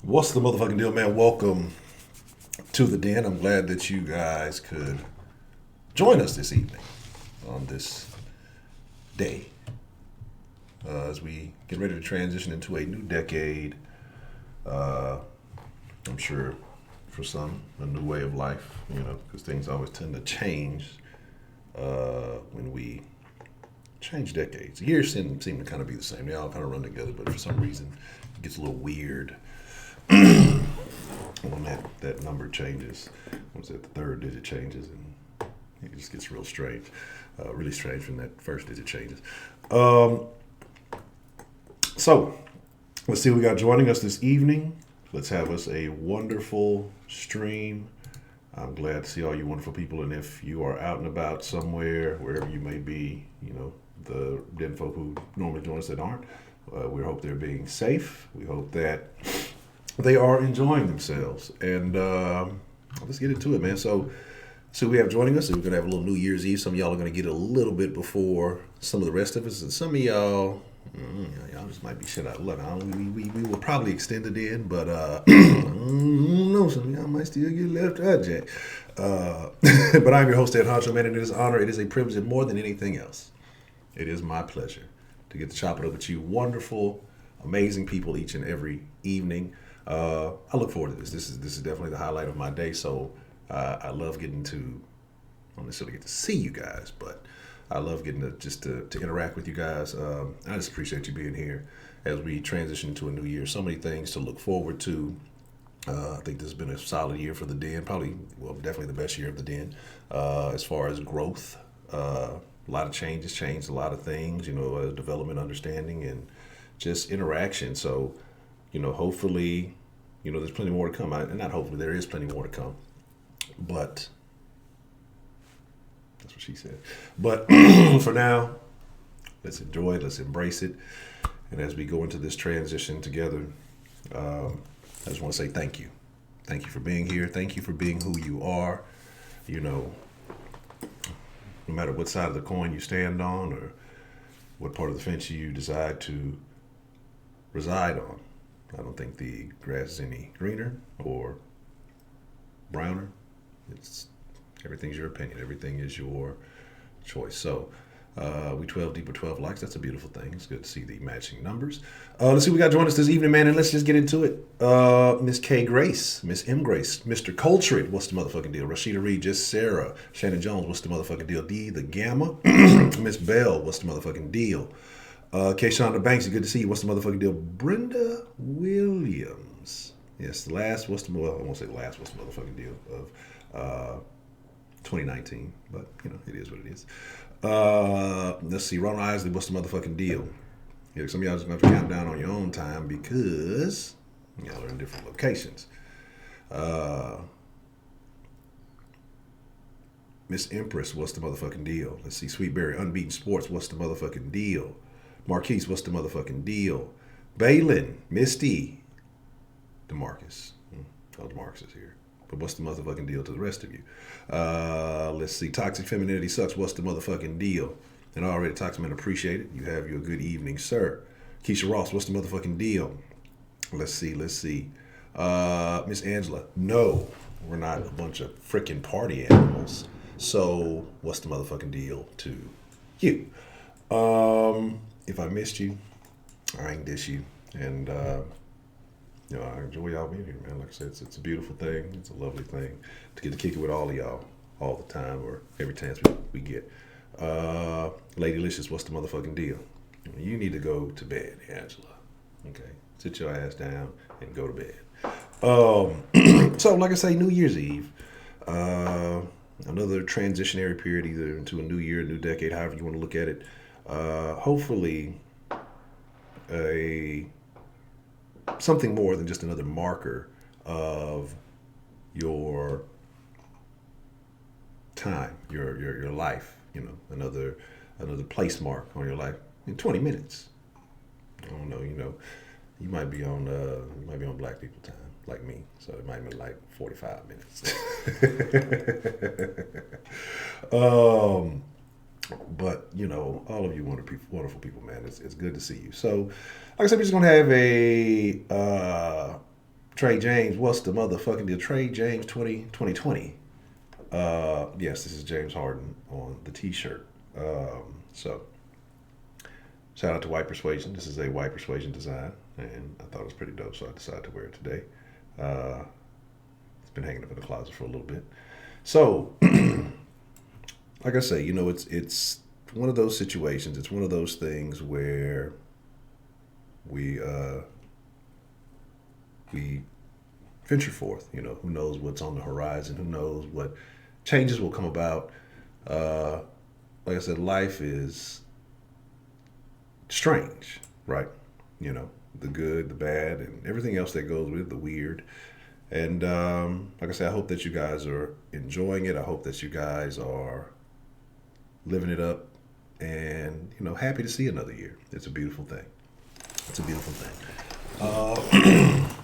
What's the motherfucking deal, man? Welcome to the den. I'm glad that you guys could join us this evening on this day as we get ready to transition into a new decade. Uh, I'm sure for some, a new way of life, because things always tend to change when we change decades. Years seem to kind of be the same. They all kind of run together, but for some reason, it gets a little weird when that number changes. What's that? The third digit changes, and it just gets real strange. Really strange when that first digit changes. So let's see what we got joining us this evening. Let's have us a wonderful stream. I'm glad to see all you wonderful people, and if you are out and about somewhere, wherever you may be, the den folk who normally join us that aren't, we hope they're being safe. We hope that they are enjoying themselves. And let's get into it, man. So we have joining us, and we're going to have a little New Year's Eve. Some of y'all are going to get a little bit before some of the rest of us. And some of y'all, y'all just might be shit out of luck. We will probably extend it in, but I don't know. Some of y'all might still get left out, Jack. But I'm your host, Ed Honcho, man. And it is an honor. It is a privilege. And more than anything else, it is my pleasure to get to chop it up with you wonderful, amazing people each and every evening. I look forward to this. This is definitely the highlight of my day. So I love getting to, I don't necessarily get to see you guys, but I love getting to interact with you guys. I just appreciate you being here as we transition into a new year. So many things to look forward to. I think this has been a solid year for the den. Probably, well, definitely the best year of the den as far as growth. A lot of changes, changed a lot of things, development, understanding, and just interaction. So, hopefully, there's plenty more to come. Not hopefully, there is plenty more to come. But that's what she said. But for now, let's enjoy it. Let's embrace it. And as we go into this transition together, I just want to say thank you. Thank you for being here. Thank you for being who you are. No matter what side of the coin you stand on or what part of the fence you decide to reside on. I don't think the grass is any greener or browner. It's everything's your opinion. Everything is your choice. So we 12 deep with 12 likes. That's a beautiful thing. It's good to see the matching numbers. Let's see what we got joining us this evening, man, and let's just get into it. Miss K Grace, Miss M Grace, Mr. Coltrane, what's the motherfucking deal? Rashida Reed, just Sarah, Shannon Jones, what's the motherfucking deal? D the Gamma, Miss Bell, what's the motherfucking deal? Shonda Banks, good to see you. What's the motherfucking deal? Brenda Williams. Yes, the last, I won't say the last, what's the motherfucking deal of 2019, but, it is what it is. Let's see, Ronald Isley, what's the motherfucking deal? Yeah, some of y'all just going to have to count down on your own time because y'all are in different locations. Miss Empress, what's the motherfucking deal? Let's see, Sweetberry, Unbeaten Sports, what's the motherfucking deal? Marquise, what's the motherfucking deal? Balin, Misty, DeMarcus. DeMarcus is here. But what's the motherfucking deal to the rest of you? Let's see. Toxic Femininity Sucks. What's the motherfucking deal? And already Toxic Men appreciate it. You have your good evening, sir. Keisha Ross, what's the motherfucking deal? Let's see. Miss Angela, no, we're not a bunch of freaking party animals. So what's the motherfucking deal to you? If I missed you, I ain't dish you. And, I enjoy y'all being here, man. Like I said, it's a beautiful thing. It's a lovely thing to get to kick it with all of y'all all the time or every chance we get. Lady Licious, what's the motherfucking deal? You need to go to bed, Angela. Okay? Sit your ass down and go to bed. So, like I say, New Year's Eve. Another transitionary period, either into a new year, a new decade, however you want to look at it. Hopefully, something more than just another marker of your time, your life. Another place mark on your life in 20 minutes. I don't know. You might be on black people time like me, so it might be like 45 minutes. But all of you wonderful people, man, it's good to see you. So, like I said, we're just gonna have a Trey James, what's the motherfucking deal? Trey James 2020. Yes, this is James Harden on the t-shirt. So, shout out to White Persuasion. This is a White Persuasion design, and I thought it was pretty dope, so I decided to wear it today. It's been hanging up in the closet for a little bit. So, like I say, it's one of those situations. It's one of those things where we venture forth. Who knows what's on the horizon? Who knows what changes will come about? Like I said, life is strange, right? The good, the bad, and everything else that goes with it, the weird. And like I said, I hope that you guys are enjoying it. I hope that you guys are living it up, and happy to see another year. It's a beautiful thing. It's a beautiful thing.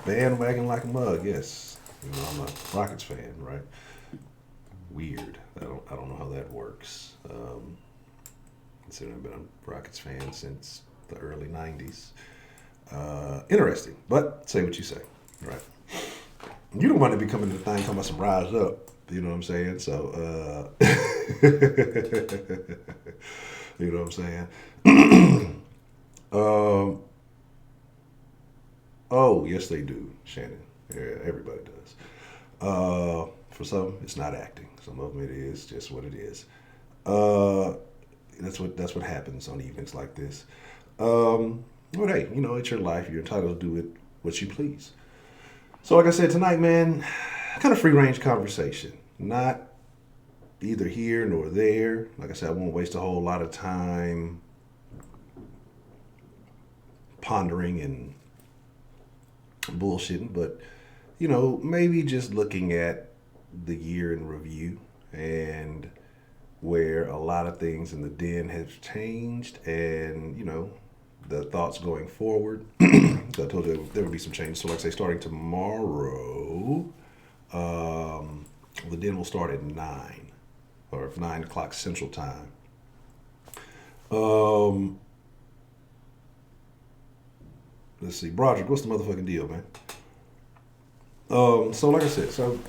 Bandwagon like a mug, yes. I'm a Rockets fan, right? Weird. I don't know how that works. Considering I've been a Rockets fan since the early '90s. Interesting, but say what you say, right? You don't want to be coming to the thing talking about some rise up. You know what I'm saying? So, you know what I'm saying? Oh, yes, they do, Shannon. Yeah, everybody does. For some, it's not acting. Some of them, it is just what it is. That's what happens on events like this. But hey, it's your life. You're entitled to do it what you please. So, like I said tonight, man, kind of free range conversation. Not either here nor there. Like I said, I won't waste a whole lot of time pondering and bullshitting, but maybe just looking at the year in review and where a lot of things in the den have changed, and the thoughts going forward. So I told you there would be some changes. So like I say, starting tomorrow, the den will start at 9 or 9 o'clock Central Time. Let's see, Broderick, what's the motherfucking deal, man? So like I said, so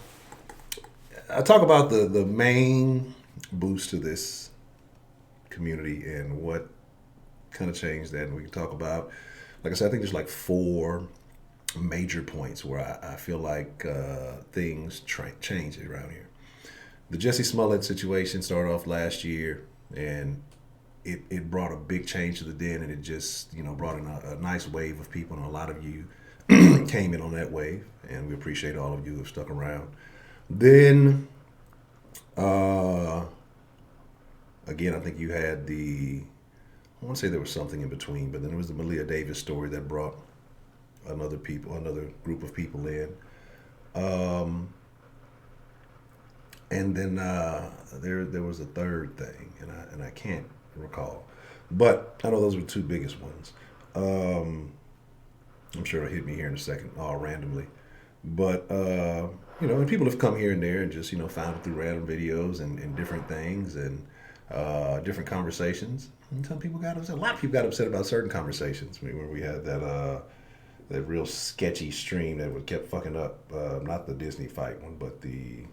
I talk about the main boost to this community and what kind of changed that, and we can talk about, like I said, I think there's like 4 major points where I feel like things change around here. The Jesse Smollett situation started off last year, and it brought a big change to the den, and it just brought in a nice wave of people, and a lot of you came in on that wave, and we appreciate all of you who have stuck around. Then again, I think you had I want to say there was something in between, but then there was the Malia Davis story that brought another group of people in. And then there was a third thing, and I can't recall, but I know those were 2 biggest ones. I'm sure it'll hit me here in a second, all randomly. But and people have come here and there and just found it through random videos and different things and different conversations. And some people got upset. A lot of people got upset about certain conversations. I mean, where we had that real sketchy stream that kept fucking up. Not the Disney fight one, but the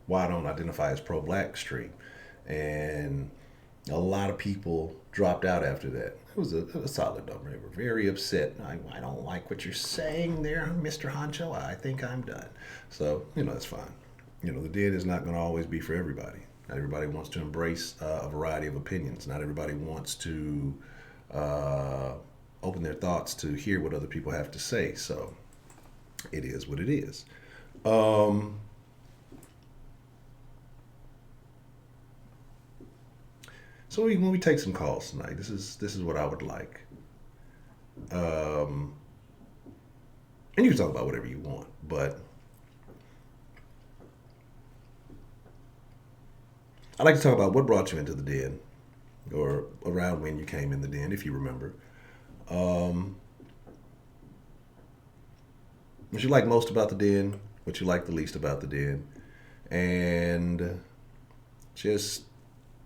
why I don't identify as pro-black stream, and a lot of people dropped out after that. It was a solid number. They were very upset. I don't like what you're saying there, Mr. Honcho. I think I'm done. So that's fine. The den is not going to always be for everybody. Not everybody wants to embrace a variety of opinions. Not everybody wants to open their thoughts to hear what other people have to say. So it is what it is. So when we take some calls tonight, this is what I would like. And you can talk about whatever you want, but I'd like to talk about what brought you into the den, or around when you came in the den, if you remember. What you like most about the den, what you like the least about the den, and just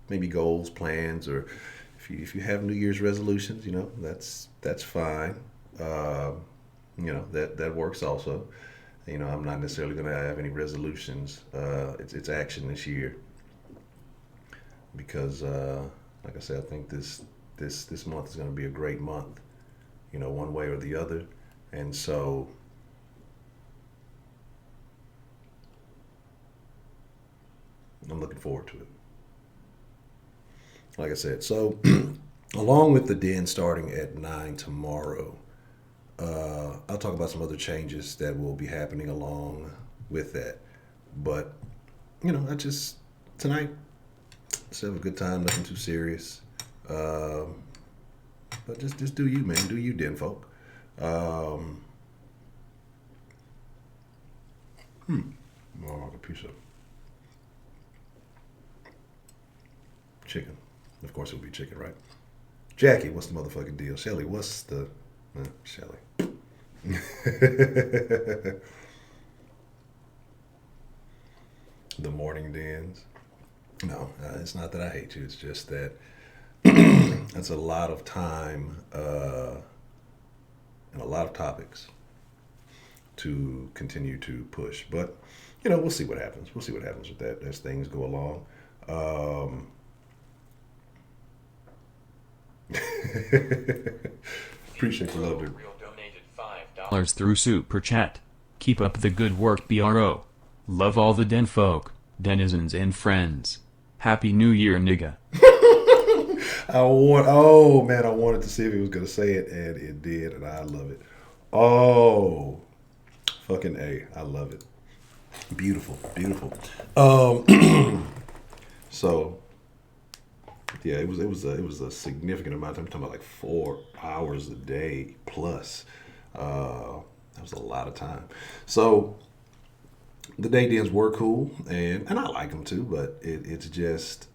maybe goals, plans, or if you have New Year's resolutions, that's fine. Uh, that works also. I'm not necessarily going to have any resolutions. It's action this year because, like I said, I think this month is going to be a great month. One way or the other, and so I'm looking forward to it. Like I said, so along with the den starting at 9 tomorrow, I'll talk about some other changes that will be happening along with that. But I just tonight just have a good time, nothing too serious. Um, but just do you, man, do you, den folk. Um, oh, a piece of chicken. Of course, it'll be chicken, right? Jackie, what's the motherfucking deal? Shelly, what's the Shelly? The morning dens. No, it's not that I hate you. It's just that that's a lot of time and a lot of topics to continue to push. But we'll see what happens. We'll see what happens with that as things go along. Um, Appreciate the love, dude. Donated $5 through Super Chat. Keep up the good work, bro. Love all the den folk, denizens and friends. Happy New Year, nigga. Oh man, I wanted to see if he was gonna say it, and it did, and I love it. Oh, fucking A, I love it. Beautiful, beautiful. So yeah, it was a significant amount of time. I'm talking about like 4 hours a day plus. That was a lot of time. So the day dens were cool, and I like them too, but it's just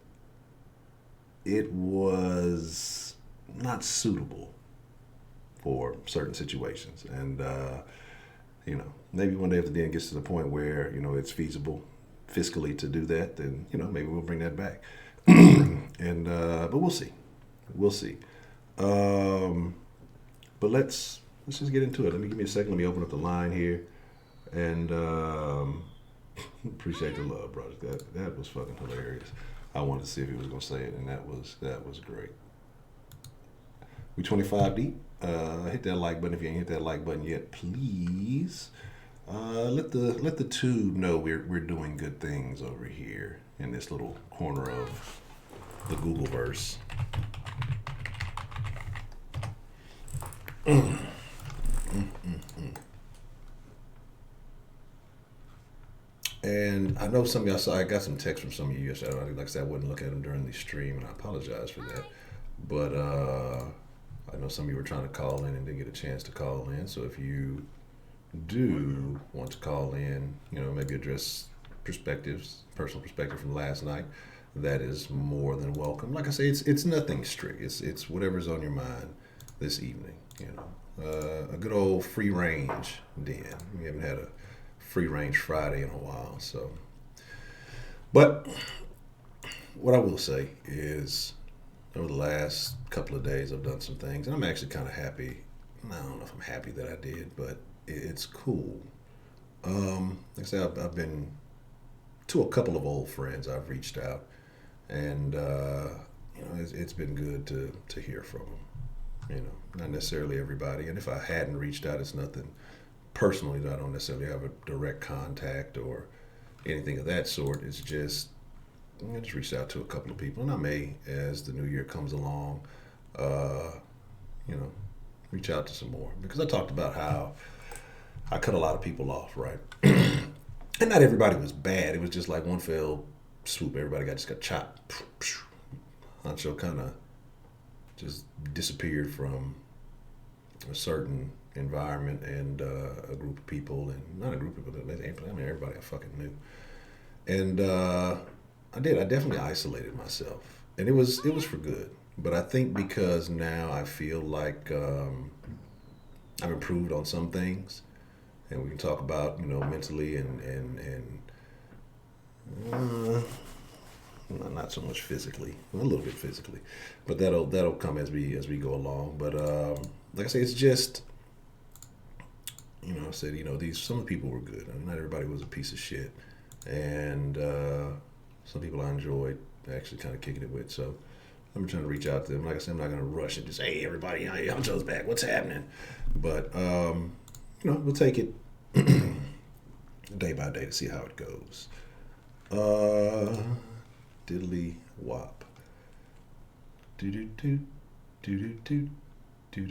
it was not suitable for certain situations, and maybe one day if the den gets to the point where it's feasible fiscally to do that, then maybe we'll bring that back. And but we'll see, we'll see. Um, but let's just get into it. Let me give me a second. Let me open up the line here, and appreciate the love, brother. That was fucking hilarious. I wanted to see if he was gonna say it, and that was great. We 25 deep. Hit that like button if you ain't hit that like button yet, please. Let the tube know we're doing good things over here in this little corner of the Google verse. And I know some of y'all saw. I got some text from some of you yesterday. Like I said, I wouldn't look at them during the stream, and I apologize for that. But I know some of you were trying to call in and didn't get a chance to call in. So if you do want to call in, maybe address perspectives, personal perspective from last night, that is more than welcome. Like I say, it's nothing strict. It's whatever's on your mind this evening. A good old free range den. We haven't had a free range Friday in a while, so. But what I will say is, over the last couple of days, I've done some things, and I'm actually kind of happy. I don't know if I'm happy that I did, but it's cool. Like I said, I've been to a couple of old friends. I've reached out, and it's been good to hear from them. Not necessarily everybody, and if I hadn't reached out, it's nothing personally that I don't necessarily have a direct contact or anything of that sort. It's just I just reached out to a couple of people, and I may, as the new year comes along, uh, you know, reach out to some more because I talked about how I cut a lot of people off, right? And not everybody was bad. It was just like one fell swoop. Everybody just got chopped. Honcho kind of just disappeared from a certain environment and a group of people, and not a group of people. I mean, everybody I fucking knew, and I did. I definitely isolated myself, and it was for good. But I think because now I feel like I've improved on some things, and we can talk about mentally and not so much physically, a little bit physically, but that'll come as we go along. But like I say, it's just, I said, these some of the people were good. I mean, not everybody was a piece of shit, and some people I enjoyed actually kind of kicking it with. So I'm trying to reach out to them. Like I said, I'm not going to rush and just, hey, everybody, Honcho's back. What's happening? But we'll take it day by day to see how it goes. Diddly wop. Do do do do do do. Give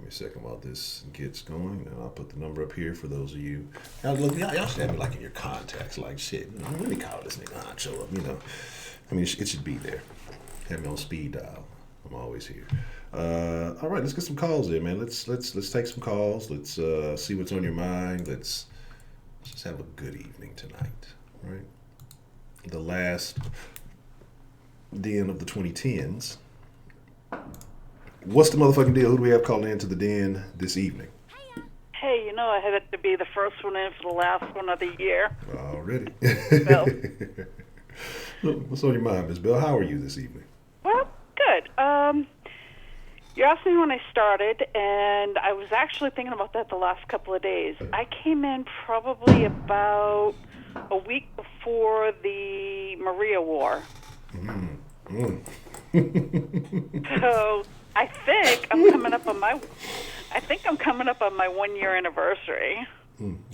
me a second while this gets going, and I'll put the number up here for those of you. Y'all should have me like in your contacts, like shit. Let me call this nigga Honcho up. I mean, it should be there. Have me on speed dial. I'm always here. All right, let's get some calls in, man. Let's take some calls. Let's see what's on your mind. Let's just have a good evening tonight, right? The last den of the 2010s. What's the motherfucking deal? Who do we have calling into the den this evening? Hey, I had it to be the first one in for the last one of the year. Already. Bill. What's on your mind, Miss Bill? How are you this evening? Well, good. You asked me when I started, and I was actually thinking about that the last couple of days. I came in probably about a week before the Maria War. So I think I'm coming up on my 1 year anniversary.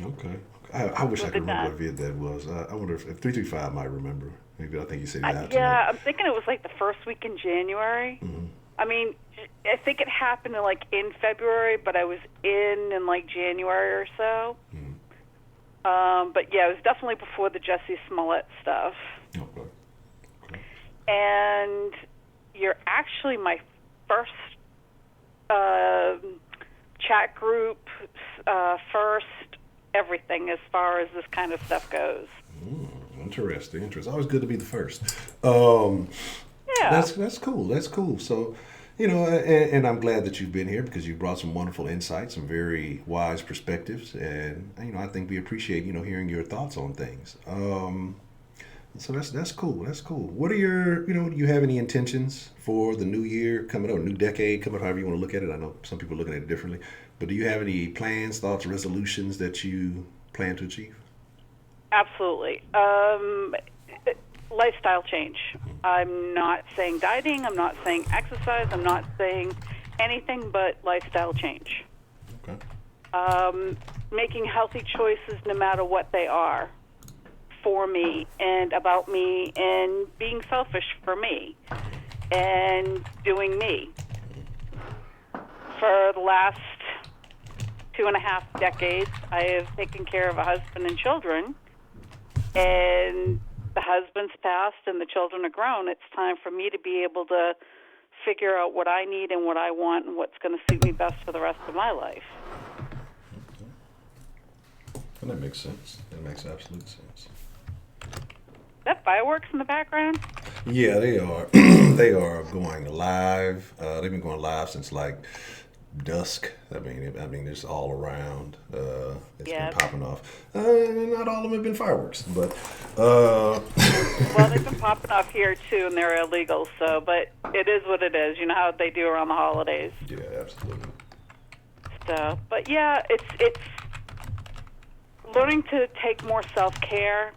Okay. I wish I could remember what vid that was. I wonder if 335 might remember. Maybe I think you said that. Yeah, I'm thinking it was like the first week in January. Mm-hmm. I mean, I think it happened in February, but I was in January or so. Mm-hmm. But yeah, it was definitely before the Jussie Smollett stuff. Okay. And you're actually my first chat group, first everything as far as this kind of stuff goes. Interesting. Always good to be the first. Yeah. That's cool. So, and I'm glad that you've been here because you brought some wonderful insights, some very wise perspectives, and I think we appreciate hearing your thoughts on things. So that's cool. What are your, do you have any intentions for the new year coming up, new decade coming up, however you want to look at it? I know some people are looking at it differently, but do you have any plans, thoughts, resolutions that you plan to achieve? Absolutely. Lifestyle change. I'm not saying dieting. I'm not saying exercise. I'm not saying anything but lifestyle change. Okay. Making healthy choices no matter what they are. For me and about me and being selfish for me and doing me. For the last 2.5 decades, I have taken care of a husband and children, and the husband's passed and the children are grown. It's time for me to be able to figure out what I need and what I want and what's going to suit me best for the rest of my life. Okay. And that makes sense. That makes absolute sense. Is that fireworks in the background? Yeah, they are. They are going live. They've been going live since dusk. I mean, it's all around. It's been popping off. Not all of them have been fireworks, but. Well, they've been popping off here too, and they're illegal. So, but it is what it is. You know how they do around the holidays. Yeah, absolutely. So, but yeah, it's learning to take more self-care.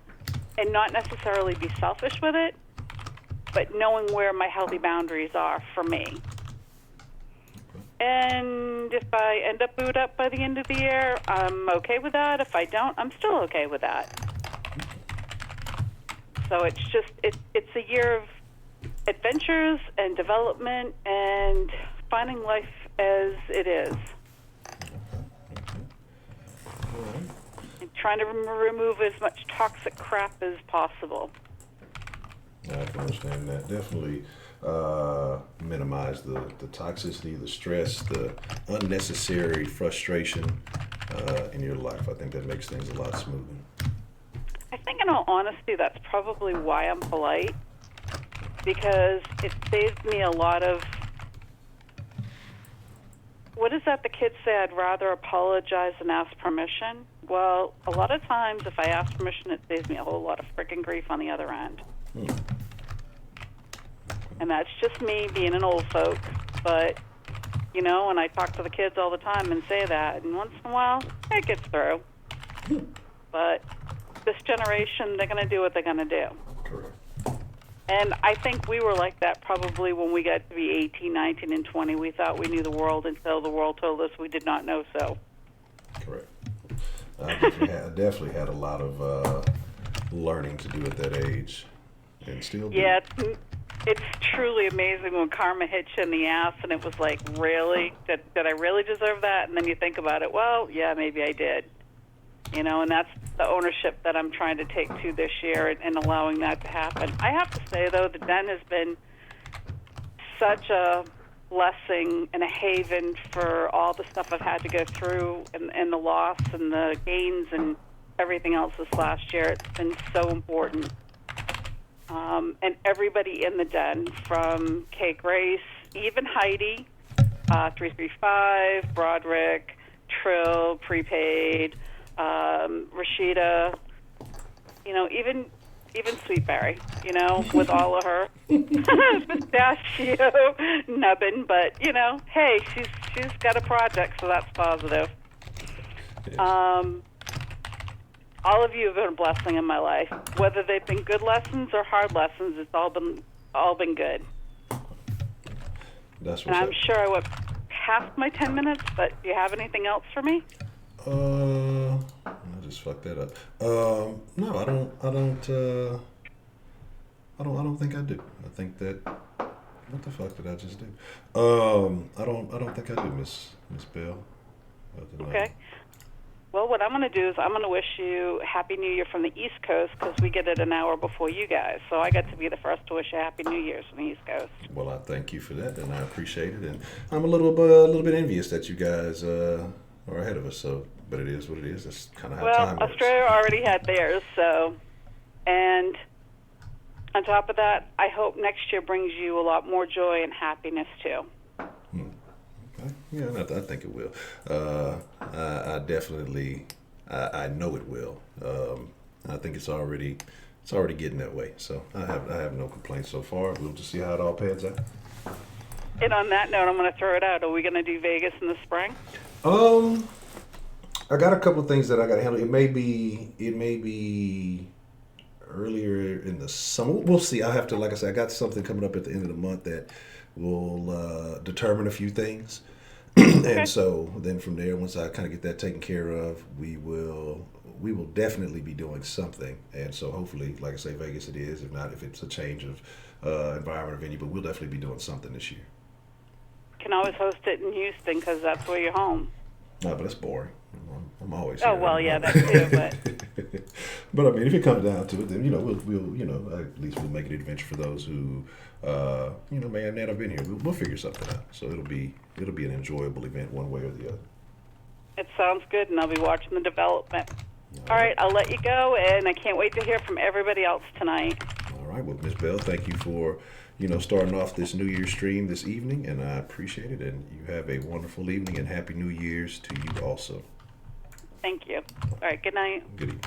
And not necessarily be selfish with it, but knowing where my healthy boundaries are for me. And if I end up booed up by the end of the year, I'm okay with that. If I don't, I'm still okay with that. So it's a year of adventures and development and finding life as it is. All right. Trying to remove as much toxic crap as possible. I can understand that. Definitely minimize the toxicity, the stress, the unnecessary frustration in your life. I think that makes things a lot smoother. I think in all honesty, that's probably why I'm polite, because it saves me a lot of, what is that the kids say, I'd rather apologize than ask permission? Well, a lot of times if I ask permission, it saves me a whole lot of freaking grief on the other end. And that's just me being an old folk. But, you know, and I talk to the kids all the time and say that. And once in a while, it gets through. But this generation, they're going to do what they're going to do. Correct. And I think we were like that probably when we got to be 18, 19, and 20. We thought we knew the world until the world told us we did not know so. Correct. I definitely had a lot of learning to do at that age, and still do. Yeah, it's truly amazing when karma hits you in the ass, and it was like, really? Did I really deserve that? And then you think about it, well, yeah, maybe I did. You know, and that's the ownership that I'm trying to take to this year and allowing that to happen. I have to say, though, the Den has been such a blessing and a haven for all the stuff I've had to go through and the loss and the gains and everything else this last year. It's been so important. And everybody in the Den, from Kay Grace, even Heidi, 335, Broderick, Trill, Prepaid, Rashida, you know, even Sweetberry, you know, with all of her pistachio nubbin, but you know, hey, she's got a project, so that's positive. Yes. All of you have been a blessing in my life, whether they've been good lessons or hard lessons. It's all been good. That's what's and I'm up. sure I went past my 10 minutes, but do you have anything else for me? I just fucked that up. No, I don't think I do. I think that, what the fuck did I just do? I don't think I do, Miss Bell. Okay. Well, what I'm going to do is I'm going to wish you Happy New Year from the East Coast, because we get it an hour before you guys. So I got to be the first to wish you Happy New Year's from the East Coast. Well, I thank you for that, and I appreciate it. And I'm a little bit envious that you guys are ahead of us. So, but it is what it is. That's kind of how time works. Australia already had theirs. So, and on top of that, I hope next year brings you a lot more joy and happiness too. Yeah, I think it will. I definitely, I know it will. I think it's already getting that way. So I have no complaints so far. We'll just see how it all pans out. And on that note, I'm going to throw it out. Are we going to do Vegas in the spring? I got a couple of things that I got to handle. It may be earlier in the summer. We'll see. I have to, like I said, I got something coming up at the end of the month that will determine a few things. And so then from there, once I kind of get that taken care of, we will definitely be doing something. And so hopefully, like I say, Vegas it is. If not, if it's a change of environment or venue, but we'll definitely be doing something this year. Can always host it in Houston because that's where you're home. No, but that's boring. I'm always here. Oh, well, yeah, that too, but... But I mean, if it comes down to it, then, we'll at least we'll make it an adventure for those who, may have not have been here. We'll figure something out. So it'll be an enjoyable event one way or the other. It sounds good, and I'll be watching the development. All right, I'll let you go, and I can't wait to hear from everybody else tonight. All right, well, Ms. Bell, thank you for, starting off this New Year's stream this evening, and I appreciate it. And you have a wonderful evening, and Happy New Year's to you also. Thank you. All right, good night. Good evening.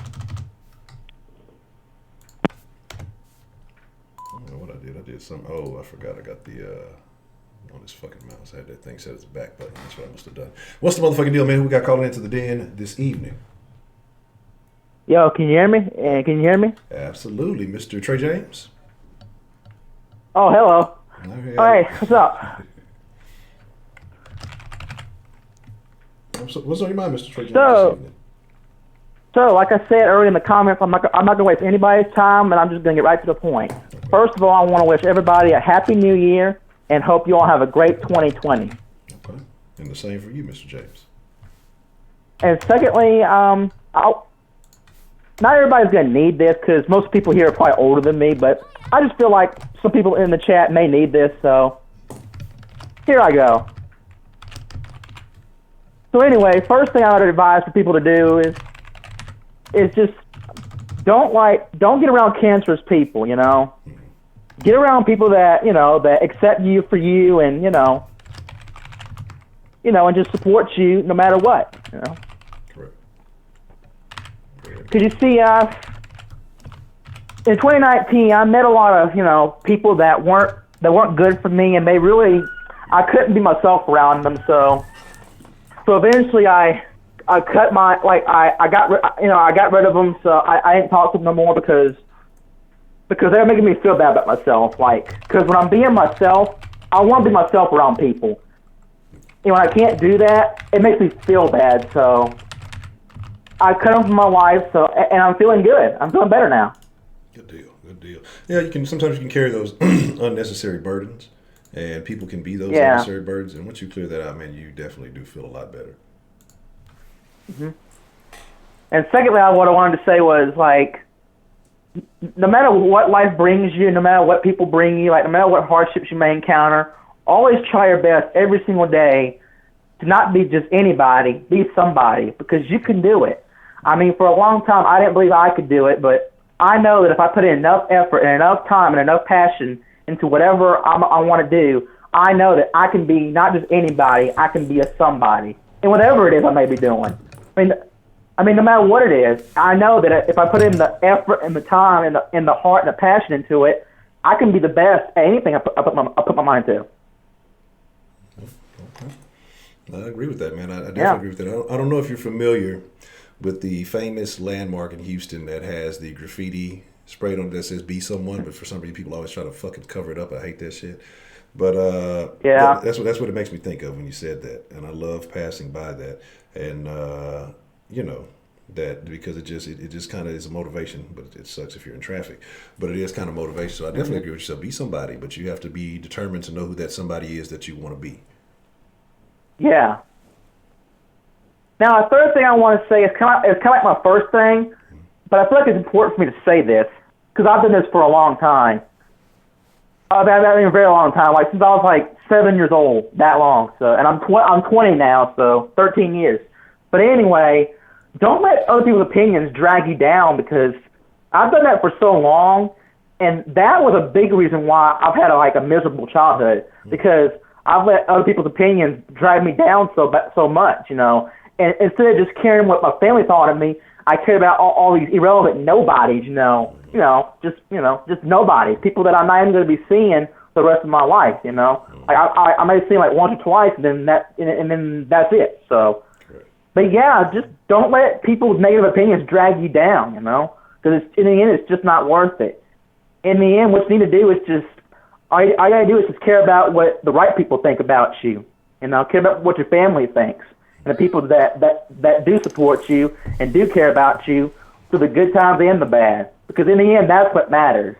I don't know what I did. I did some. Oh, I forgot. I got the on this fucking mouse. I had that thing set as a back button. That's what I must have done. What's the motherfucking deal, man? Who we got calling into the Den this evening? Yo, can you hear me? Can you hear me? Absolutely, Mr. Trey James. Oh, hello. Hey, what's up? What's on your mind, Mr. Trey James, this evening? So, like I said earlier in the comments, I'm not going to waste anybody's time, and I'm just going to get right to the point. Okay. First of all, I want to wish everybody a Happy New Year and hope you all have a great 2020. Okay. And the same for you, Mr. James. And secondly, not everybody's going to need this because most people here are probably older than me, but I just feel like some people in the chat may need this, so here I go. So anyway, first thing I would advise for people to do is just don't get around cancerous people, Get around people that, that accept you for you and, and just support you no matter what, Correct. Because you see, in 2019, I met a lot of people that weren't good for me, and I couldn't be myself around them. So eventually I cut I got rid of them. So I didn't talk to them no more because they're making me feel bad about myself. Because when I'm being myself, I want to be myself around people. And when I can't do that, it makes me feel bad. So I cut them from my life. And I'm feeling good. I'm feeling better now. Good deal. Yeah, sometimes you can carry those unnecessary burdens, and people can be those unnecessary burdens. And once you clear that out, man, you definitely do feel a lot better. Mm-hmm. And secondly, what I wanted to say was no matter what life brings you, no matter what people bring you, no matter what hardships you may encounter, always try your best every single day to not be just anybody, be somebody, because you can do it. I mean, for a long time, I didn't believe I could do it, but I know that if I put in enough effort and enough time and enough passion into whatever I want to do, I know that I can be not just anybody, I can be a somebody. And whatever it is I may be doing. I mean, no matter what it is, I know that if I put in the effort and the time and the heart and the passion into it, I can be the best at anything I put my mind to. Okay. I agree with that, man. I definitely agree with that. I don't know if you're familiar with the famous landmark in Houston that has the graffiti sprayed on it that says "Be Someone," but for some reason people always try to fucking cover it up. I hate that shit. But that's what it makes me think of when you said that, and I love passing by that, and that because it just kind of is a motivation, but it sucks if you're in traffic. But it is kind of motivation. So I definitely agree with yourself. Be somebody, but you have to be determined to know who that somebody is that you want to be. Yeah. Now, a third thing I want to say is kind of like my first thing, but I feel like it's important for me to say this because I've done this for a long time. I've been a very long time, since I was 7 years old, that long. So, and I'm 20 now, so 13 years. But anyway, don't let other people's opinions drag you down because I've done that for so long, and that was a big reason why I've had a miserable childhood because I've let other people's opinions drag me down so much, And instead of just caring what my family thought of me, I cared about all these irrelevant nobodies, just nobodies, people that I'm not even going to be seeing for the rest of my life, I may see them once or twice, and then that's it. So, but yeah, just don't let people's negative opinions drag you down, because in the end, it's just not worth it. In the end, what you need to do is just all you got to do is just care about what the right people think about you, care about what your family thinks. And the people that do support you and do care about you through the good times and the bad. Because in the end, that's what matters.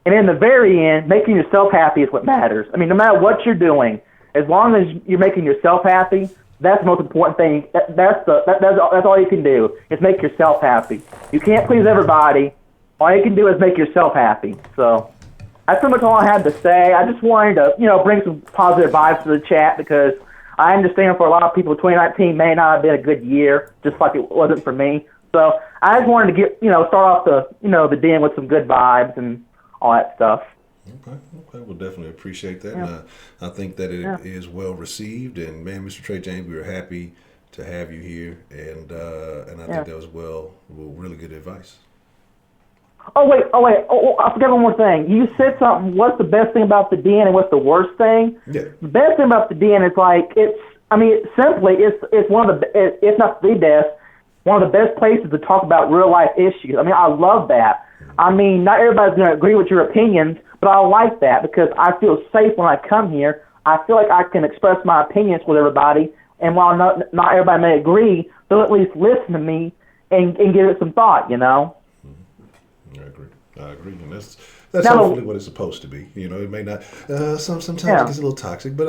And in the very end, making yourself happy is what matters. I mean, no matter what you're doing, as long as you're making yourself happy, that's the most important thing. That's all you can do is make yourself happy. You can't please everybody. All you can do is make yourself happy. So that's pretty much all I had to say. I just wanted to, bring some positive vibes to the chat because I understand for a lot of people, 2019 may not have been a good year, just like it wasn't for me. So I just wanted to start off the den with some good vibes and all that stuff. Okay. We'll definitely appreciate that. Yeah. And I think that it is well received. And man, Mr. Trey James, we were happy to have you here, and I think that was really good advice. Oh wait! I forgot one more thing. You said something. What's the best thing about the den and what's the worst thing? Yeah. The best thing about the den is it's one of the, if not the best, one of the best places to talk about real life issues. I mean, I love that. I mean, not everybody's going to agree with your opinions, but I like that because I feel safe when I come here. I feel like I can express my opinions with everybody, and while not everybody may agree, they'll at least listen to me and give it some thought. I agree, and that's hopefully what it's supposed to be. It may not. Sometimes it gets a little toxic, but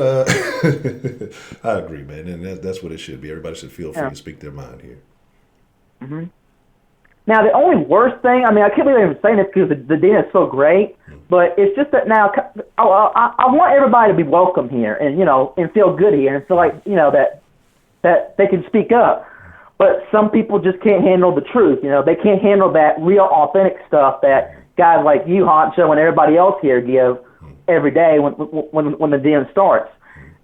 I agree, man, and that's what it should be. Everybody should feel free to speak their mind here. Mm-hmm. Now, the only worst thing, I can't believe I'm saying this because the den is so great, but it's just that now I want everybody to be welcome here and feel good here and feel like that they can speak up. But some people just can't handle the truth. They can't handle that real, authentic stuff that guys like you, Honcho, and everybody else here give every day when the den starts.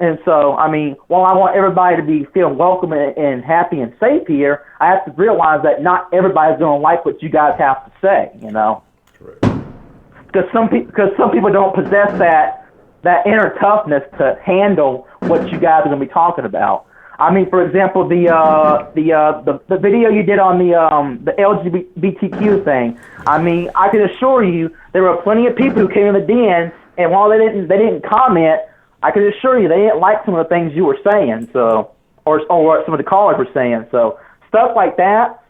And so, I mean, while I want everybody to be feeling welcome and happy and safe here, I have to realize that not everybody's going to like what you guys have to say, you know? Correct. Because some people don't possess that inner toughness to handle what you guys are going to be talking about. I mean, for example, the video you did on the LGBTQ thing. I mean, I can assure you there were plenty of people who came in the den, and while they didn't comment, I can assure you they didn't like some of the things you were saying, so or what some of the callers were saying. So stuff like that.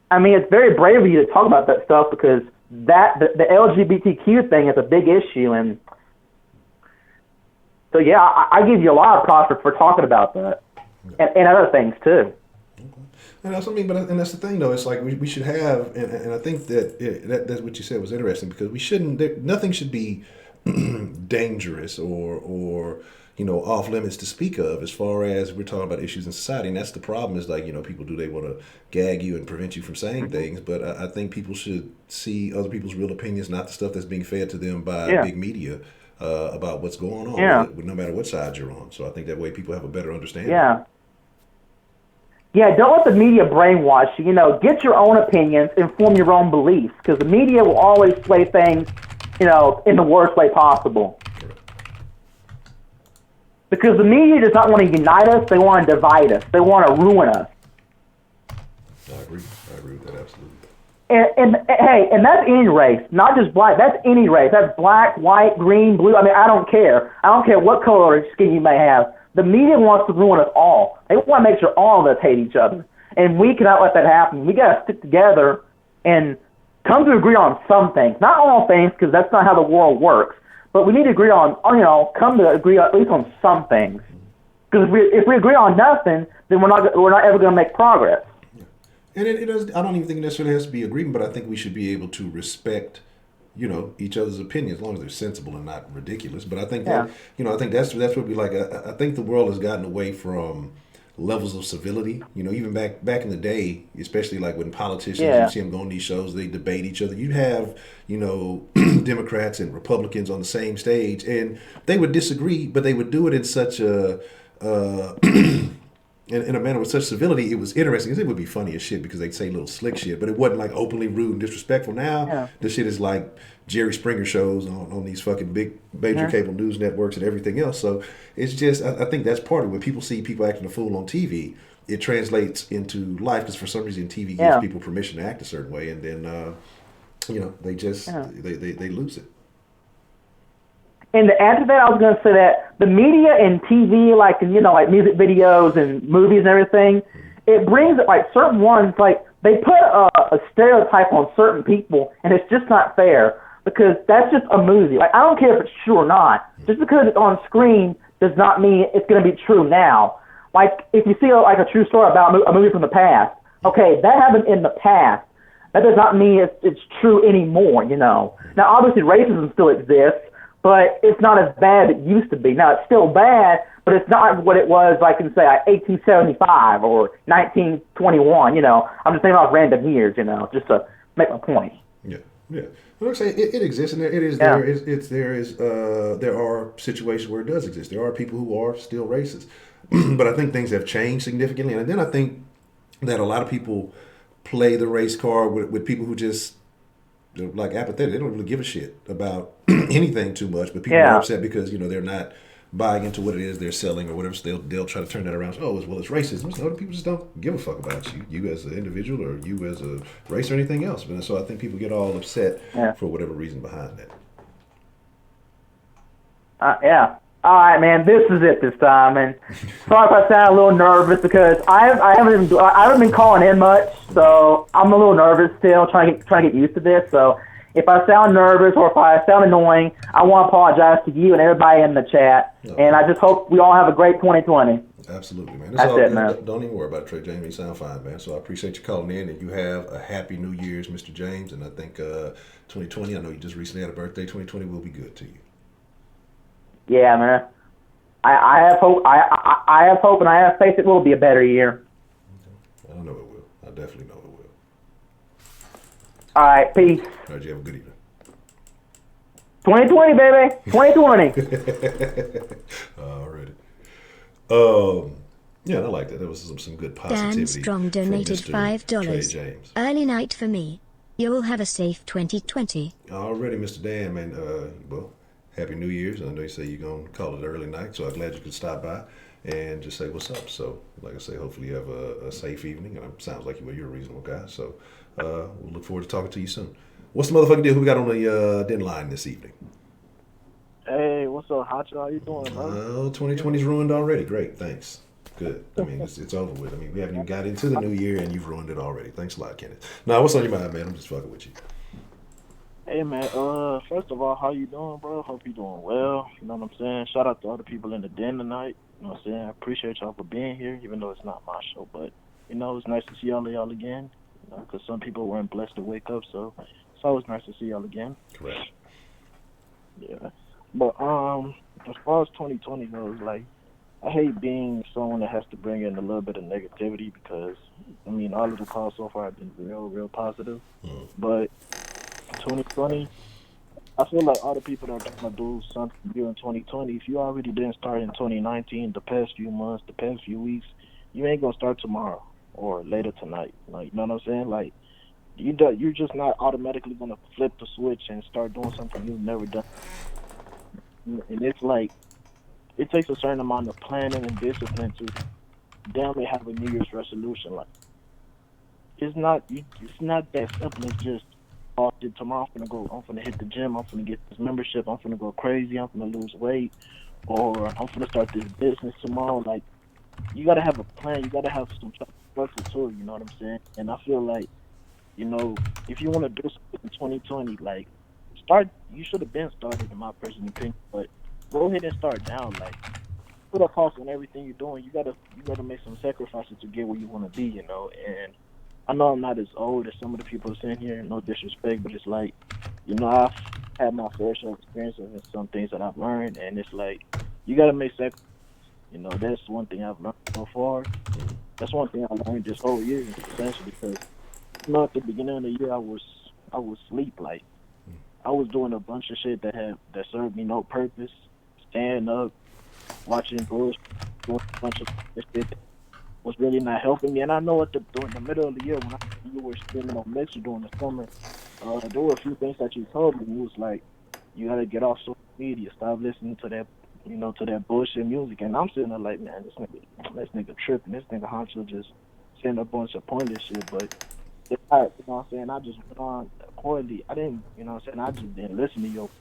I mean, it's very brave of you to talk about that stuff because the LGBTQ thing is a big issue, and so yeah, I give you a lot of props for talking about that. And other things too. And that's what I mean, and that's the thing though. It's like we should have, and I think that's what you said was interesting because we shouldn't. Nothing should be dangerous or off limits to speak of as far as we're talking about issues in society. And that's the problem. Is like people they want to gag you and prevent you from saying things, but I think people should see other people's real opinions, not the stuff that's being fed to them by big media. About what's going on, no matter what side you're on. So I think that way people have a better understanding. Yeah, don't let the media brainwash you. Get your own opinions and form your own beliefs, because the media will always play things, in the worst way possible. Correct. Because the media does not want to unite us; they want to divide us. They want to ruin us. I agree with that absolutely. And hey, and that's any race, not just black. That's any race. That's black, white, green, blue. I mean, I don't care. I don't care what color skin you may have. The media wants to ruin us all. They want to make sure all of us hate each other. And we cannot let that happen. We got to stick together and come to agree on some things. Not all things, because that's not how the world works. But we need to agree on, come to agree at least on some things. Because if we agree on nothing, then we're not ever going to make progress. And it does. I don't even think it necessarily has to be agreement, but I think we should be able to respect, each other's opinions as long as they're sensible and not ridiculous. But I think that, I think that's what we like. I think the world has gotten away from levels of civility. Even back in the day, especially like when politicians, you see them go on these shows, they debate each other. You'd have, Democrats and Republicans on the same stage, and they would disagree, but they would do it in such a in a manner with such civility. It was interesting because it would be funny as shit because they'd say little slick shit, but it wasn't like openly rude and disrespectful. Now, the shit is like Jerry Springer shows on these fucking big major cable news networks and everything else. So it's just, I think that's part of it. When people see people acting a fool on TV, it translates into life because for some reason TV gives people permission to act a certain way, and then, they just, they lose it. And to add to that, I was going to say that the media and TV, like music videos and movies and everything, it brings it like certain ones, like they put a stereotype on certain people, and it's just not fair because that's just a movie. Like I don't care if it's true or not. Just because it's on screen does not mean it's going to be true now. Like if you see like a true story about a movie from the past, okay, that happened in the past. That does not mean it's true anymore. Now obviously racism still exists, but it's not as bad as it used to be. Now, it's still bad, but it's not what it was, like in, say, 1875 or 1921, I'm just thinking about random years, just to make my point. Yeah. Well, like I say, it exists, and it is there are situations where it does exist. There are people who are still racist. But I think things have changed significantly. And then I think that a lot of people play the race card with people who just, they're like apathetic. They don't really give a shit about anything too much, but people are upset because they're not buying into what it is they're selling or whatever. So they'll try to turn that around. Oh, well, it's racism. So other people just don't give a fuck about you as an individual or you as a race or anything else. And so I think people get all upset for whatever reason behind that. All right, man. This is it this time, and sorry if I sound a little nervous because I haven't been calling in much, so I'm a little nervous still, trying to get used to this. So if I sound nervous or if I sound annoying, I want to apologize to you and everybody in the chat. No. And I just hope we all have a great 2020. Absolutely, man. That's it, man. Don't even worry about it, Trey James. You sound fine, man. So I appreciate you calling in, and you have a happy New Year's, Mr. James. And I think 2020, I know you just recently had a birthday. 2020 will be good to you. Yeah, man. I have hope. I have hope, and I have faith it will be a better year. Okay. I know it will. I definitely know it will. All right, peace. All right, you have a good evening. 2020, baby. 2020. Alrighty. Yeah, I like that. There was some good Dan positivity Strong from donated Mr. Trey $5. James. Early night for me. You'll have a safe 2020. Already, Mr. Dan, man. Well, Happy New Year's. I know you say you're gonna call it early night, so I'm glad you could stop by and just say what's up. So, like I say, hopefully you have a safe evening. And it sounds like you're a reasonable guy. So, we'll look forward to talking to you soon. What's the motherfucking deal? Who we got on the deadline this evening? Hey, what's up, Honcho? How you doing, bro? 2020's ruined already. Great, thanks. Good. I mean, it's over with. I mean, we haven't even got into the new year and you've ruined it already. Thanks a lot, Kenneth. Now, what's on your mind, man? I'm just fucking with you. Hey, man. First of all, how you doing, bro? Hope you doing well. You know what I'm saying? Shout out to all the people in the den tonight. You know what I'm saying? I appreciate y'all for being here, even though it's not my show. But it's nice to see all of y'all again. Because some people weren't blessed to wake up, so it's always nice to see y'all again. Correct. Yeah. But as far as 2020 goes, like, I hate being someone that has to bring in a little bit of negativity because, all of the calls so far have been real positive. But 2020, I feel like all the people that are trying to do something during 2020, if you already didn't start in 2019, the past few months, the past few weeks, you ain't going to start tomorrow or later tonight. Like, you know what I'm saying? Like, you're just not automatically going to flip the switch and start doing something you've never done. And it's like, it takes a certain amount of planning and discipline to damn near have a New Year's resolution. Like, it's not that simple. It's just, tomorrow I'm gonna hit the gym, I'm gonna get this membership, I'm gonna go crazy, I'm gonna lose weight, or I'm gonna start this business tomorrow. Like, you gotta have a plan, you gotta have some structure to it, you know what I'm saying? And I feel like, if you wanna do something in 2020, like, you should have been started in my personal opinion, but go ahead and start now. Like, put a cost on everything you're doing. You gotta make some sacrifices to get where you wanna be, and I know I'm not as old as some of the people sitting here, no disrespect, but it's like, I've had my fair share of experiences and some things that I've learned, and it's like, you got to make sacrifices. That's one thing I've learned so far. That's one thing I learned this whole year, essentially, because, at the beginning of the year, I was asleep. Like, I was doing a bunch of shit that served me no purpose, staying up, watching bullshit, doing a bunch of shit was really not helping me. And I know during the middle of the year when you were streaming on Mixer during the summer, there were a few things that you told me. It was like, you got to get off social media, stop listening to that, to that bullshit music. And I'm sitting there like, man, this nigga tripping. This nigga Honcho just saying a bunch of pointless shit. But it's not, you know what I'm saying? I just went on accordingly. I didn't, I just didn't listen to you.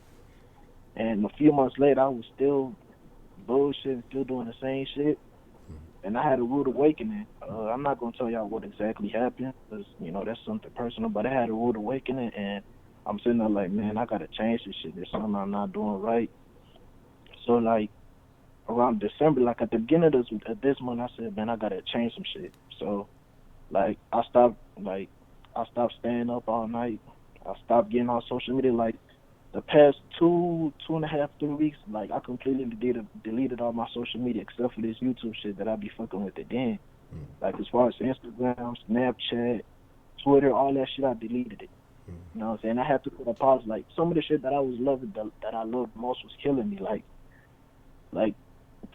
And a few months later, I was still bullshit, still doing the same shit. And I had a rude awakening. I'm not going to tell y'all what exactly happened because, that's something personal. But I had a rude awakening, and I'm sitting there like, man, I got to change this shit. There's something I'm not doing right. So, like, around December, like at the beginning of this month, I said, man, I got to change some shit. So, like, I stopped staying up all night. I stopped getting on social media. Like, the past 2.5, 3 weeks, like, I completely deleted all my social media except for this YouTube shit that I be fucking with again. Like, as far as Instagram, Snapchat, Twitter, all that shit, I deleted it. You know what I'm saying? I had to put a pause. Like, some of the shit that I was loving, that I loved most was killing me. Like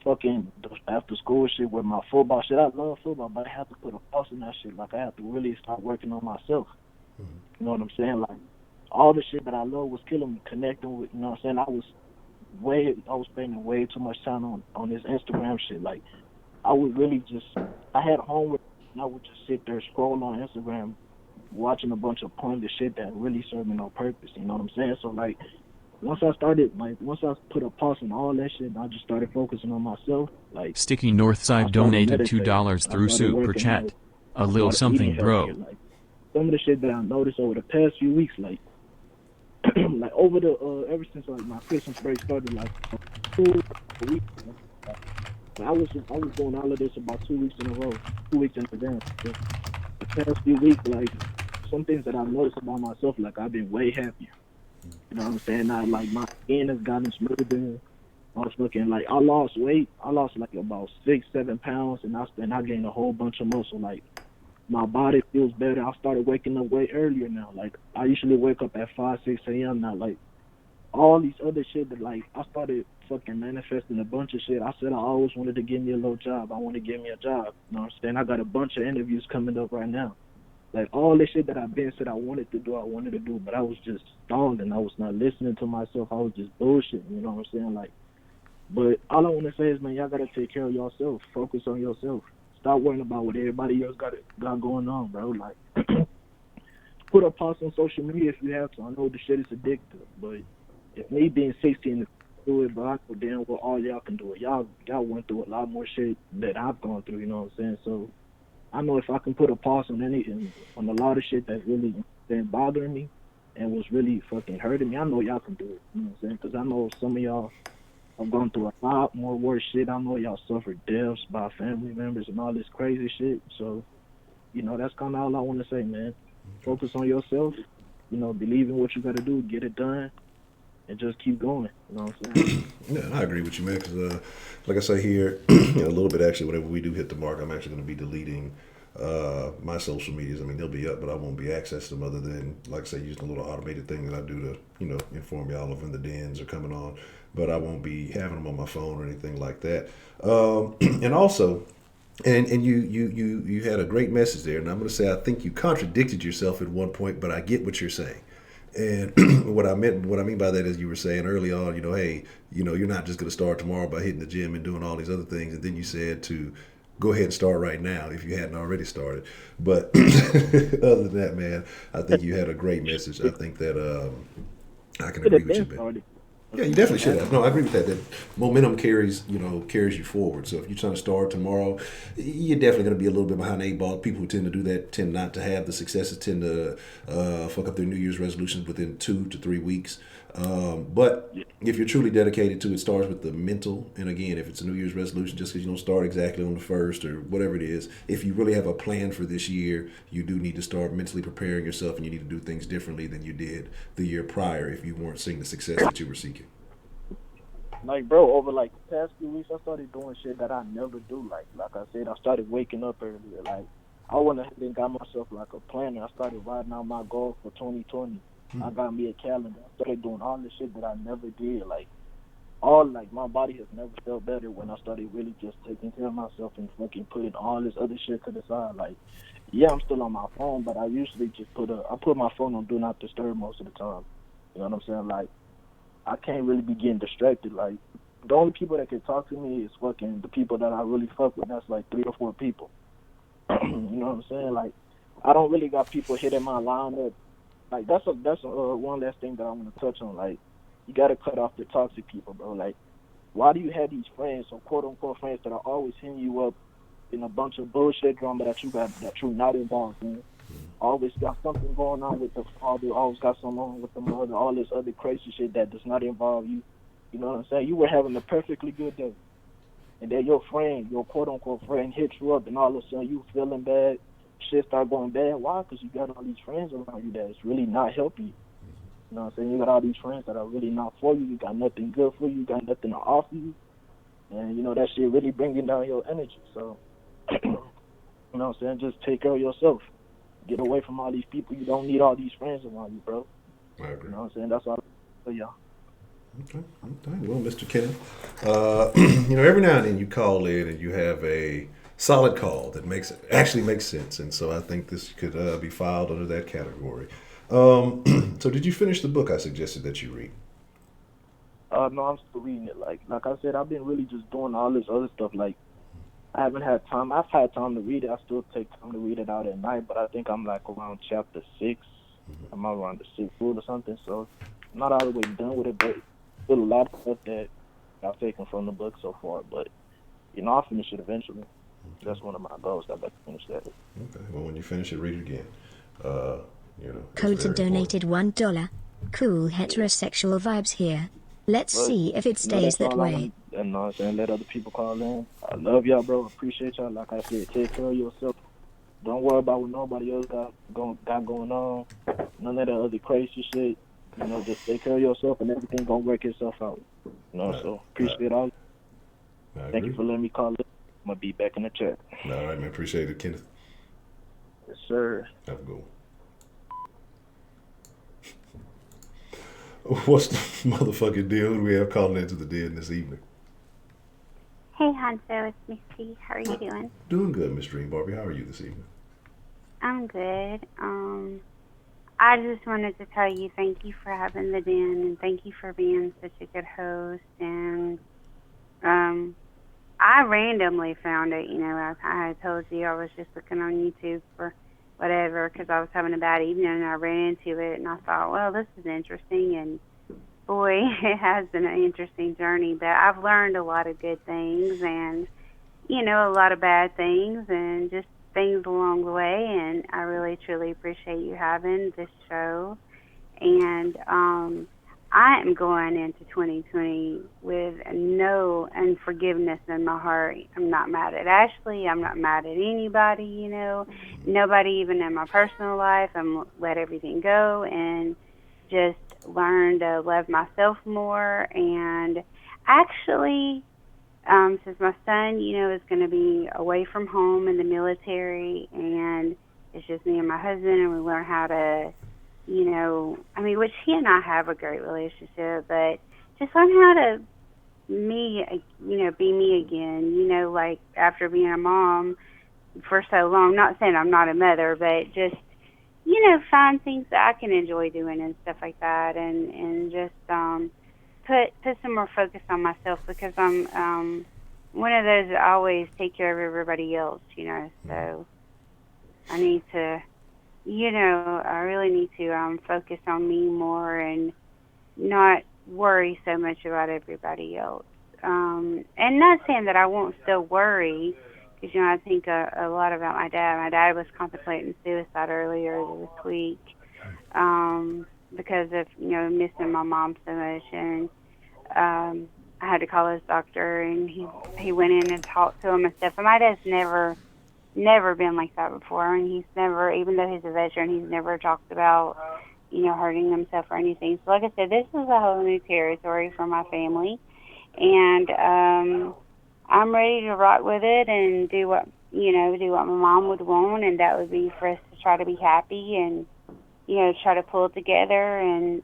fucking after school shit with my football shit. I love football, but I have to put a pause in that shit. Like, I have to really start working on myself. You know what I'm saying? Like, all the shit that I love was killing me, connecting with, you know what I'm saying? I was spending way too much time on this Instagram shit. Like, I would really I had homework, and I would just sit there, scroll on Instagram, watching a bunch of pointless shit that really served me no purpose, you know what I'm saying? So, like, once I put a pause on all that shit, I just started focusing on myself. Like, Sticky Northside donated $2 through Super Chat. A little something, bro. Like, some of the shit that I noticed over the past few weeks, like, like over ever since like my Christmas break started, like 2 weeks. I was doing all of this about 2 weeks in a row, 2 weeks in advance. So the past few weeks, like, some things that I've noticed about myself, like, I've been way happier. You know what I'm saying? Like, my skin has gotten smoother. I was looking like, I lost weight. I lost like about 6-7 pounds, and I gained a whole bunch of muscle. Like, my body feels better. I started waking up way earlier now. Like, I usually wake up at 5, 6 a.m. now. Like, all these other shit that, like, I started fucking manifesting a bunch of shit. I said I always wanted to get me a little job. I want to get me a job. You know what I'm saying? I got a bunch of interviews coming up right now. Like, all the shit that I've been said I wanted to do, but I was just stalling. I was not listening to myself. I was just bullshitting, you know what I'm saying? Like, but all I want to say is, man, y'all got to take care of yourself. Focus on yourself. Stop worrying about what everybody else got going on, bro. Like, put a post on social media if you have to. I know the shit is addictive, but if me being 16 to do it, but I know damn well all y'all can do it. Y'all went through a lot more shit that I've gone through, you know what I'm saying? So I know if I can put a pause on on a lot of shit that's really been bothering me and was really fucking hurting me, I know y'all can do it, you know what I'm saying? Because I know some of y'all have gone through a lot more worse shit. I know y'all suffered deaths by family members and all this crazy shit. So, you know, that's kind of all I want to say, man. Focus on yourself, you know, believe in what you got to do, get it done, and just keep going. You know what I'm saying? Yeah, I agree with you, man. Because, like I say here, in a little bit, actually, whenever we do hit the mark, I'm actually going to be deleting my social medias. I mean, they'll be up, but I won't be accessing them other than, like I say, using a little automated thing that I do to, you know, inform y'all of when the dens are coming on. But I won't be having them on my phone or anything like that. And also, and you had a great message there, and I'm going to say I think you contradicted yourself at one point, but I get what you're saying. And what I mean by that is you were saying early on, you know, hey, you know, you're not just going to start tomorrow by hitting the gym and doing all these other things, and then you said to go ahead and start right now if you hadn't already started. But other than that, man, I think you had a great message. I think that I can agree with you, man. Yeah, you definitely should have. No, I agree with that. That momentum carries you forward. So if you're trying to start tomorrow, you're definitely going to be a little bit behind the eight ball. People who tend to do that tend not to have the successes, tend to fuck up their New Year's resolutions within 2 to 3 weeks. But if you're truly dedicated to it, starts with the mental. And again, if it's a New Year's resolution, just because you don't start exactly on the 1st or whatever it is, if you really have a plan for this year, you do need to start mentally preparing yourself, and you need to do things differently than you did the year prior if you weren't seeing the success that you were seeking. Like, bro, over like the past few weeks, I started doing shit that I never do. Like I said, I started waking up earlier. Like, I went ahead and got myself like a planner. I started writing out my goals for 2020. I got me a calendar. I started doing all the shit that I never did. Like my body has never felt better when I started really just taking care of myself and fucking putting all this other shit to the side. Like, yeah, I'm still on my phone, but I usually just put my phone on do not disturb most of the time. You know what I'm saying? Like, I can't really be getting distracted. Like, the only people that can talk to me is fucking the people that I really fuck with. That's like 3 or 4 people. You know what I'm saying? Like, I don't really got people hitting my line up. Like, that's one last thing that I want to touch on. Like, you got to cut off the toxic people, bro. Like, why do you have these friends, or quote-unquote friends, that are always hitting you up in a bunch of bullshit drama that you're not involved in? Always got something going on with the father, always got something on with the mother, all this other crazy shit that does not involve you. You know what I'm saying? You were having a perfectly good day, and then your friend, your quote-unquote friend, hits you up, and all of a sudden you feeling bad, shit start going bad. Why? Because you got all these friends around you that's really not helping you. You know what I'm saying? You got all these friends that are really not for you. You got nothing good for you. You got nothing to offer you. And, you know, that shit really bringing down your energy. So, you know what I'm saying? Just take care of yourself. Get away from all these people. You don't need all these friends around you, bro. I agree. You know what I'm saying? That's all for y'all. Okay. Well, Mr. Kemah, you know, every now and then you call in and you have a solid call that actually makes sense. And so I think this could be filed under that category. So did you finish the book I suggested that you read? No, I'm still reading it. Like I said, I've been really just doing all this other stuff. Like, I haven't had time. I've had time to read it. I still take time to read it out at night, but I think I'm like around chapter 6. I'm around the 6th rule or something. So I'm not all the way done with it, but still a lot of stuff that I've taken from the book so far. But, you know, I'll finish it eventually. That's one of my goals. I'd like to finish that. Okay. Well, when you finish it, read it again. You know, Colton donated $1. Cool heterosexual vibes here. Let's see if it stays that way. You know what I'm saying? Let other people call in. I love y'all, bro. Appreciate y'all. Like I said, take care of yourself. Don't worry about what nobody else got going on. None of that other crazy shit. You know, just take care of yourself, and everything gonna work itself out. You know, so appreciate all. Thank you for letting me call in. I'm gonna be back in the chat. All right, man. Appreciate it, Kenneth. Yes, sir. Have a good one. What's the motherfucking deal? Who do we have calling into the den this evening? Hey, Honcho, it's Misty. How are you doing? Doing good, Miss Dream Barbie. How are you this evening? I'm good. I just wanted to tell you thank you for having the den, and thank you for being such a good host. And I randomly found it. I had told you I was just looking on YouTube for whatever because I was having a bad evening, and I ran into it, and I thought, well, this is interesting. And boy, it has been an interesting journey, but I've learned a lot of good things and, a lot of bad things and just things along the way. And I really, truly appreciate you having this show. And I am going into 2020 with no unforgiveness in my heart. I'm not mad at Ashley. I'm not mad at anybody, nobody even in my personal life. I'm let everything go and just learn to love myself more. And actually, since my son, is going to be away from home in the military, and it's just me and my husband, and we learn how to, which he and I have a great relationship, but just learn how to be me again, like after being a mom for so long. Not saying I'm not a mother, but just find things that I can enjoy doing and stuff like that, and just put some more focus on myself, because I'm one of those that always take care of everybody else, so I need to, I really need to focus on me more and not worry so much about everybody else. And not saying that I won't still worry, because, I think a lot about my dad. My dad was contemplating suicide earlier this week because of, missing my mom so much. And I had to call his doctor, and he went in and talked to him and stuff. And my dad's never been like that before. And he's never, even though he's a veteran, he's never talked about, hurting himself or anything. So like I said, this is a whole new territory for my family. And I'm ready to rock with it and do what my mom would want, and that would be for us to try to be happy and, try to pull it together. And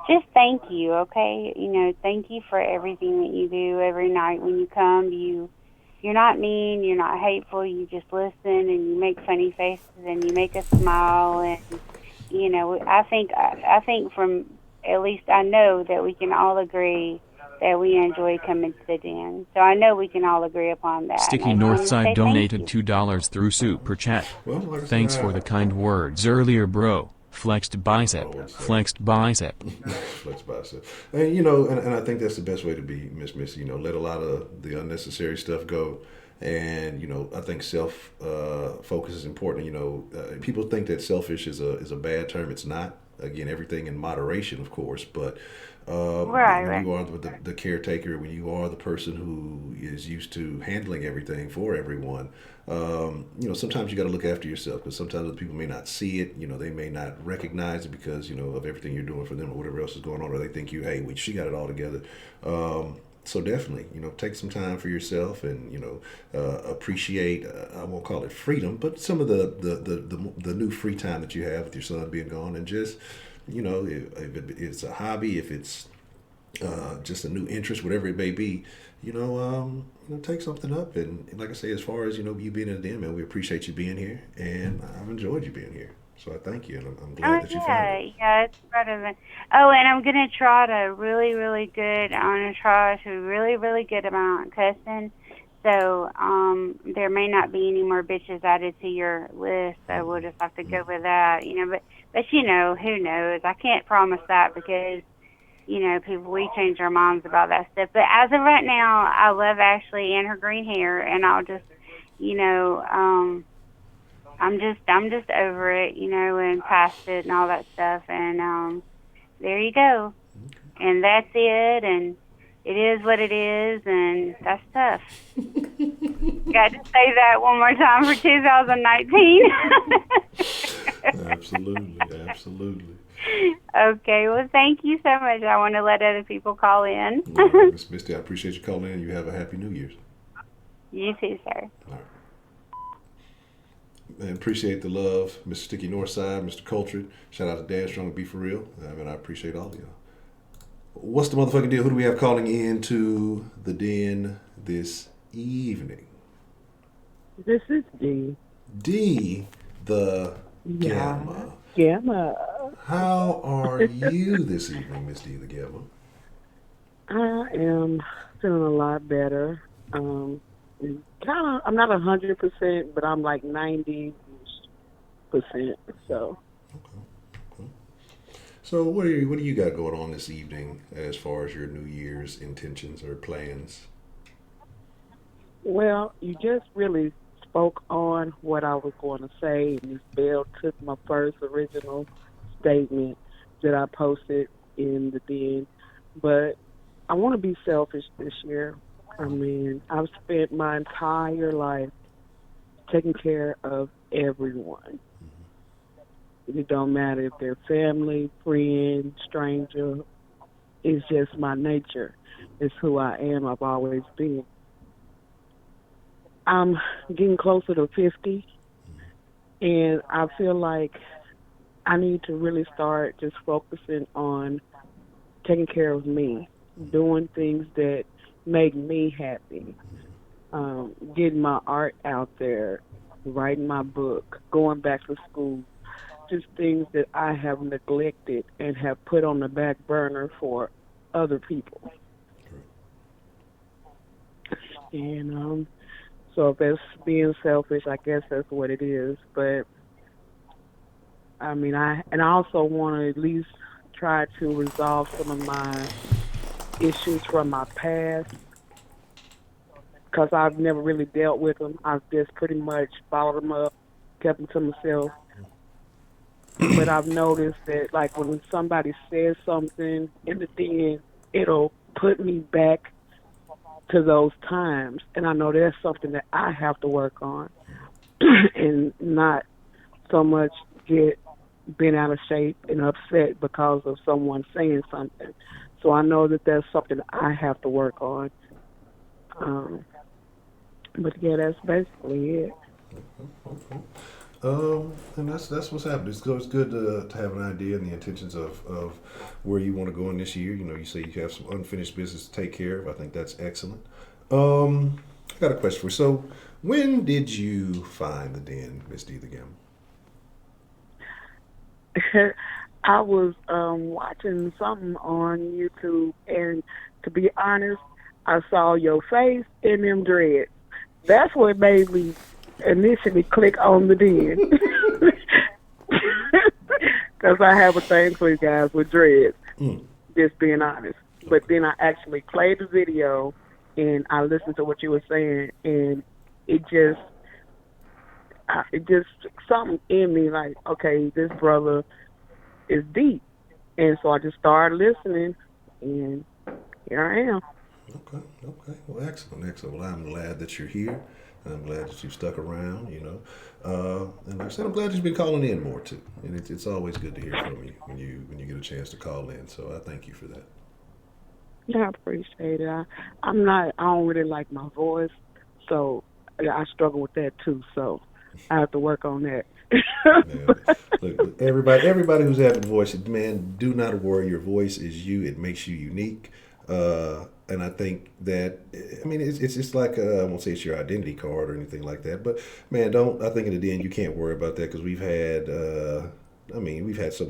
just thank you, okay? Thank you for everything that you do every night when you come. You're not mean, you're not hateful, you just listen and you make funny faces and you make us smile. And, I think from, at least I know that we can all agree that we enjoy coming to the den. So I know we can all agree upon that. Sticky Northside donated $2 through Super Chat. Well, like I Thanks said, for the kind words earlier, bro. Flexed bicep. Flexed bicep. Flexed bicep. And, and I think that's the best way to be, Miss Missy. Let a lot of the unnecessary stuff go. And, I think self focus is important. People think that selfish is a bad term. It's not. Again, everything in moderation, of course, but when you are the caretaker, when you are the person who is used to handling everything for everyone, sometimes you got to look after yourself, because sometimes other people may not see it. They may not recognize it because, of everything you're doing for them or whatever else is going on, or they think she got it all together. So definitely, take some time for yourself and, appreciate, I won't call it freedom, but some of the new free time that you have with your son being gone, and just, if it's a hobby, if it's just a new interest, whatever it may be, take something up. And like I say, as far as, you being in the den, man, we appreciate you being here, and I've enjoyed you being here. So I thank you, and I'm glad that you found it. Yeah, it's better than. Oh, and I'm gonna try to really, really good. I'm gonna try to be really, really good about cussing. So there may not be any more bitches added to your list. So we'll just have to go with that, But who knows? I can't promise that, because people, we change our minds about that stuff. But as of right now, I love Ashley and her green hair, and I'll just, I'm just over it, and past it and all that stuff. And there you go. And that's it. And it is what it is. And that's tough. Got to say that one more time for 2019. Absolutely. Okay. Well, thank you so much. I want to let other people call in. Miss Misty, I appreciate you calling in. You have a happy New Year's. You too, sir. All right. And appreciate the love, Mr. Sticky Northside, Mr. Cultured. Shout out to Dan Strong and Be For Real. I appreciate all of y'all. What's the motherfucking deal? Who do we have calling in to the den this evening? This is D. D, the Yeah. Kemah. Kemah. How are you this evening, Miss D, the Kemah? I am feeling a lot better. I'm not 100%, but I'm like 90%. So. So what do you got going on this evening as far as your New Year's intentions or plans? Well, you just really spoke on what I was going to say. Ms. Bell took my first original statement that I posted in the den. But I want to be selfish this year. I mean, I've spent my entire life taking care of everyone. It don't matter if they're family, friend, stranger. It's just my nature. It's who I am. I've always been. I'm getting closer to 50, and I feel like I need to really start just focusing on taking care of me, doing things that make me happy, getting my art out there, writing my book, going back to school, just things that I have neglected and have put on the back burner for other people. And so if that's being selfish, I guess that's what it is. But I mean, I also want to at least try to resolve some of my issues from my past, because I've never really dealt with them. I've just pretty much followed them up, kept them to myself. But I've noticed that, like, when somebody says something in the den, it'll put me back to those times. And I know that's something that I have to work on and not so much get bent out of shape and upset because of someone saying something. So I know that that's something I have to work on. But yeah, that's basically it. And that's what's happening. It's good to have an idea and the intentions of where you want to go in this year. You know, you say you have some unfinished business to take care of. I think that's excellent. I got a question for you. So, when did you find the den, Miss D the Gamma? I was watching something on YouTube, and to be honest, I saw your face in them dreads. That's what made me initially click on the den. Because I have a thing for you guys with dreads, just being honest. But then I actually played the video, and I listened to what you were saying, and it just something in me like, okay, this brother is deep. And so I just started listening, and here I am. Okay. Well, excellent. Well, I'm glad that you're here. I'm glad that you've stuck around, you know. And like I said, I'm glad you've been calling in more, too. And it's always good to hear from you when you get a chance to call in. So I thank you for that. Yeah, I appreciate it. I don't really like my voice, so I struggle with that, too. So I have to work on that. Man, look, everybody who's having a voice, man, do not worry. Your voice is you. It makes you unique. And I think that, I mean, it's like, I won't say it's your identity card or anything like that, but man, I think in the end you can't worry about that, because we've had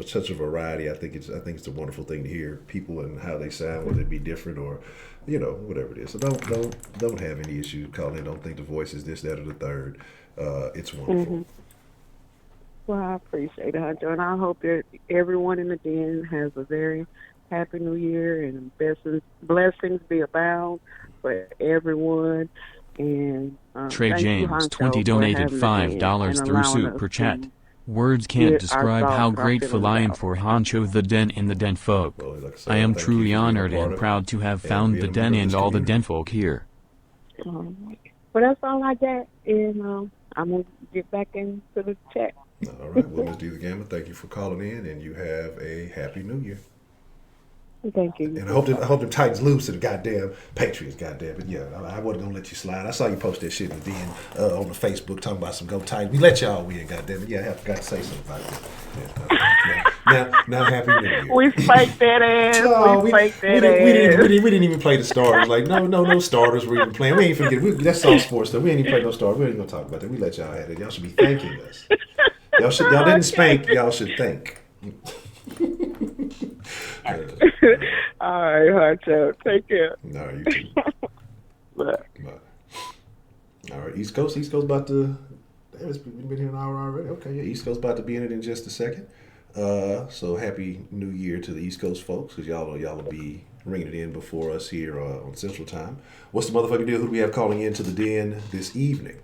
such a variety. I think it's a wonderful thing to hear people and how they sound, whether it be different or, you know, whatever it is. So don't have any issues calling in. Don't think the voice is this, that, or the third. It's wonderful. Mm-hmm. Well, I appreciate it, Honcho, and I hope that everyone in the den has a very Happy New Year, and blessings be abound for everyone. And Trey thank you, James Honcho, 20 for donated having the den $5 and through allowing us Super Chat. to Words can't get describe our how thoughts, our grateful feelings I am out. for Honcho the Den and the Denfolk. Well, like I said, I am thank you truly for being a honored part and of it proud to have and found being the a Den member of and this all the community. Denfolk here. But that's all I got, and I'm going to get back into the chat. All right. Well, Ms. D the Gamma, thank you for calling in, and you have a Happy New Year. Thank you. And I hope them Titans lose to the goddamn Patriots, goddamn it. Yeah, I wasn't gonna let you slide. I saw you post that shit in the DM on the Facebook talking about some Go Titans. We let y'all win, goddamn it. Yeah, I forgot to say something about that. Yeah, Now, Happy New Year. We spanked that ass. Oh, we spanked that we ass. didn't even play the starters. Like, no starters were even playing. We ain't forget. That's all sports stuff. We ain't even play no starters. We ain't gonna talk about that. We let y'all have it. Y'all should be thanking us. Y'all didn't spank. Y'all should thank. All right, Honcho. Take care. No, you too. Bye. All right, East Coast about to. Damn, we've been here an hour already. Okay, yeah, East Coast about to be in it in just a second. So happy New Year to the East Coast folks, because y'all will be ringing it in before us here on Central Time. What's the motherfucking deal? Who do we have calling into the den this evening?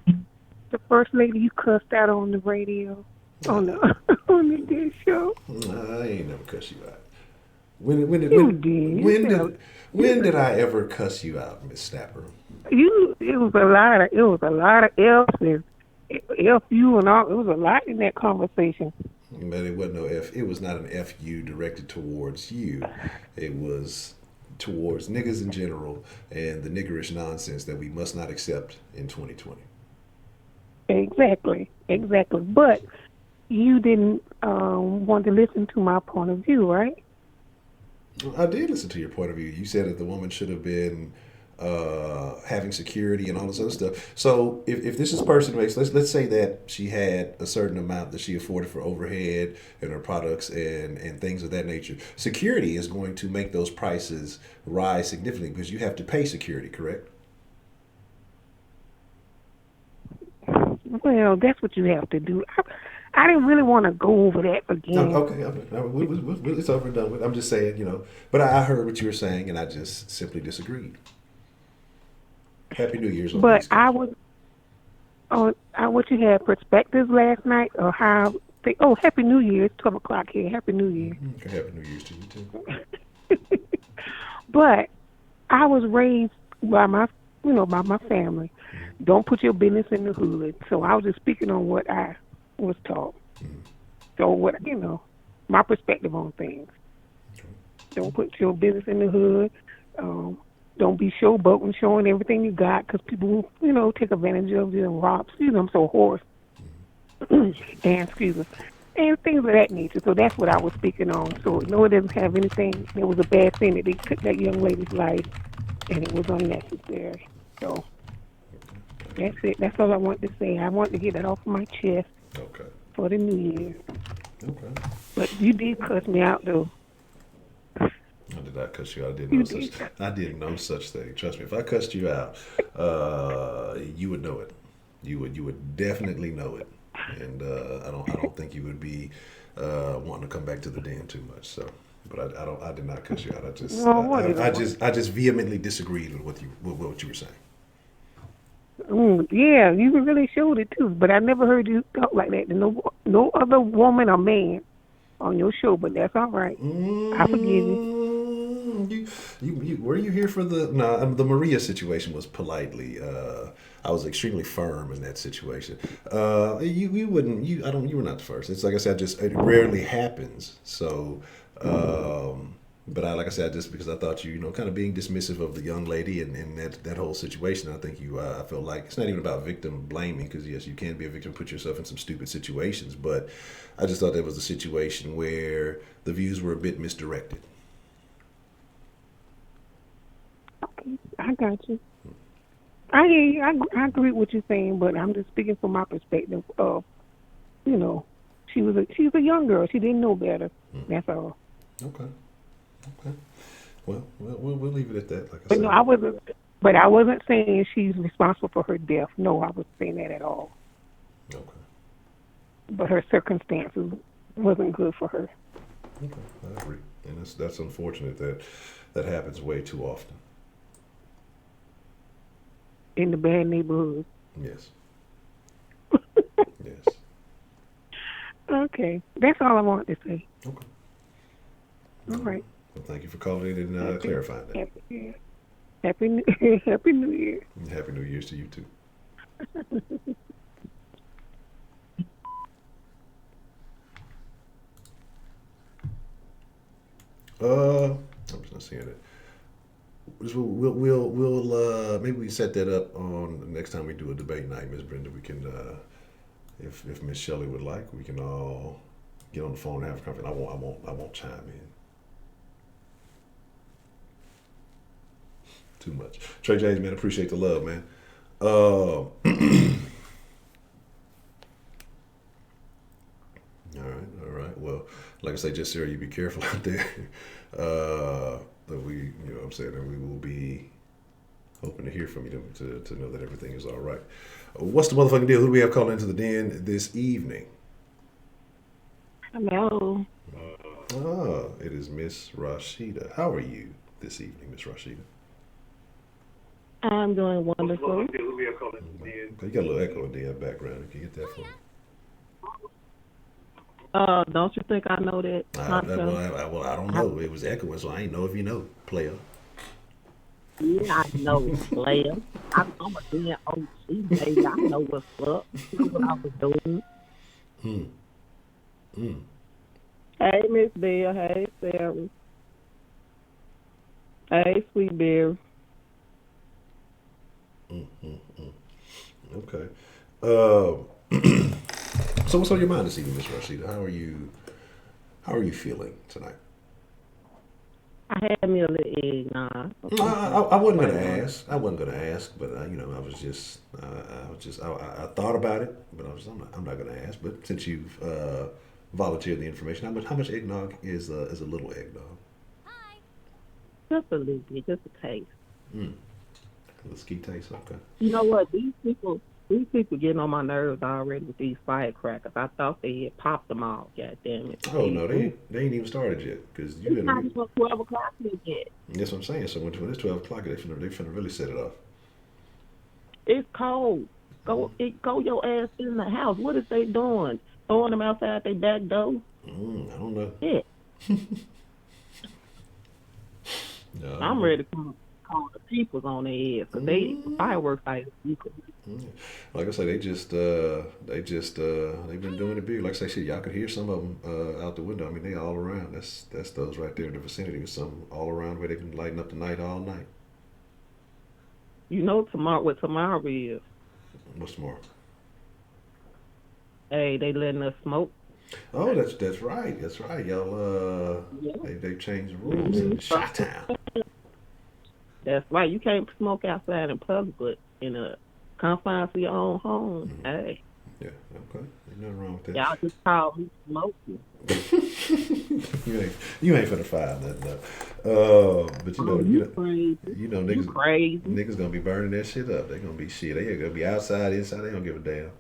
The first lady you cussed out on the radio, on the on the dish show. I ain't never cuss you out. When did I ever cuss you out, Miss Snapper? It was a lot of F's and F you and all. It was a lot in that conversation. But it wasn't no F. It was not an FU directed towards you. It was towards niggas in general and the niggerish nonsense that we must not accept in 2020. Exactly. But you didn't want to listen to my point of view, right? I did listen to your point of view. You said that the woman should have been having security and all this other stuff. So if this is person makes, let's say that she had a certain amount that she afforded for overhead and her products and things of that nature. Security is going to make those prices rise significantly because you have to pay security, correct? Well, that's what you have to do. I didn't really want to go over that again. Okay. It's over and done with. I'm just saying, but I heard what you were saying, and I just simply disagreed. Happy New Year's. But I was what you had perspectives last night, or how? Happy New Year! It's 12 o'clock here. Happy New Year. Okay, Happy New Year's to you too. But I was raised by my family. Don't put your business in the hood. So I was just speaking on what I was taught. So my perspective on things. Don't put your business in the hood. Don't be showboating, showing everything you got, because people, take advantage of you and rob. I'm so hoarse. And excuse me, and things of that nature. So that's what I was speaking on. So it doesn't have anything. It was a bad thing that they took that young lady's life, and it was unnecessary. So that's it. That's all I want to say. I want to get that off my chest. Okay. For the New Year. Okay. But you did cuss me out, though. I did not cuss you out. I didn't know such thing. Trust me. If I cussed you out, you would know it. You would definitely know it. And I don't think you would be wanting to come back to the den too much. So, but I did not cuss you out. I just vehemently disagreed with what you were saying. Yeah, you really showed it too. But I never heard you talk like that to no other woman or man on your show. But that's all right. I forgive you. Were you here for the Maria situation? Was politely. I was extremely firm in that situation. You were not the first. It's like I said, it rarely happens. So. But like I said, just because I thought you kind of being dismissive of the young lady and that whole situation, I think I felt like it's not even about victim blaming, because yes, you can be a victim, put yourself in some stupid situations, but I just thought that was a situation where the views were a bit misdirected. Okay, I got you. I hear you. I agree with what you're saying, but I'm just speaking from my perspective of, she was a young girl. She didn't know better. That's all. Okay. Well, we'll leave it at that. Like I but said. No, I wasn't. But I wasn't saying she's responsible for her death. No, I wasn't saying that at all. Okay. But her circumstances wasn't good for her. Okay, I agree, and that's unfortunate that happens way too often. In the bad neighborhood. Yes. Yes. Okay, that's all I wanted to say. Okay. All right. Well, thank you for calling in and clarifying that. Happy New Year. Happy New Year's to you too. I'm just not seeing it. We'll maybe we set that up on the next time we do a debate night, Miss Brenda. We can if Miss Shelley would like, we can all get on the phone and have a conversation. I won't chime in too much. Trey James, man, appreciate the love, man. All right. Well, like I say, just Sarah, you be careful out there. That we, you know what I'm saying, and we will be hoping to hear from you to know that everything is all right. What's the motherfucking deal? Who do we have calling into the den this evening? Hello. It is Miss Rashida. How are you this evening, Miss Rashida? I'm doing wonderful. Okay, you got a little echo in the background. Can you get that for me? Don't you think I know that? I don't know. It was echoing, so I ain't know if you know, player. Yeah, I know, player. I'm a damn OG, baby. I know what's up. I know what I was doing. Hey, Miss Bell. Hey, Sarah. Hey, Sweet Berry. Okay. So what's on your mind this evening, Miss Rashida? How are you feeling tonight? I had me a little eggnog. I wasn't gonna ask. But I thought about it, but I'm not gonna ask. But since you've volunteered the information, how much eggnog is a little eggnog? Just a little bit, just a taste. A little ski taste, okay. You know what? These people getting on my nerves already with these firecrackers. I thought they had popped them all. God damn it! Oh no, they ain't even started yet because you. It's not even 12 o'clock yet. That's what I'm saying. So when it's 12 o'clock, they finna really set it off. It's cold. Go your ass in the house. What is they doing? Throwing them outside their back door? I don't know. Yeah. No, I'm ready to call the peoples on their ass because they fireworks like people. Like I say, they've been doing it big. Like I say, shit, y'all could hear some of them out the window. I mean, they all around. That's those right there in the vicinity with some all around where they can lighten up the night all night. You know what tomorrow is? What's tomorrow? Hey, they letting us smoke. Oh, that's right. That's right. Y'all they've changed the rules in Chi-Town. That's right. You can't smoke outside in public, but in a confines of your own home. Hey. Yeah, okay. Ain't nothing wrong with that. Y'all just call me smoking. you ain't finna find nothing though. But crazy. Niggas gonna be burning that shit up. They gonna be shit. They gonna be outside, inside. They don't give a damn.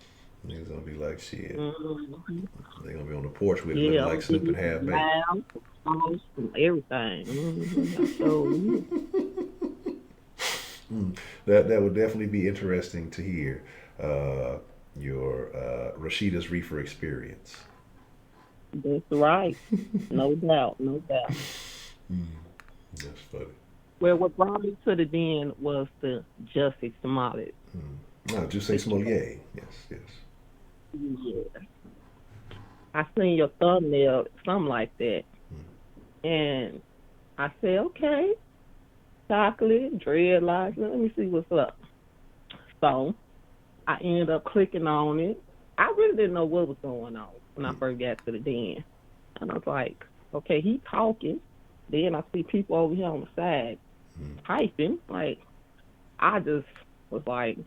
Niggas gonna be like shit. They gonna be on the porch with it, looking like Snoop and half baked. Everything. That would definitely be interesting to hear your Rashida's reefer experience. That's right. No doubt. That's funny. Well, what brought me to the den was the Justice Smollett. No, just say Smollier. Yes. Yeah. I seen your thumbnail, something like that. And I said, okay, chocolate, dreadlocks, let me see what's up. So I ended up clicking on it. I really didn't know what was going on when I first got to the den. And I was like, okay, he talking. Then I see people over here on the side typing. Like, I just was like,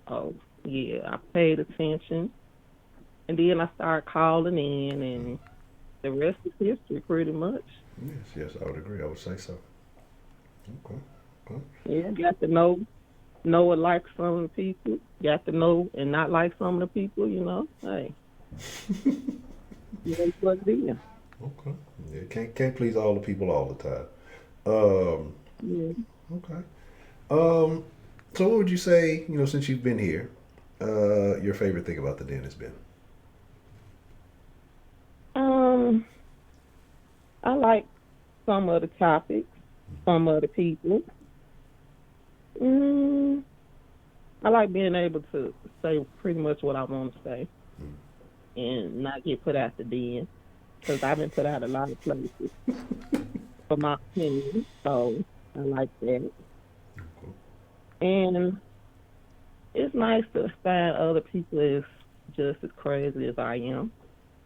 oh, yeah, I paid attention. And then I started calling in, and the rest is history, pretty much. Yes, I would agree. I would say so. Okay. Yeah, got to know and like some of the people. Got to know and not like some of the people, you know. Hey. That's what it is. Okay. Yeah, can't please all the people all the time. Yeah. Okay. So what would you say, since you've been here, your favorite thing about the den has been? I like some of the topics, some of the people. I like being able to say pretty much what I want to say and not get put out the den, because I've been put out a lot of places for my opinion, so I like that. And it's nice to find other people is just as crazy as I am.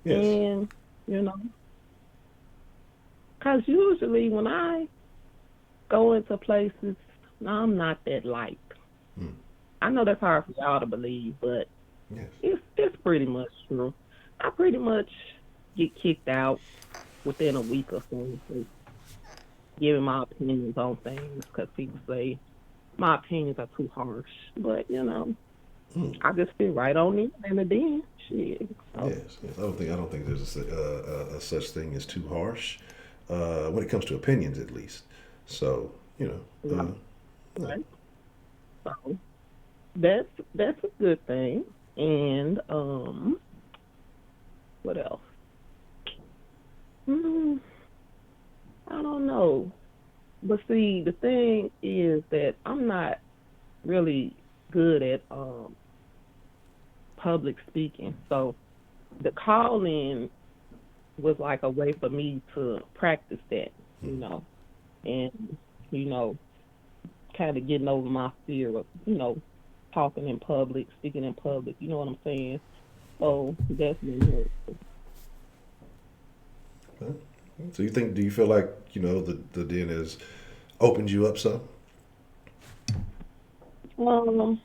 Yes. And, you know, because usually when I go into places, I'm not that light. Hmm. I know that's hard for y'all to believe, but Yes. it's pretty much true. I pretty much get kicked out within a week or so for giving my opinions on things because people say my opinions are too harsh. But, you know, I just fit right on in and then shit. So, Yes. Yes. I don't think there's a such thing as too harsh when it comes to opinions, at least. So you know. right. So that's a good thing. And what else? Hmm, I don't know. But see, the thing is that I'm not really good at public speaking. So the calling was like a way for me to practice that, you know, and you know, kind of getting over my fear of, you know, talking in public, speaking in public. You know what I'm saying? So that's been helpful. Huh? So do you feel like the den has opened you up some? Um,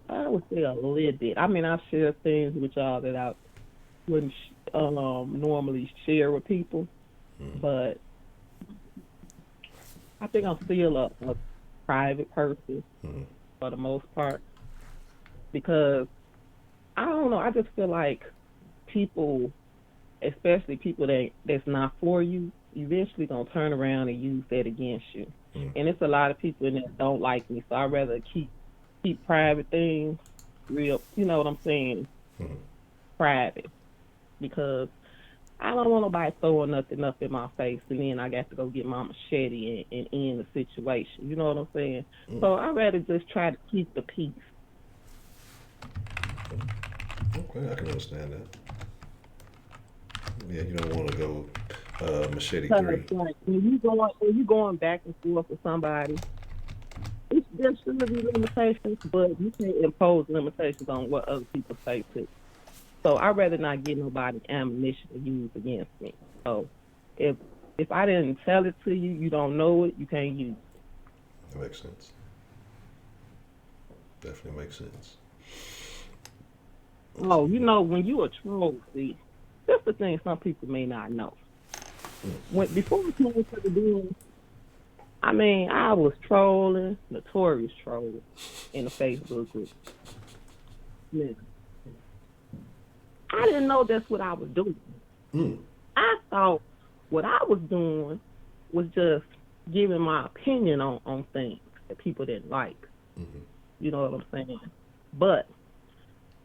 I would say a little bit. I mean, I share things with y'all that I wouldn't normally share with people, but I think I'm still a private person for the most part because I don't know. I just feel like people, especially people that's not for you, eventually gonna turn around and use that against you. And it's a lot of people in that don't like me, so I'd rather keep private things real. You know what I'm saying? Private because I don't want nobody throwing nothing up in my face, and then I got to go get my machete and end the situation. You know what I'm saying? So I'd rather just try to keep the peace. Okay, I can understand that. Yeah, you don't want to go machete Because 3. like when you going back and forth with somebody, there should be limitations, but you can't impose limitations on what other people say too. So I'd rather not get nobody ammunition to use against me. So if I didn't tell it to you, you don't know it, you can't use it. That makes sense. Definitely makes sense. Oh, you know, when you a troll, see, that's the thing some people may not know. Before we came to the business, I mean, I was trolling, notorious troll in the Facebook group. Man, I didn't know that's what I was doing. I thought what I was doing was just giving my opinion on things that people didn't like. You know what I'm saying? But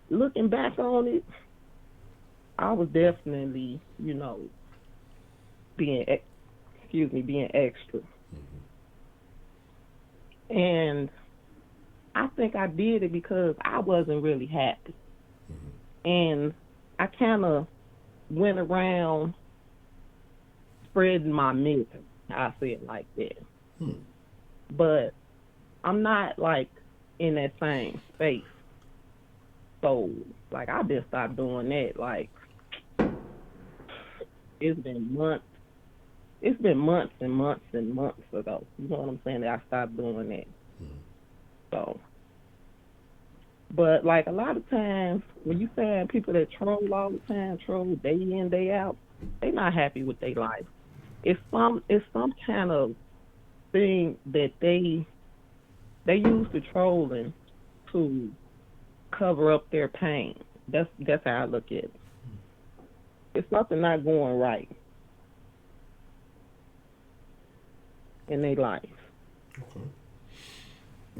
looking back on it, I was definitely, you know, being being extra. And I think I did it because I wasn't really happy. And I kind of went around spreading my misery. I say it like that. But I'm not like in that same space. So, like, I just stopped doing that. Like, it's been months. It's been months and months and months ago. You know what I'm saying? That I stopped doing that. So, but like a lot of times when you find people that troll all the time, troll day in day out, they not happy with their life. It's some kind of thing that they use the trolling to cover up their pain. That's how I look at it. It's something not going right in their life. Okay.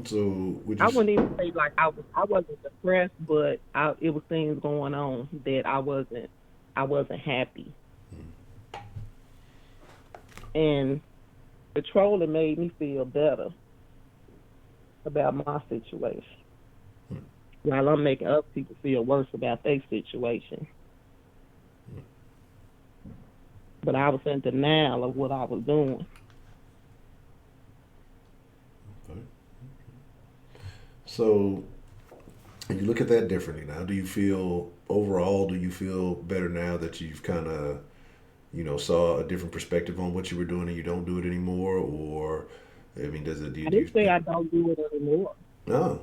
So would I you? wouldn't even say like I wasn't depressed, but it was things going on that I wasn't happy. And the trolling made me feel better about my situation, while I'm making other people feel worse about their situation. But I was in denial of what I was doing. Okay. So you look at that differently now. Do you feel overall? Do you feel better now that you've kind of, saw a different perspective on what you were doing and you don't do it anymore? Or, I mean, does it? Do you, I do you didn't say I don't do it anymore. No.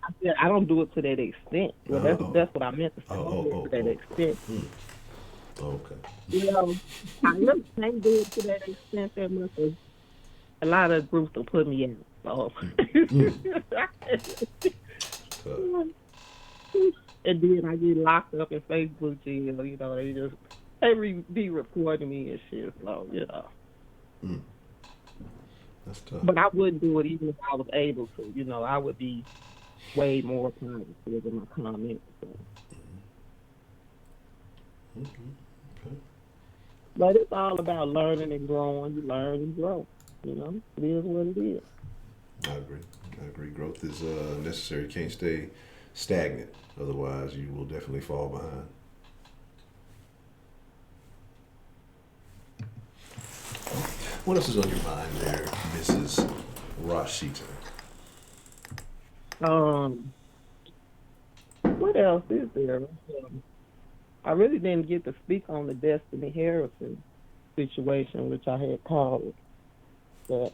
I said I don't do it to that extent. Well, that's what I meant to say. I don't do it to that extent. Okay. I really can't do it to that extent that much. A lot of groups will put me in. So. And then I get locked up in Facebook jail. They be reporting me and shit. So That's tough. But I wouldn't do it even if I was able to. I would be way more positive in my comments. So. Okay. But it's all about learning and growing. You learn and grow. It is what it is. I agree. Growth is necessary. You can't stay stagnant. Otherwise, you will definitely fall behind. What else is on your mind there, Mrs. Rashida? What else is there? I really didn't get to speak on the Destiny Harrison situation, which I had called. But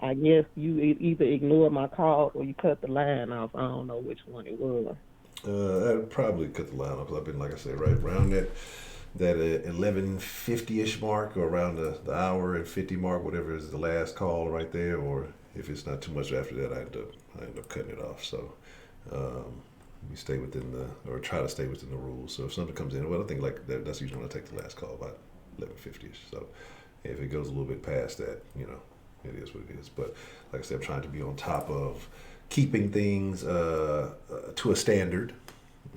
I guess you either ignored my call or you cut the line off. I don't know which one it was. I'd probably cut the line off because I've been, like I said, right around that 11:50-ish mark, or around the hour and 50 mark, whatever is the last call right there. Or if it's not too much after that, I end up cutting it off. So we stay within or try to stay within the rules. So if something comes in, well, I think like that's usually when I take the last call, about 11:50-ish. So if it goes a little bit past that, it is what it is. But like I said, I'm trying to be on top of keeping things to a standard,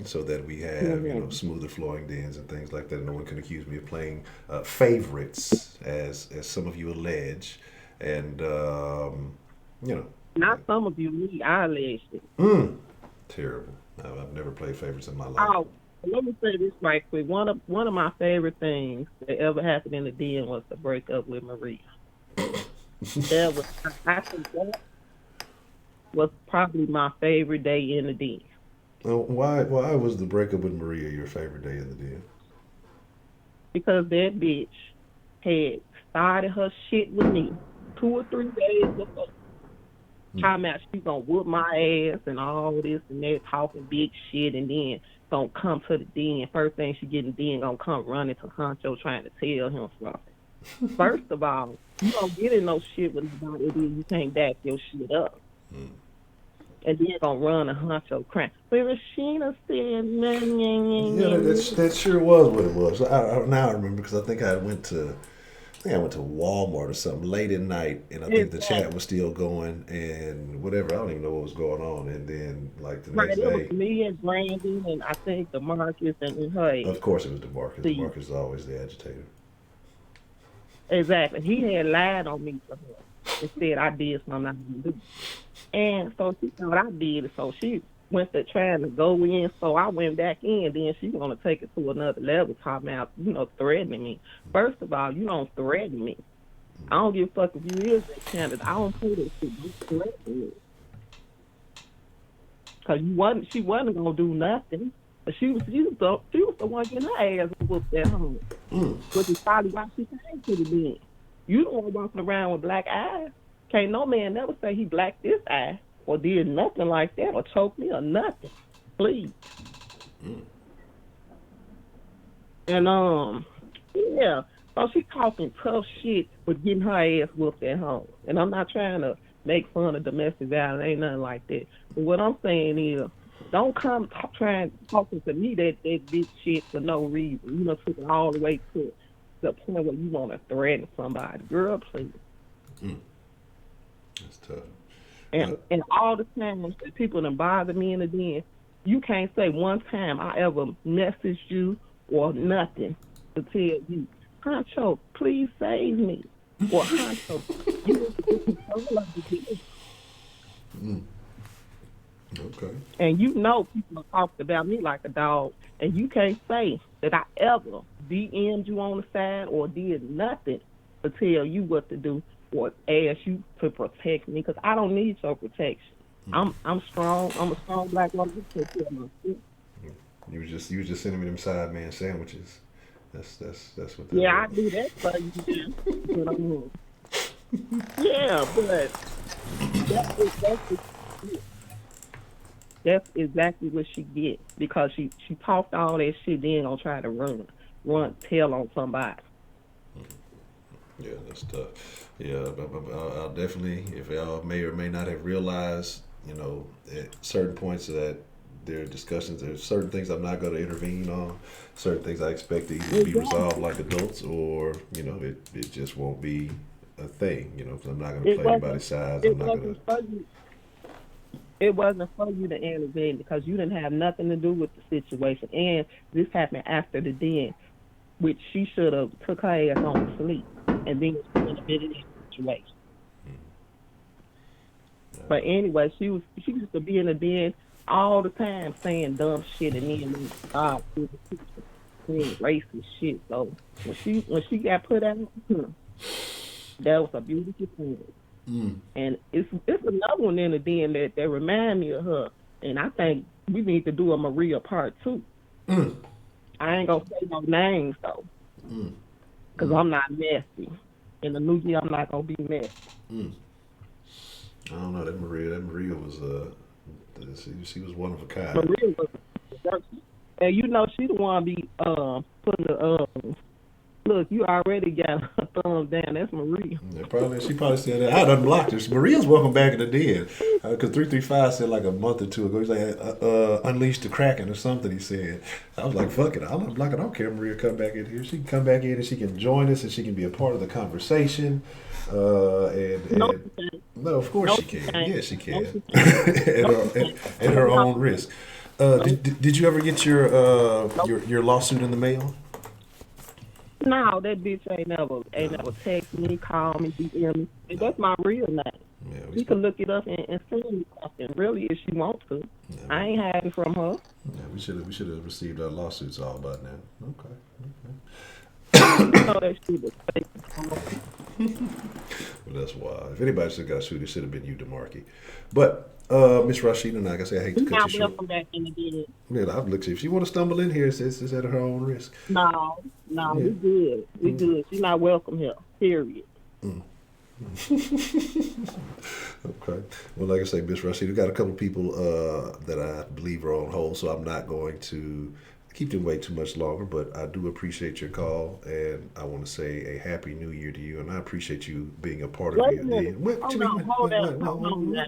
so that we have smoother flowing dens and things like that. No one can accuse me of playing favorites, as some of you allege, and Not some of you, me. I alleged it. Terrible. No, I've never played favorites in my life. Oh, let me say this right quick. One of my favorite things that ever happened in the den was the breakup with Maria. I think that was probably my favorite day in the den. Why was the breakup with Maria your favorite day in the den? Because that bitch had started her shit with me 2 or 3 days before. Talking about she gonna whoop my ass and all this and that, talking big shit, and then gonna come to the den. First thing she get in the den, gonna come running to Honcho trying to tell him something. First of all, you don't get in no shit with nobody, then you can't back your shit up. And then gonna run to Honcho crying. But Rashina said, that sure was what it was. Now I remember, because I think I went to Walmart or something late at night, and I think the chat was still going and whatever. I don't even know what was going on. And then like the next day, it was me and Brandon and I think DeMarcus and her. Of course it was DeMarcus. DeMarcus is always the agitator. Exactly. He had lied on me for her and said I did something I didn't do. And so she thought I did it, so she went to trying to go in, so I went back in, then she want to take it to another level, talking about, threatening me. First of all, you don't threaten me. I don't give a fuck if you is that candidate. I don't put it shit. You threaten me. Because she wasn't going to do nothing. But she was the one getting her ass whooped at home. Which is probably why she came to the den. You the one walking around with black eyes. Can't no man never say he blacked this eye or did nothing like that or choked me or nothing. Please. And yeah. So she talking tough shit but getting her ass whooped at home. And I'm not trying to make fun of domestic violence, ain't nothing like that. But what I'm saying is, don't come trying talking to me that bitch shit for no reason. Took it all the way to the point where you want to threaten somebody. Girl, please. That's tough. And all the time that people done bother me in the den, you can't say one time I ever messaged you or nothing to tell you, Honcho, please save me. Or Honcho, you need to get control of the den. Okay. And people have talked about me like a dog, and you can't say that I ever DM'd you on the side or did nothing to tell you what to do or ask you to protect me, because I don't need your protection. I'm strong. I'm a strong black woman. To take care of myself. You was just sending me them side man sandwiches. That's what that Yeah, I was. do that for you. But yeah, but that's exactly what she gets because she talked all that shit. Then gonna try to tell on somebody. Yeah, that's tough. Yeah, I'll definitely, if y'all may or may not have realized, at certain points that there are discussions, there's certain things I'm not going to intervene on, certain things I expect to either be resolved like adults or, it just won't be a thing, because I'm not going to play anybody's sides. I'm not going to. It wasn't for you to intervene because you didn't have nothing to do with the situation. And this happened after the den, which she should have took her ass on to sleep and then she would have been in that situation. But anyway, she used to be in the den all the time saying dumb shit and then racist shit. So when she got put out, that was a beautiful thing. And it's another one in the den that remind me of her. And I think we need to do a Maria part 2. I ain't gonna say no names though, because I'm not messy. In the new year, I'm not gonna be messy. I don't know. That Maria was she was one of a kind. Maria was, and she the one be putting the look. You already got a thumbs down. That's Maria. Yeah, she probably said that. I had unblocked her. Maria's welcome back in the den. Because 335 said like a month or two ago, he's like, unleash the Kraken or something, he said. I was like, fuck it, I'll unblock it. I don't care if Maria come back in here. She can come back in and she can join us and she can be a part of the conversation. No, of course she can. Yeah, she can. At her own risk. Did you ever get your lawsuit in the mail? No, that bitch ain't never text me, call me, DM me. And that's my real name. Yeah, she can look it up and send me something. Really, if she wants to. Yeah, I ain't hiding from her. Yeah, we should have received our lawsuits all by now. Okay. That shit was fake. Well, that's why. If anybody should have got sued, it should have been you, DeMarque. But Miss Rashida, like I say, I hate to cut you short. Welcome back in the bed. Yeah, I've looked. If she want to stumble in here, it's at her own risk. No, yeah. We good. We good. She's not welcome here. Period. Okay. Well, like I say, Miss Rashida, we got a couple of people that I believe are on hold, so I'm not going to keep them wait too much longer, but I do appreciate your call, and I want to say a happy new year to you, and I appreciate you being a part of it. Hold on now.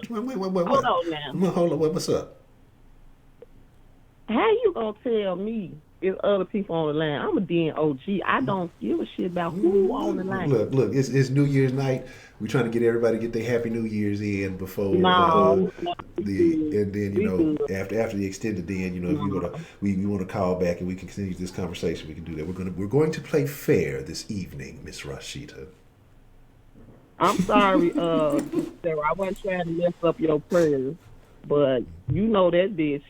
What's up? How you gonna tell me if other people on the line? I'm a den OG. I don't give a shit about who on the line. Look, it's New Year's night. We're trying to get everybody to get their Happy New Year's in before and then after the extended den, if we want to call back and we can continue this conversation, we can do that. We're going to play fair this evening, Miss Rashida. I'm sorry, Sarah. I wasn't trying to mess up your prayers, but that bitch.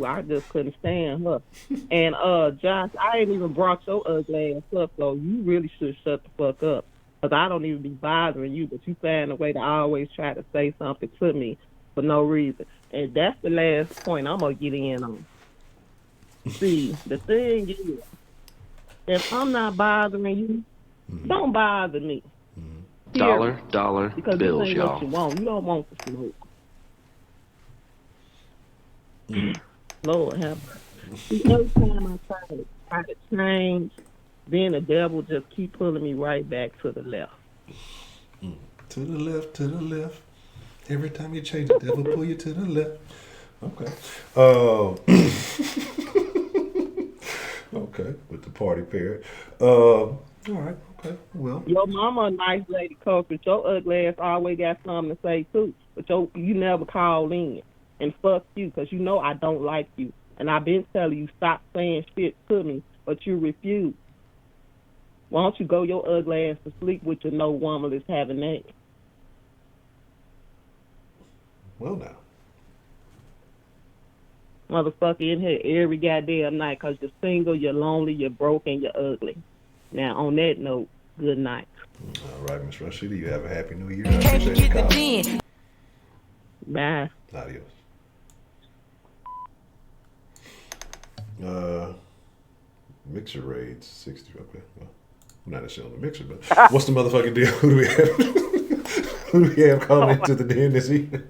I just couldn't stand her. And Josh, I ain't even brought your ugly ass up, so you really should shut the fuck up. Because I don't even be bothering you, but you find a way to always try to say something to me for no reason. And that's the last point I'm going to get in on. See, the thing is, if I'm not bothering you, don't bother me. Dollar because bills, this ain't y'all. What you want. You don't want the smoke. Lord have mercy. Every time I try to change, then the devil just keep pulling me right back to the left. To the left. Every time you change, the devil pull you to the left. Okay. Okay, with the party parrot. All right. Okay. Well. Your mama a nice lady, coach, but your ugly ass always got something to say too. But you never call in. And fuck you, because I don't like you. And I've been telling you stop saying shit to me, but you refuse. Why don't you go your ugly ass to sleep with your no woman that's having that? Well, now. Motherfucker in here every goddamn night because you're single, you're lonely, you're broke, and you're ugly. Now, on that note, good night. All right, Miss Rashida, you have a happy new year. I appreciate the call. Bye. Adios. Mixer raids 60. Okay, well, I'm not necessarily on the mixer, but what's the motherfucking deal? Who do we have? Who do we have calling into the den this evening?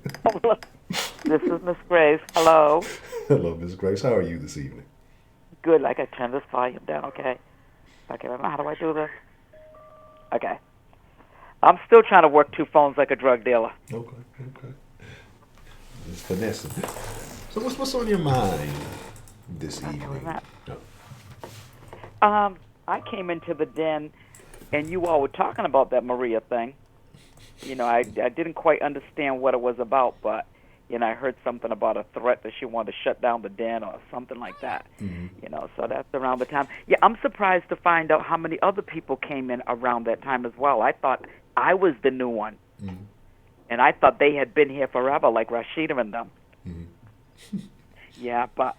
This is Miss Grace. Hello. Hello, Miss Grace. How are you this evening? Good. Like, I turn this volume down, okay? Okay, how do I do this? Okay. I'm still trying to work two phones like a drug dealer. Okay. It's finessing. So what's on your mind this evening? I came into the den, and you all were talking about that Maria thing. You know, I didn't quite understand what it was about, but, you know, I heard something about a threat that she wanted to shut down the den or something like that. Mm-hmm. You know, so that's around the time. Yeah, I'm surprised to find out how many other people came in around that time as well. I thought I was the new one. Mm-hmm. And I thought they had been here forever, like Rashida and them. Mm-hmm. Yeah, but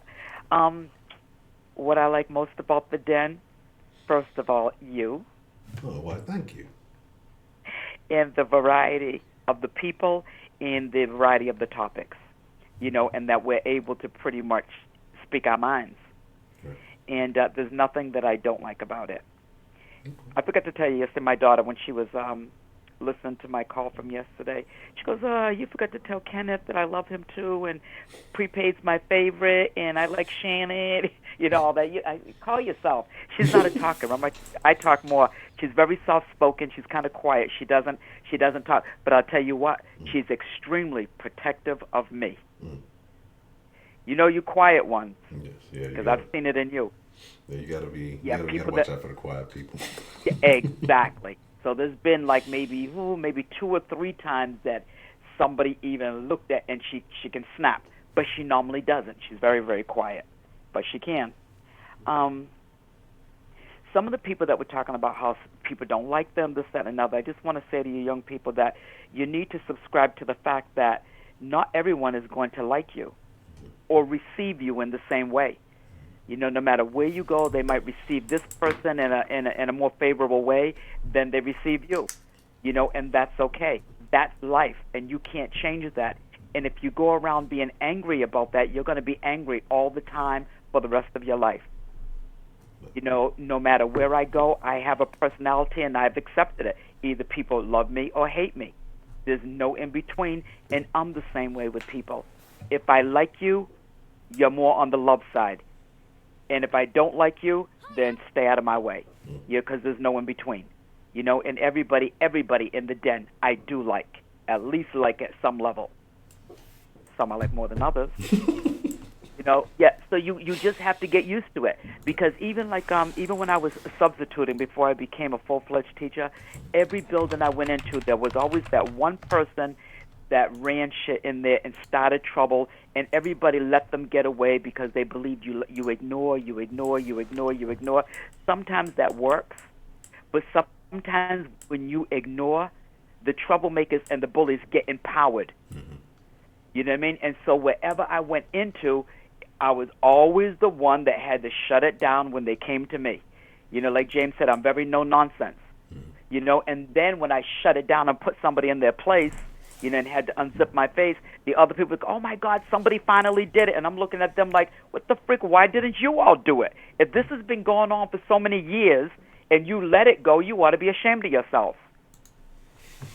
what I like most about the den, first of all, you. Oh, why, thank you. And the variety of the people and the variety of the topics, you know, and that we're able to pretty much speak our minds. Right. And there's nothing that I don't like about it. I forgot to tell you yesterday, my daughter, when she was listening to my call from yesterday, she goes, you forgot to tell Kenneth that I love him too, and Prepaid's my favorite, and I like Shannon, you know, all that. Call yourself. She's not a talker. I talk more. She's very soft-spoken. She's kind of quiet. She doesn't talk. But I'll tell you what, she's extremely protective of me. Mm. You know, you quiet ones. Yes, yeah. Because I've seen it in you. Yeah, you gotta be. Yeah, you gotta watch out for the quiet people. Yeah, exactly. So there's been like maybe 2 or 3 times that somebody even looked at and she can snap, but she normally doesn't. She's very, very quiet, but she can. Some of the people that were talking about how people don't like them, this, that, and another, I just want to say to you young people that you need to subscribe to the fact that not everyone is going to like you or receive you in the same way. You know, no matter where you go, they might receive this person in a more favorable way than they receive you. You know, and that's okay. That's life, and you can't change that. And if you go around being angry about that, you're going to be angry all the time for the rest of your life. You know, no matter where I go, I have a personality, and I've accepted it. Either people love me or hate me. There's no in between, and I'm the same way with people. If I like you, you're more on the love side. And if I don't like you, then stay out of my way. Yeah, because there's no in between. You know, and everybody in the den, I do like, at least like at some level. Some I like more than others. You know, yeah. So you just have to get used to it, because even when I was substituting before I became a full-fledged teacher, every building I went into, there was always that one person that ran shit in there and started trouble, and everybody let them get away because they believed you ignore. Sometimes that works, but sometimes when you ignore, the troublemakers and the bullies get empowered. Mm-hmm. You know what I mean? And so wherever I went into, I was always the one that had to shut it down when they came to me. You know, like James said, I'm very no-nonsense. Mm-hmm. You know, and then when I shut it down and put somebody in their place, you know, and had to unzip my face, the other people would go, oh, my God, somebody finally did it. And I'm looking at them like, what the frick, why didn't you all do it? If this has been going on for so many years and you let it go, you ought to be ashamed of yourself.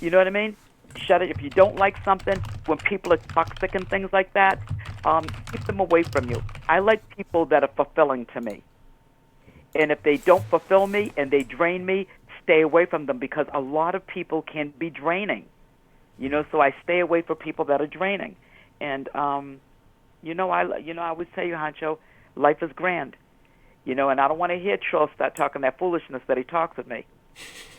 You know what I mean? Shut it. If you don't like something, when people are toxic and things like that, keep them away from you. I like people that are fulfilling to me. And if they don't fulfill me and they drain me, stay away from them, because a lot of people can be draining. You know, so I stay away from people that are draining. And, I always tell you, Honcho, life is grand. You know, and I don't want to hear Troll start talking that foolishness that he talks with me.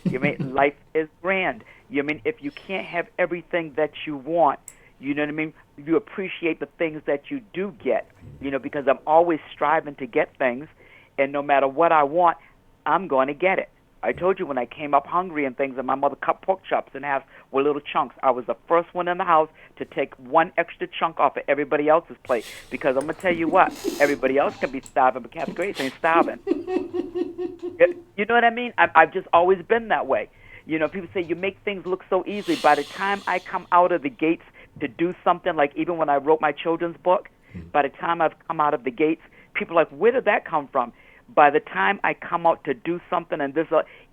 You mean, life is grand. You mean, if you can't have everything that you want, you know what I mean, you appreciate the things that you do get, you know, because I'm always striving to get things, and no matter what I want, I'm going to get it. I told you when I came up hungry and things, and my mother cut pork chops in half with little chunks, I was the first one in the house to take one extra chunk off of everybody else's plate, because I'm going to tell you what, everybody else can be starving, but Captain Grace ain't starving. You know what I mean? I've just always been that way. You know, people say you make things look so easy. By the time I come out of the gates to do something, like even when I wrote my children's book, by the time I've come out of the gates, people are like, where did that come from? By the time I come out to do something, and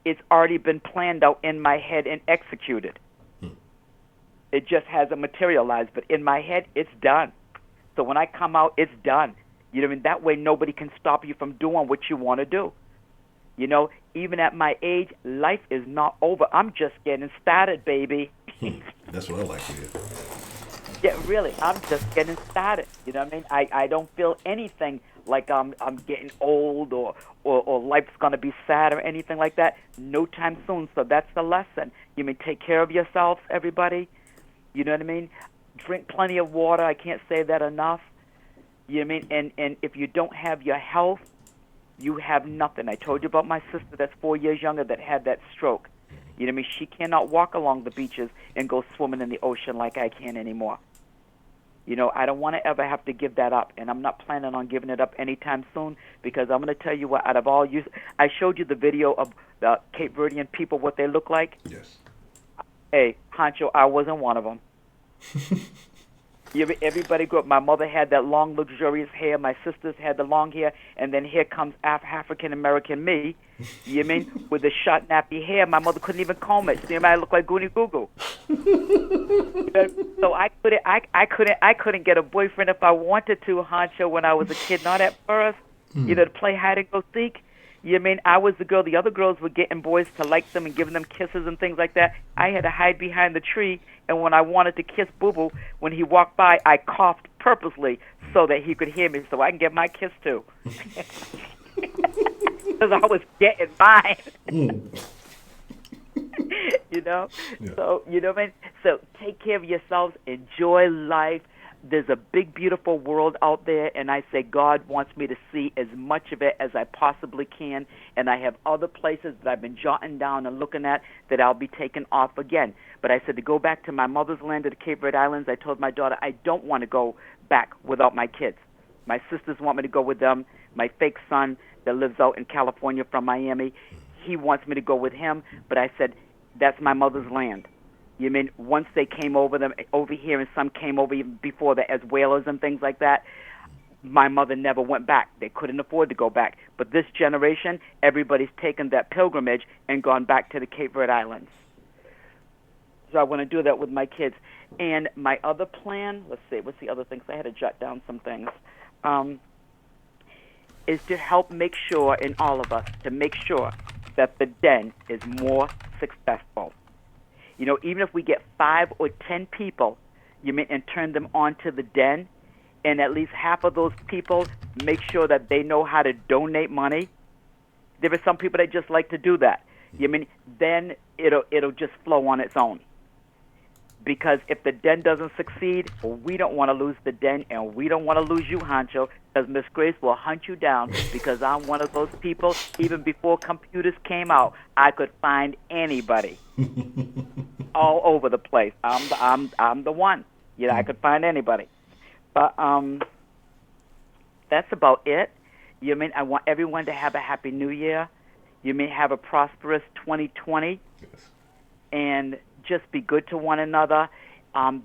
it's already been planned out in my head and executed. It just hasn't materialized, but in my head, it's done. So when I come out, it's done. You know what I mean? That way nobody can stop you from doing what you want to do. You know, even at my age, life is not over. I'm just getting started, baby. That's what I like to hear. Yeah, really, I'm just getting started. You know what I mean? I don't feel anything like I'm getting old or life's going to be sad or anything like that. No time soon. So that's the lesson. You mean take care of yourselves, everybody. You know what I mean? Drink plenty of water. I can't say that enough. You know what I mean? And if you don't have your health, you have nothing. I told you about my sister that's 4 years younger that had that stroke. You know what I mean? She cannot walk along the beaches and go swimming in the ocean like I can anymore. You know, I don't want to ever have to give that up, and I'm not planning on giving it up anytime soon, because I'm going to tell you what, out of all you, I showed you the video of the Cape Verdean people, what they look like. Yes. Hey, Honcho, I wasn't one of them. Everybody grew up. My mother had that long, luxurious hair. My sisters had the long hair. And then here comes African-American me, you mean, with the short, nappy hair. My mother couldn't even comb it. See, I look like Goonie Goo Goo. So I couldn't get a boyfriend if I wanted to, Honcho, when I was a kid. Not at first, to play hide and go seek. You mean I was the girl? The other girls were getting boys to like them and giving them kisses and things like that. I had to hide behind the tree, and when I wanted to kiss Boo Boo, when he walked by, I coughed purposely so that he could hear me, so I can get my kiss too. Because I was getting mine. You know? Yeah. So, you know what I mean? So take care of yourselves. Enjoy life. There's a big, beautiful world out there, and I say God wants me to see as much of it as I possibly can, and I have other places that I've been jotting down and looking at that I'll be taking off again. But I said to go back to my mother's land of the Cape Verde Islands, I told my daughter I don't want to go back without my kids. My sisters want me to go with them. My fake son that lives out in California from Miami, he wants me to go with him, but I said that's my mother's land. You mean once they came over here, and some came over even before that as whalers and things like that, my mother never went back. They couldn't afford to go back. But this generation, everybody's taken that pilgrimage and gone back to the Cape Verde Islands. So I want to do that with my kids. And my other plan, let's see, what's the other things? I had to jot down some things. Is to help make sure, in all of us, to make sure that the den is more successful. You know, even if we get 5 or 10 people, and turn them on to the den, and at least half of those people make sure that they know how to donate money. There are some people that just like to do that. Then it'll just flow on its own. Because if the den doesn't succeed, we don't want to lose the den, and we don't want to lose you, Honcho, because Miss Grace will hunt you down, because I'm one of those people, even before computers came out, I could find anybody all over the place. I'm the one. I could find anybody. But that's about it. I want everyone to have a happy New Year. Have a prosperous 2020. Yes. And just be good to one another.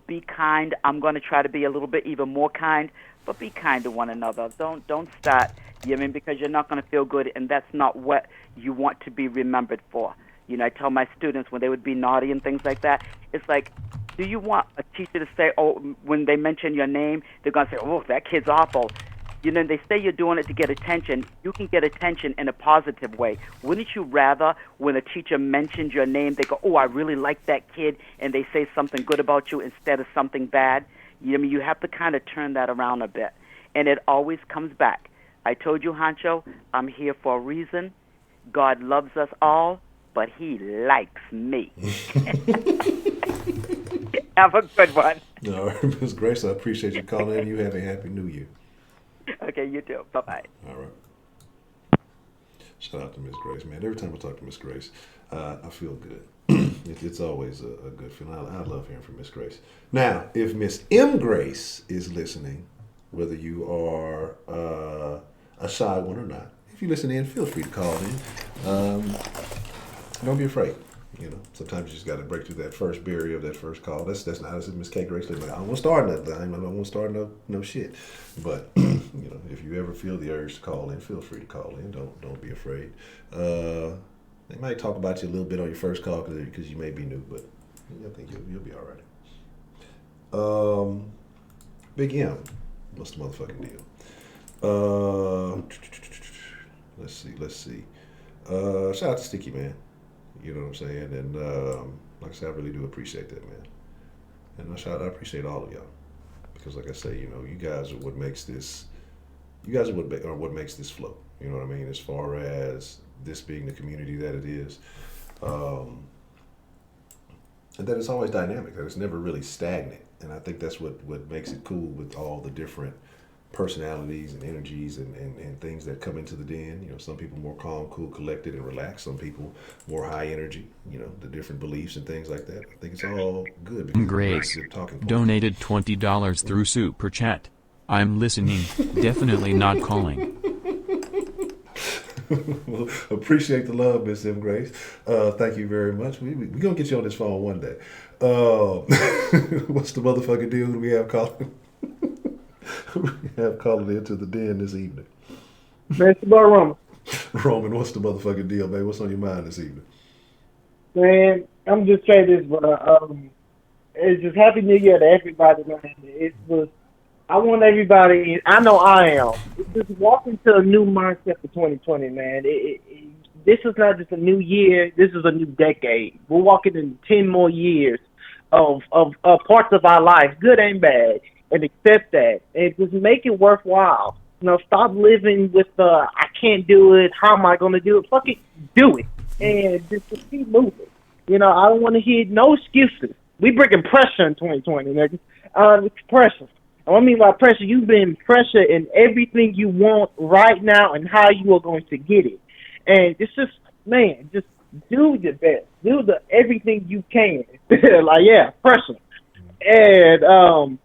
Be kind. I'm going to try to be a little bit even more kind, but be kind to one another. Don't start, because you're not going to feel good, and that's not what you want to be remembered for. I tell my students when they would be naughty and things like that, it's like, do you want a teacher to say, oh, when they mention your name, they're going to say, oh, that kid's awful. They say you're doing it to get attention. You can get attention in a positive way. Wouldn't you rather, when a teacher mentions your name, they go, oh, I really like that kid, and they say something good about you instead of something bad? You have to kind of turn that around a bit. And it always comes back. I told you, Honcho, I'm here for a reason. God loves us all, but he likes me. Have a good one. All right, Ms. Grace, I appreciate you calling in. You have a happy New Year. Okay, you too. Bye-bye. All right. Shout out to Miss Grace, man. Every time I talk to Miss Grace, I feel good. It's always a good feeling. I love hearing from Miss Grace. Now, if Miss M. Grace is listening, whether you are a shy one or not, if you listen in, feel free to call in. Don't be afraid. You know, sometimes you just got to break through that first barrier of that first call. That's not as Miss K Grace like, I don't want to start nothing. I don't want to start no shit. But you know, if you ever feel the urge to call in, feel free to call in. Don't be afraid. They might talk about you a little bit on your first call because you may be new, but I think you'll be all right. Big M, what's the motherfucking deal? Let's see. Shout out to Sticky, man. You know what I'm saying? And like I said, I really do appreciate that, man. And I appreciate all of y'all because, like I say, you know, you guys are what makes this. You guys are what makes this flow. You know what I mean? As far as this being the community that it is, and that it's always dynamic. That it's never really stagnant. And I think that's what makes it cool with all the different personalities and energies and things that come into the den. You know, some people more calm, cool, collected, and relaxed. Some people more high energy. You know, the different beliefs and things like that. I think it's all good. Because Grace donated $20 through Super Chat. I'm listening, definitely not calling. Well, appreciate the love, Miss M. Grace. Thank you very much. We're going to get you on this phone one day. What's the motherfucking deal? Who do we have calling? We have calling into the den this evening. Mr. Roman. Roman, what's the motherfucking deal, baby? What's on your mind this evening? Man, I'm just saying this, but it's just Happy New Year to everybody, man. I want everybody, I know I am, just walk into a new mindset for 2020, man. This is not just a new year, this is a new decade. We're walking in 10 more years of parts of our life, good and bad, and accept that. And just make it worthwhile. You know, stop living with I can't do it, how am I going to do it? Fuck it, do it. And just keep moving. You know, I don't want to hear no excuses. We bringing pressure in 2020, nigga. It's pressure. And what I mean by pressure, you've been pressure in everything you want right now and how you are going to get it. And it's just, man, just do your best. Do everything you can. Like, yeah, pressure. And,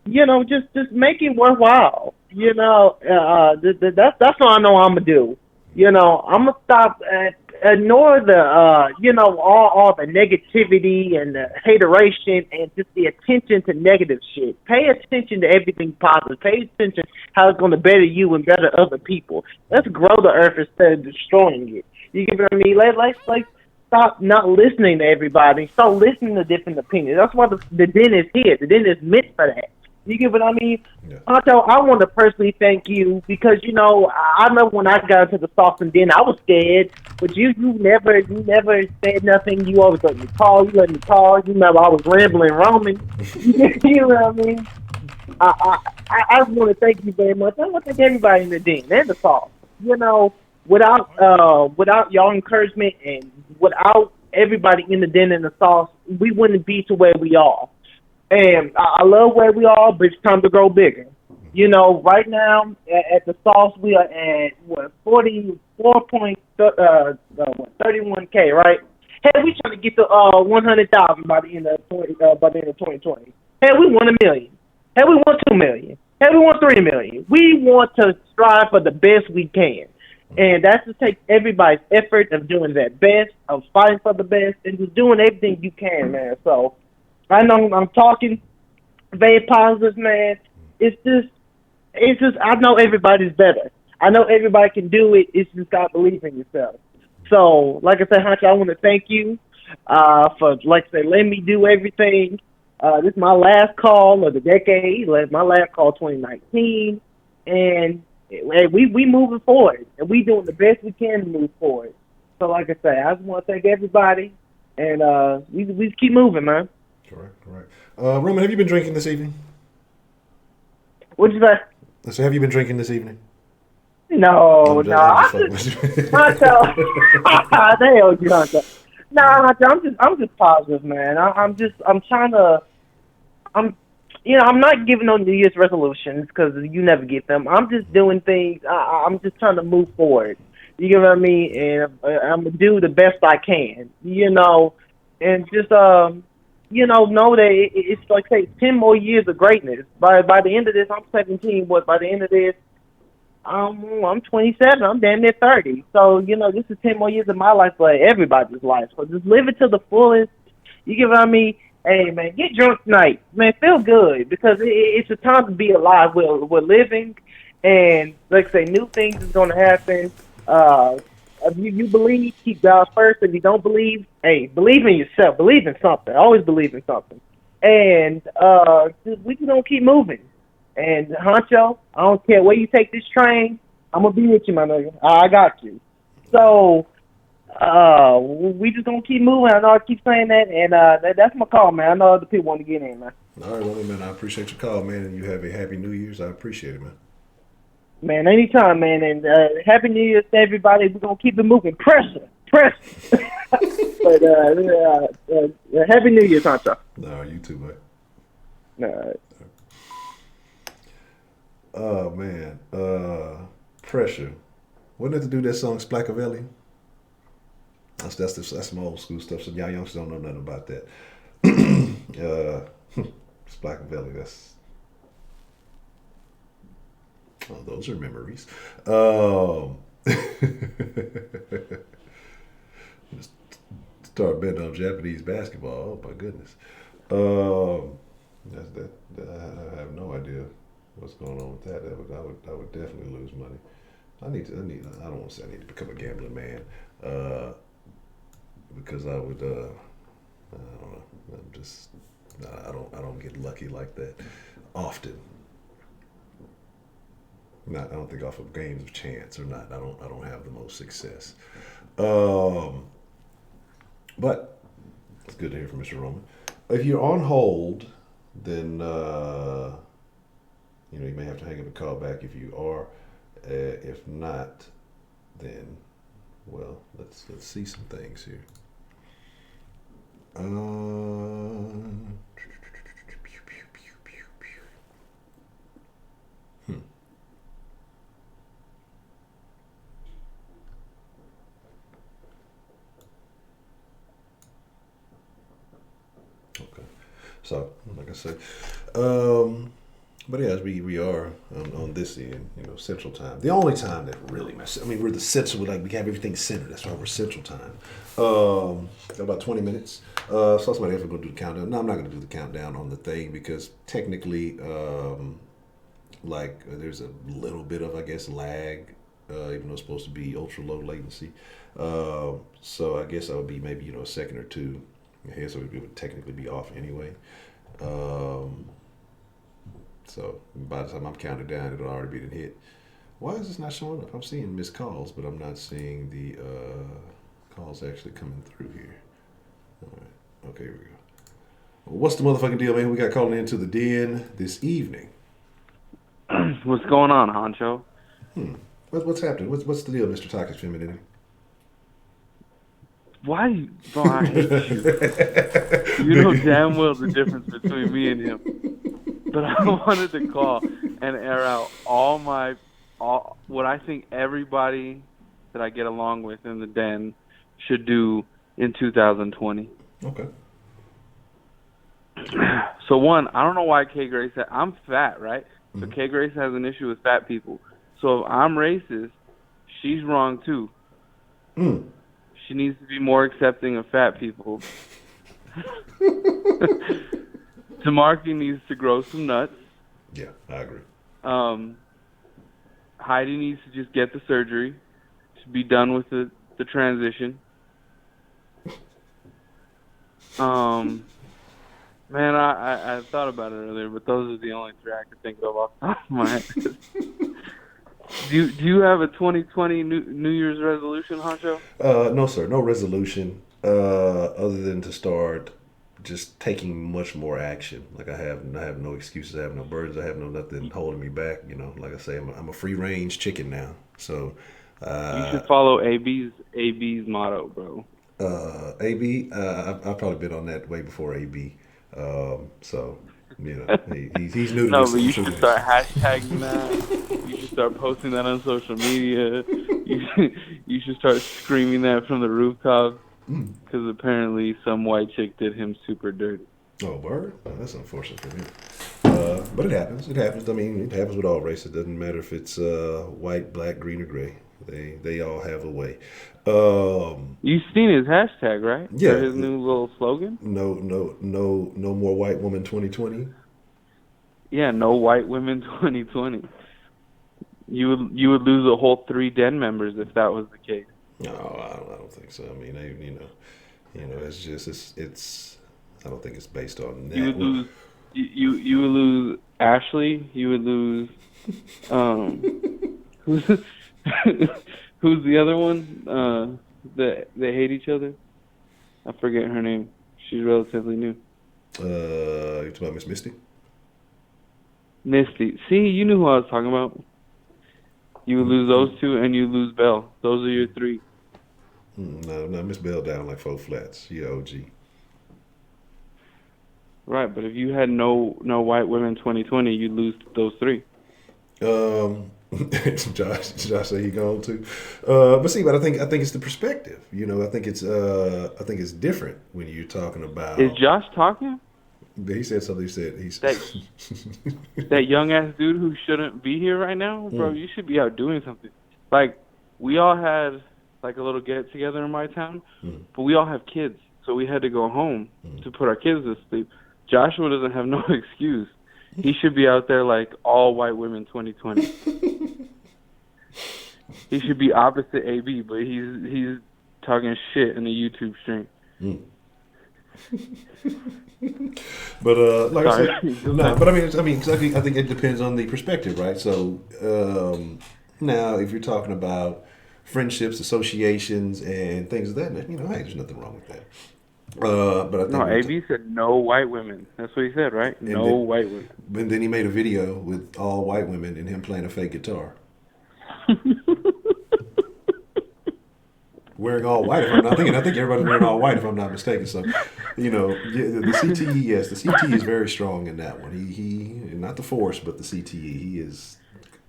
you know, just make it worthwhile. You know, that's what I know I'm going to do. You know, I'm going to stop ignore the, you know, all the negativity and the hateration and just the attention to negative shit. Pay attention to everything positive. Pay attention how it's going to better you and better other people. Let's grow the earth instead of destroying it. You get what I mean? Let's stop not listening to everybody. Start listening to different opinions. That's why the den is here. The den is meant for that. You get what I mean? Yeah. Honcho, I want to personally thank you because, you know, I remember when I got into the sauce and den, I was scared, but you never said nothing. You always let me call. You remember I was rambling, roaming. You know what I mean? I want to thank you very much. I want to thank everybody in the den and the sauce. You know, without y'all encouragement and without everybody in the den and the sauce, we wouldn't be to where we are. And I love where we are, but it's time to grow bigger. You know, right now at the sauce we are at 31K, right? Hey, we trying to get to 100,000 by the end of 2020. Hey, we want $1 million. Hey, we want $2 million. Hey, we want $3 million. We want to strive for the best we can, and that's to take everybody's effort of doing their best, of fighting for the best, and just doing everything you can, man. So. I know I'm talking very positive, man. It's just, I know everybody's better. I know everybody can do it. It's just got to believe in yourself. So, like I said, Honcho, I want to thank you for, like I said, letting me do everything. This is my last call of the decade. My last call 2019. And we moving forward. And we doing the best we can to move forward. So, like I said, I just want to thank everybody. And we keep moving, man. Correct. Roman, have you been drinking this evening? What'd you say? I said, have you been drinking this evening? No. Honcho. I'm just positive, man. I'm not giving no New Year's resolutions because you never get them. I'm just doing things. I'm just trying to move forward. You get what I mean? And I'm gonna do the best I can. You know, and just you know that it's like, say, 10 more years of greatness. By the end of this, I'm 17. By the end of this, I'm 27. I'm damn near 30. So, this is 10 more years of my life, but everybody's life. So just live it to the fullest. You get what I mean? Hey, man, get drunk tonight. Man, feel good because it's a time to be alive. We're living, and like I say, new things is going to happen. If you believe, keep God first. If you don't believe, hey, believe in yourself. Believe in something. Always believe in something. And we just going to keep moving. And Honcho, I don't care where you take this train, I'm gonna be with you, my nigga. I got you. So we just gonna keep moving. I know I keep saying that, and that's my call, man. I know other people want to get in, man. All right, well, man, I appreciate your call, man, and you have a happy New Year's. I appreciate it, man. Man, anytime, man, and happy New Year's to everybody. We're gonna keep it moving. Pressure. But happy New Year's, Honcho. No, you too, man. All right. Oh man, Pressure. Wasn't it to do that song Splackavelli? That's some old school stuff. So y'all youngsters don't know nothing about that. Splackavelli. Those are memories. Start betting on Japanese basketball. Oh my goodness. I have no idea what's going on with that. I would definitely lose money. I don't want to say I need to become a gambling man, because I would. I don't know. I don't get lucky like that often. I don't think off of games of chance or not. I don't have the most success. But it's good to hear from Mr. Roman. If you're on hold, then you may have to hang up and call back if you are. If not, then let's see some things here. Okay, so like I said, but as we are on this end, Central Time. The only time that really matters. I mean, we're the Central. We have everything centered. That's why we're Central Time. Got about 20 minutes. So somebody else is going to do the countdown. No, I'm not going to do the countdown on the thing because technically, there's a little bit of, I guess, lag, even though it's supposed to be ultra low latency. So I guess I would be maybe a second or two ahead, so it would technically be off anyway. So by the time I'm counted down, it'll already be hit. Why is this not showing up? I'm seeing missed calls, but I'm not seeing the calls actually coming through here. All right. Okay, here we go. Well, what's the motherfucking deal, man? We got calling into the den this evening. What's going on, Honcho? What's happening? What's the deal, Mr. Toxic Femininity? Why? Bro, I hate you. You know damn well the difference between me and him. But I wanted to call and air out all what I think everybody that I get along with in the den should do in 2020. Okay. So one, I don't know why K Grace said I'm fat, right? So K Grace has an issue with fat people. So if I'm racist, she's wrong too. She needs to be more accepting of fat people. Tamarki needs to grow some nuts. Yeah, I agree. Heidi needs to just get the surgery to be done with the transition. Man, I thought about it earlier, but those are the only three I could think of off the top of my head. Do you have a 2020 New Year's resolution, Honcho? No, sir. No resolution other than to start just taking much more action. Like I have no excuses. I have no burdens. I have nothing holding me back. Like I say, I'm a free range chicken now. So you should follow AB's motto, bro. AB, I've probably been on that way before AB. So he's new to no, this. but you should start hashtagging that. You should start posting that on social media. You should start screaming that from the rooftops. Because apparently some white chick did him super dirty. Oh, word? Oh, that's unfortunate for him. But it happens. It happens. I mean, it happens with all races. It doesn't matter if it's white, black, green, or gray. They all have a way. You've seen his hashtag, right? Yeah. Or his new little slogan? No more white woman 2020. Yeah, no white women 2020. You would lose a whole 3 den members if that was the case. No, I don't think so. I mean, it's just it's. I don't think it's based on that. You would lose. You would lose Ashley. You would lose. Who's who's the other one? That they hate each other. I forget her name. She's relatively new. You talking about Miss Misty? Misty. See, you knew who I was talking about. You would lose those 2, and you lose Belle. Those are your 3. No, Miss Bell down like 4 flats. She OG. Right, but if you had no white women 2020, you'd lose those 3. Josh said he gone too. But I think it's the perspective. I think it's different when you're talking about. Is Josh talking? He said something. He said that young ass dude who shouldn't be here right now, bro. You should be out doing something. Like, we all had like a little get together in my town, but we all have kids, so we had to go home to put our kids to sleep. Joshua doesn't have no excuse. He should be out there like all white women 2020. He should be opposite AB, but he's talking shit in the YouTube stream. But like I said, no. But I mean, 'cause I think it depends on the perspective, right? So now, if you're talking about friendships, associations, and things of that, hey, there's nothing wrong with that. But I think no, AB said no white women. That's what he said, right? No white women. And then he made a video with all white women and him playing a fake guitar. Wearing all white, if I'm not thinking. I think everybody's wearing all white, if I'm not mistaken. So, the CTE, yes, the CTE is very strong in that one. He not the force, but the CTE.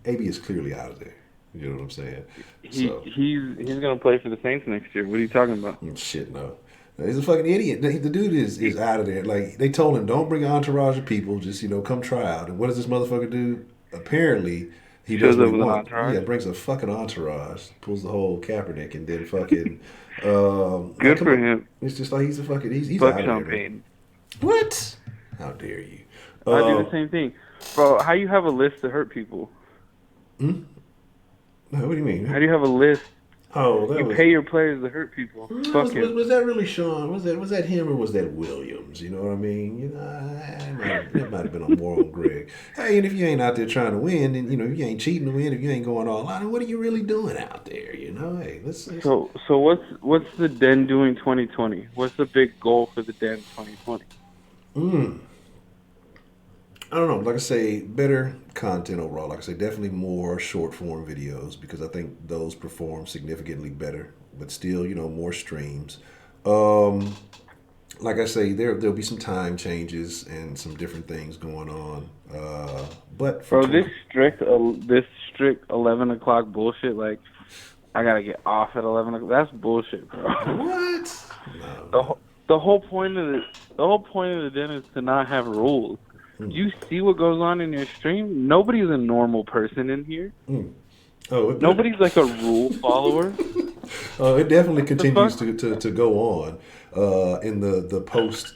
AB is clearly out of there. You know what I'm saying? He's gonna play for the Saints next year. What are you talking about? Shit, no. He's a fucking idiot. The dude is out of there. Like, they told him, don't bring an entourage of people. Just, come try out. And what does this motherfucker do? Apparently, he does what he wants. Yeah, brings a fucking entourage, pulls the whole Kaepernick, and then fucking. Good for him. It's just like he's a fucking. He's out of there. What? How dare you? I do the same thing, bro. How you have a list to hurt people? No, what do you mean? How do you have a list? Oh, you pay your players to hurt people. Was that really Sean? Was that him or was that Williams? You know what I mean? That might have been a moral Greg. Hey, and if you ain't out there trying to win, then if you ain't cheating to win, if you ain't going all out, what are you really doing out there? Hey, let's. So what's the Den doing 2020? What's the big goal for the Den 2020? I don't know. Like I say, better content overall. Like I say, definitely more short form videos because I think those perform significantly better. But still, more streams. Like I say, there'll be some time changes and some different things going on. But bro, this strict 11 o'clock bullshit. Like, I gotta get off at 11 o'clock. That's bullshit, bro. What? No. The whole point of the Den is to not have rules. You see what goes on in your stream? Nobody's a normal person in here. Nobody's like a rule follower. It definitely continues to go on in the post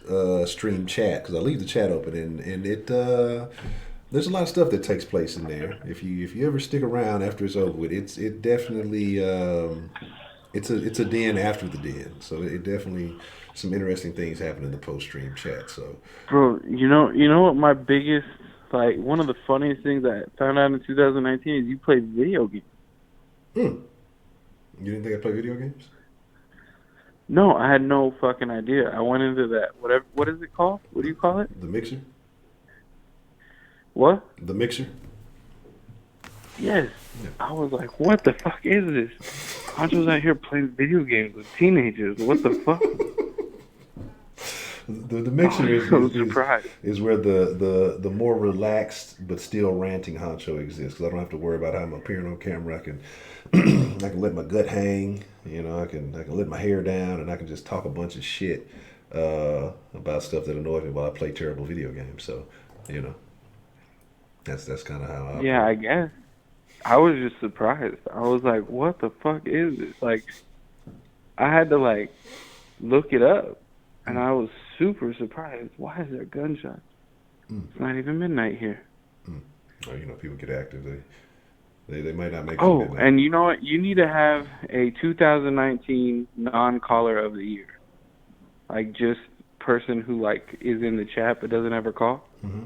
stream chat because I leave the chat open and it there's a lot of stuff that takes place in there. If you ever stick around after it's over with, it definitely it's a den after the den. So it definitely. Some interesting things happen in the post-stream chat. So, bro, you know what my biggest, like, one of the funniest things I found out in 2019 is you play video games. You didn't think I play video games? No, I had no fucking idea. I went into that. What is it called? What do you call it? The Mixer. What? The Mixer. Yes. Yeah. I was like, what the fuck is this? Honcho's out here playing video games with teenagers. What the fuck? The Mixer is where the more relaxed but still ranting Honcho exists because I don't have to worry about how I'm appearing on camera. I can let my gut hang, I can let my hair down and I can just talk a bunch of shit about stuff that annoys me while I play terrible video games. So, you know, that's kind of how I Yeah, operate. I guess. I was just surprised. I was like, what the fuck is it? Like, I had to, like, look it up. And I was super surprised. Why is there gunshots? It's not even midnight here. Or, you know, people get active. They might not make it to Oh, midnight. and you know what? You need to have a 2019 non-caller of the year. Like, just person who, like, is in the chat but doesn't ever call. Mm-hmm.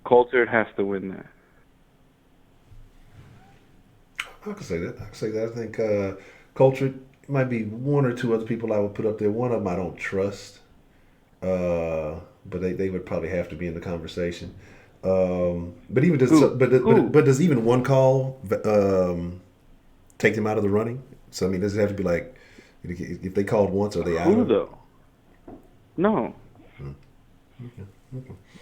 Coulter has to win that. I can say that. I think culture might be one or two other people I would put up there. One of them I don't trust, but they would probably have to be in the conversation. But even does but does even one call take them out of the running? So I mean, does it have to be like if they called once, are they out? Who though? No.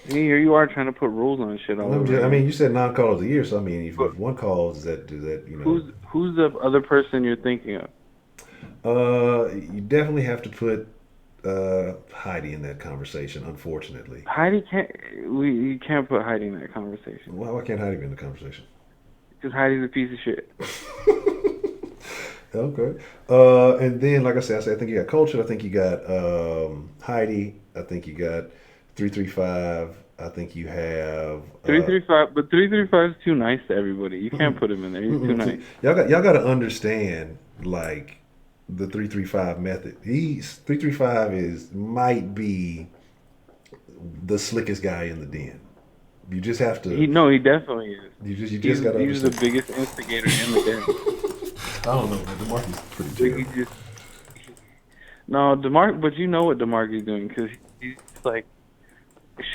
Here you are trying to put rules on shit all over. I mean, you said non-call of the year, so I mean, if one call is that you know? Who's the other person you're thinking of? You definitely have to put Heidi in that conversation. Unfortunately, Heidi can't. You can't put Heidi in that conversation. Why can't Heidi be in the conversation? Because Heidi's a piece of shit. Okay. And then, like I said, I think you got Culture. I think you got Heidi. I think you got 335. I think you have 335, but 335 is too nice to everybody. You can't put him in there. He's too nice. Y'all got to understand, like, the 335 method. 335 might be the slickest guy in the den. You just have to. He definitely is. You just got to. He's the biggest instigator in the den. I don't know, man. DeMarcus pretty terrible. No, but you know what DeMarcus doing because he's like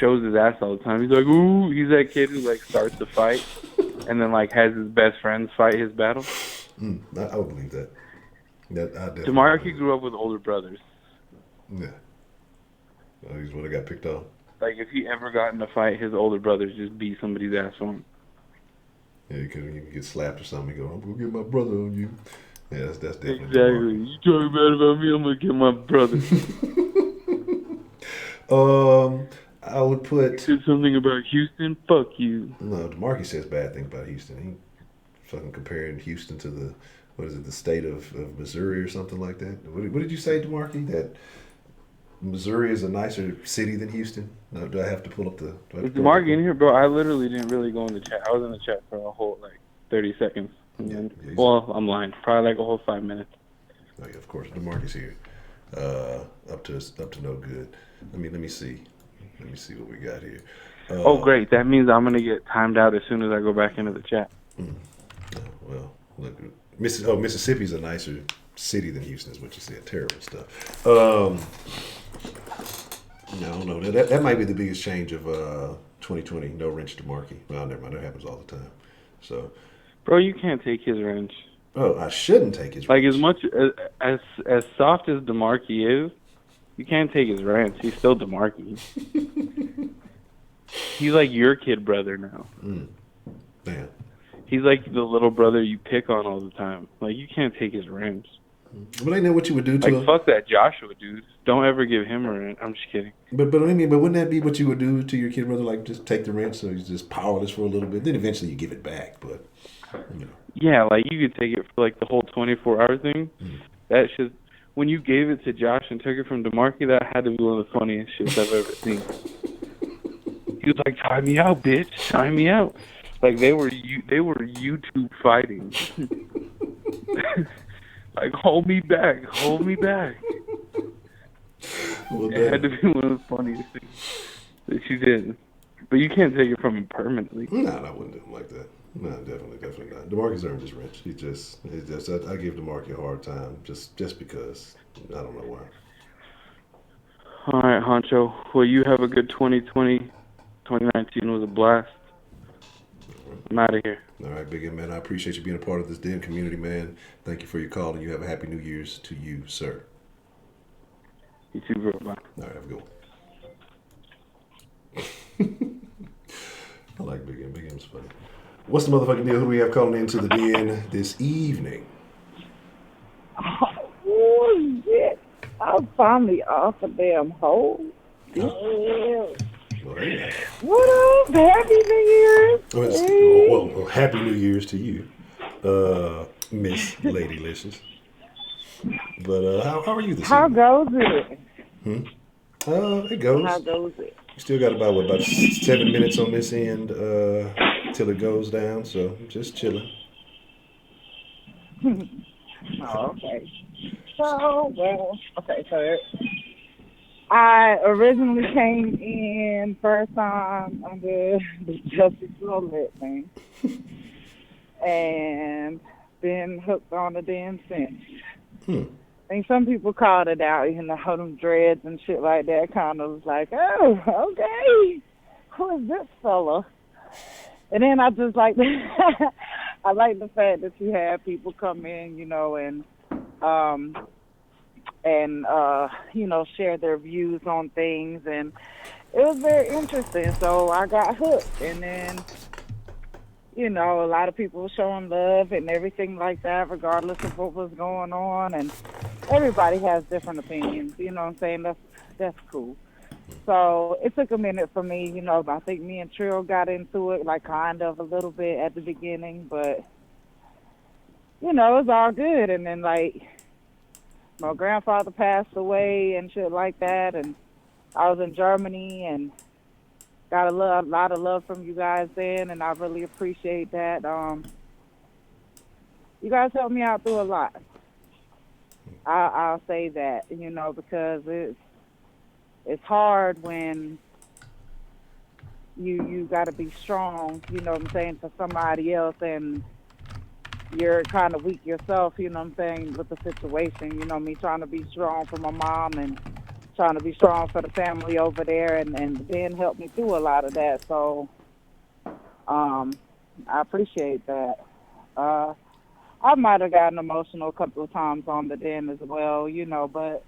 shows his ass all the time. He's like, ooh, he's that kid who like starts the fight and then like has his best friends fight his battle. I would believe that. DeMarcus grew up with older brothers. Yeah. Oh, he's what I got picked on. Like if he ever got in a fight, his older brothers just beat somebody's ass for him. Yeah, you can get slapped or something. You go, I'm gonna get my brother on you. Yeah, that's definitely exactly. You talking bad about me, I'm gonna get my brother. I would put. Said something about Houston. Fuck you. No, DeMarcus says bad things about Houston. He fucking comparing Houston to the state of Missouri or something like that. What did you say, DeMarcus? That Missouri is a nicer city than Houston? No, do I have to pull up the? Is DeMarcus in here, bro? I literally didn't really go in the chat. I was in the chat for a whole 30 seconds. Well, I'm lying. Probably like a whole 5 minutes. Oh yeah, of course. DeMarcus here. Up to no good. Let me see. Let me see what we got here. Oh, great. That means I'm going to get timed out as soon as I go back into the chat. Well, look, Mississippi's a nicer city than Houston is what you said. Terrible stuff. No, I don't know. That might be the biggest change of 2020. No wrench to Markey. Well, never mind. That happens all the time. So, bro, you can't take his wrench. Oh, I shouldn't take his wrench. Like as much as soft as DeMarcus is, you can't take his wrench. He's still DeMarcus. He's like your kid brother now. Damn. He's like the little brother you pick on all the time. Like you can't take his wrench. But I know what you would do to him. Fuck that Joshua dude. Don't ever give him a wrench. I'm just kidding. But I mean, wouldn't that be what you would do to your kid brother? Like just take the wrench so he's just powerless for a little bit. Then eventually you give it back. But you know. Yeah, like you could take it for like the whole 24-hour thing. That shit. When you gave it to Josh and took it from DeMarcus, that had to be one of the funniest shits I've ever seen. He was like, "Tie me out, bitch! Tie me out!" Like they were YouTube fighting. Like, hold me back, hold me back. Well, it had to be one of the funniest things that she did. But you can't take it from him permanently. No, I wouldn't do him like that. No, definitely not. DeMarcus earned his wrench. I give DeMarcus a hard time just because. I don't know why. All right, Honcho. Well, you have a good 2020. 2019 was a blast. I'm out of here. All right, Big M, man. I appreciate you being a part of this den community, man. Thank you for your call, and you have a happy New Year's to you, sir. You too, bro. Bye. All right, have a good one. I like Big M. Big M's funny. What's the motherfucking deal? Who do we have calling into the den this evening? Oh, shit. I'm finally off a damn hole. Yeah. Well, hey, now. What up? Happy New Year's. Well, Happy New Year's to you, Miss Lady Licious. But how are you this How evening? goes it? It goes. How goes it? You still got about 7 minutes on this end till it goes down, so just chilling. Oh, okay. So, well, okay, so I originally came in first time under the Justice Smollett thing, and been hooked on the den since. I think some people called it out, them dreads and shit like that. Kind of was like, oh, okay, who is this fella? And then I just like, I like the fact that you have people come in, and share their views on things, and it was very interesting. So I got hooked, and then, a lot of people were showing love and everything like that, regardless of what was going on, and everybody has different opinions, you know what I'm saying? That's cool. So it took a minute for me, I think me and Trill got into it, like kind of a little bit at the beginning, but, it was all good. And then, like, my grandfather passed away and shit like that, and I was in Germany and got a lot of love from you guys then, and I really appreciate that. You guys helped me out through a lot. I'll say that, because it's hard when you got to be strong, for somebody else, and you're kind of weak yourself, with the situation, me trying to be strong for my mom and trying to be strong for the family over there, and Ben helped me through a lot of that, so I appreciate that. I might have gotten emotional a couple of times on the den as well, but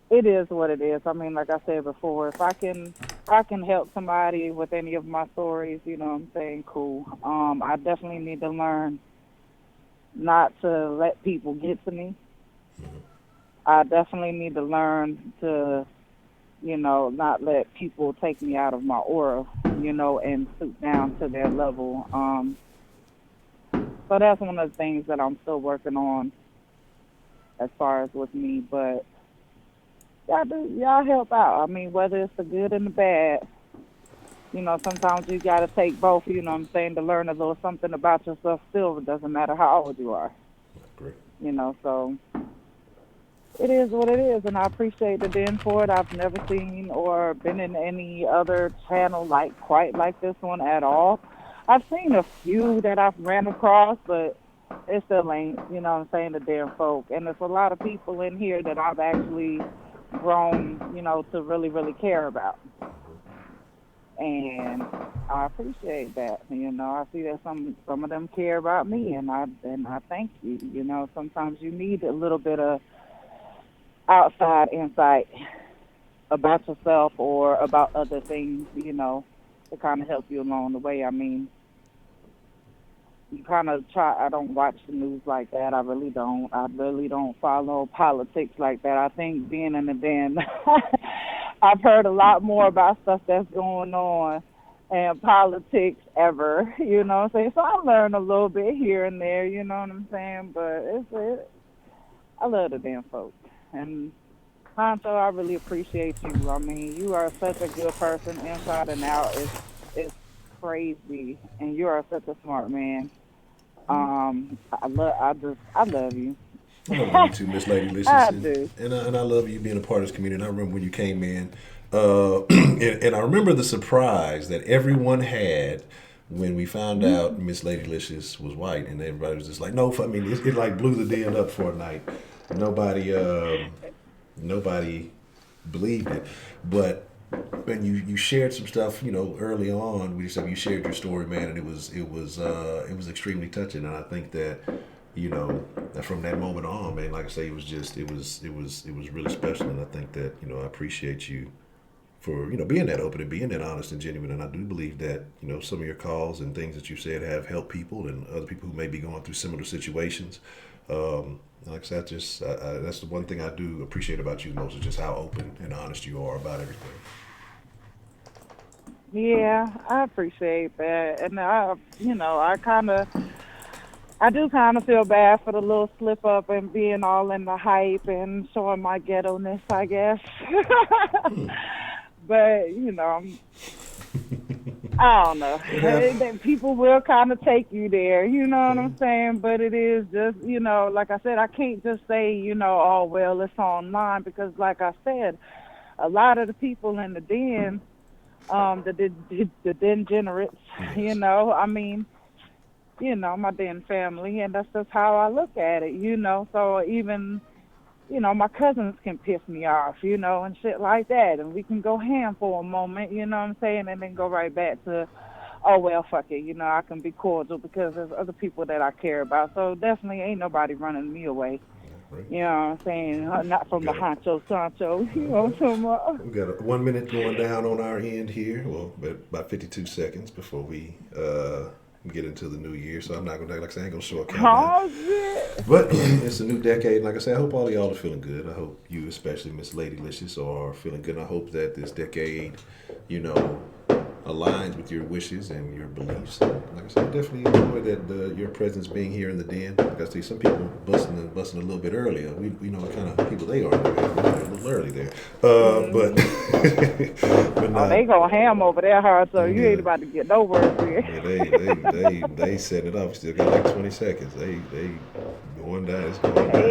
it is what it is. I mean, like I said before, if I can help somebody with any of my stories, cool. I definitely need to learn not to let people get to me. I definitely need to learn to, not let people take me out of my aura, and stoop down to their level. So that's one of the things that I'm still working on as far as with me. But y'all help out. I mean, whether it's the good and the bad, sometimes you got to take both, to learn a little something about yourself still. It doesn't matter how old you are. Great. So it is what it is, and I appreciate the den for it. I've never seen or been in any other channel quite like this one at all. I've seen a few that I've ran across, but it still ain't, the Denfolk. And there's a lot of people in here that I've actually grown, to really, really care about. And I appreciate that. I see that some of them care about me, and I thank you. Sometimes you need a little bit of outside insight about yourself or about other things, to kind of help you along the way. I mean, you kind of try. I don't watch the news like that. I really don't. I really don't follow politics like that. I think being in the den, I've heard a lot more about stuff that's going on and politics ever. You know what I'm saying? So I learn a little bit here and there. You know what I'm saying? But I love the Denfolk. And Honcho, I really appreciate you. I mean, you are such a good person inside and out. It's crazy, and you are such a smart man. I love you. I love you too, Miss Lady Licious. I do. And I love you being a part of this community. I remember when you came in, and I remember the surprise that everyone had when we found out Miss Lady Licious was white, and everybody was just like, no, I mean, it like blew the den up for a night. Nobody believed it, but when you shared some stuff, early on, you shared your story, man, and it was extremely touching, and I think that, that from that moment on, man, like I say, it was really special, and I think that, I appreciate you for, being that open and being that honest and genuine, and I do believe that, some of your calls and things that you said have helped people and other people who may be going through similar situations. Like I said, that's the one thing I do appreciate about you most is just how open and honest you are about everything. Yeah, I appreciate that, and I do kind of feel bad for the little slip up and being all in the hype and showing my ghetto-ness, I guess. But I don't know. People will kind of take you there, you know what I'm saying? But it is just, like I said, I can't just say, oh, well, it's online because, like I said, a lot of the people in the den, the den generates, my den family, and that's just how I look at it, So even, my cousins can piss me off, and shit like that, and we can go ham for a moment, you know what I'm saying, and then go right back to, oh, well, fuck it, I can be cordial because there's other people that I care about. So definitely ain't nobody running me away. Right. You know what I'm saying? Not from the Honcho Sancho. You know what I'm talking about? We got 1 minute going down on our end here. Well, about 52 seconds before we get into the new year. So I'm not gonna, like I said, I ain't gonna show a countdown. Oh shit! But it's a new decade. Like I said, I hope all of y'all are feeling good. I hope you, especially Miss Ladylicious, are feeling good. And I hope that this decade, aligns with your wishes and your beliefs. And like I said, definitely enjoy that your presence being here in the den. Like I see some people busting a little bit earlier. We know what kind of people they are. They're a little early there. But they go ham over there hard, so you ain't about to get no work here. Yeah, they set it up. We still got like 20 seconds. They going down. It's going down.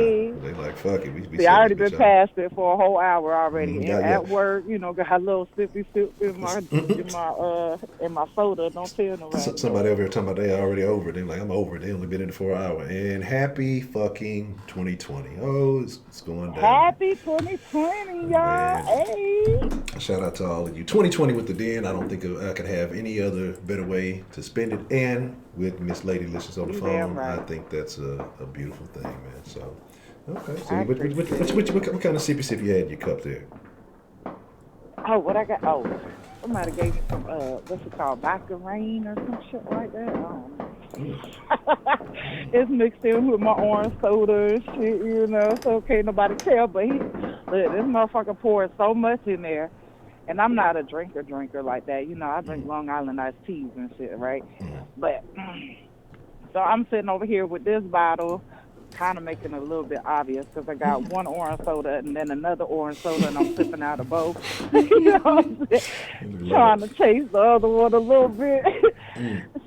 They like, fuck it. We I already been past it for a whole hour already. Yeah. At work, got a little sippy sip in my soda. Don't tell nobody. Somebody over here talking about they already over it. They're like, I'm over it. They only been in it for an hour. And happy fucking 2020. Oh, it's going down. Happy 2020, y'all. Hey. Shout out to all of you. 2020 with the Den. I don't think I could have any other better way to spend it. And with Miss Ladylicious on the phone, right. I think that's a beautiful thing, man. So, okay. So, what kind of sippy you had in your cup there? Oh, what I got? Oh, somebody gave me some, what's it called, vodka rain or some shit like that. I don't know. It's mixed in with my orange soda and shit, so can't nobody tell. But this motherfucker poured so much in there. And I'm not a drinker like that. I drink Long Island iced teas and shit, right? But, so I'm sitting over here with this bottle, kind of making it a little bit obvious because I got one orange soda and then another orange soda, and I'm sipping out of both. You know what I'm saying? Trying to chase the other one a little bit.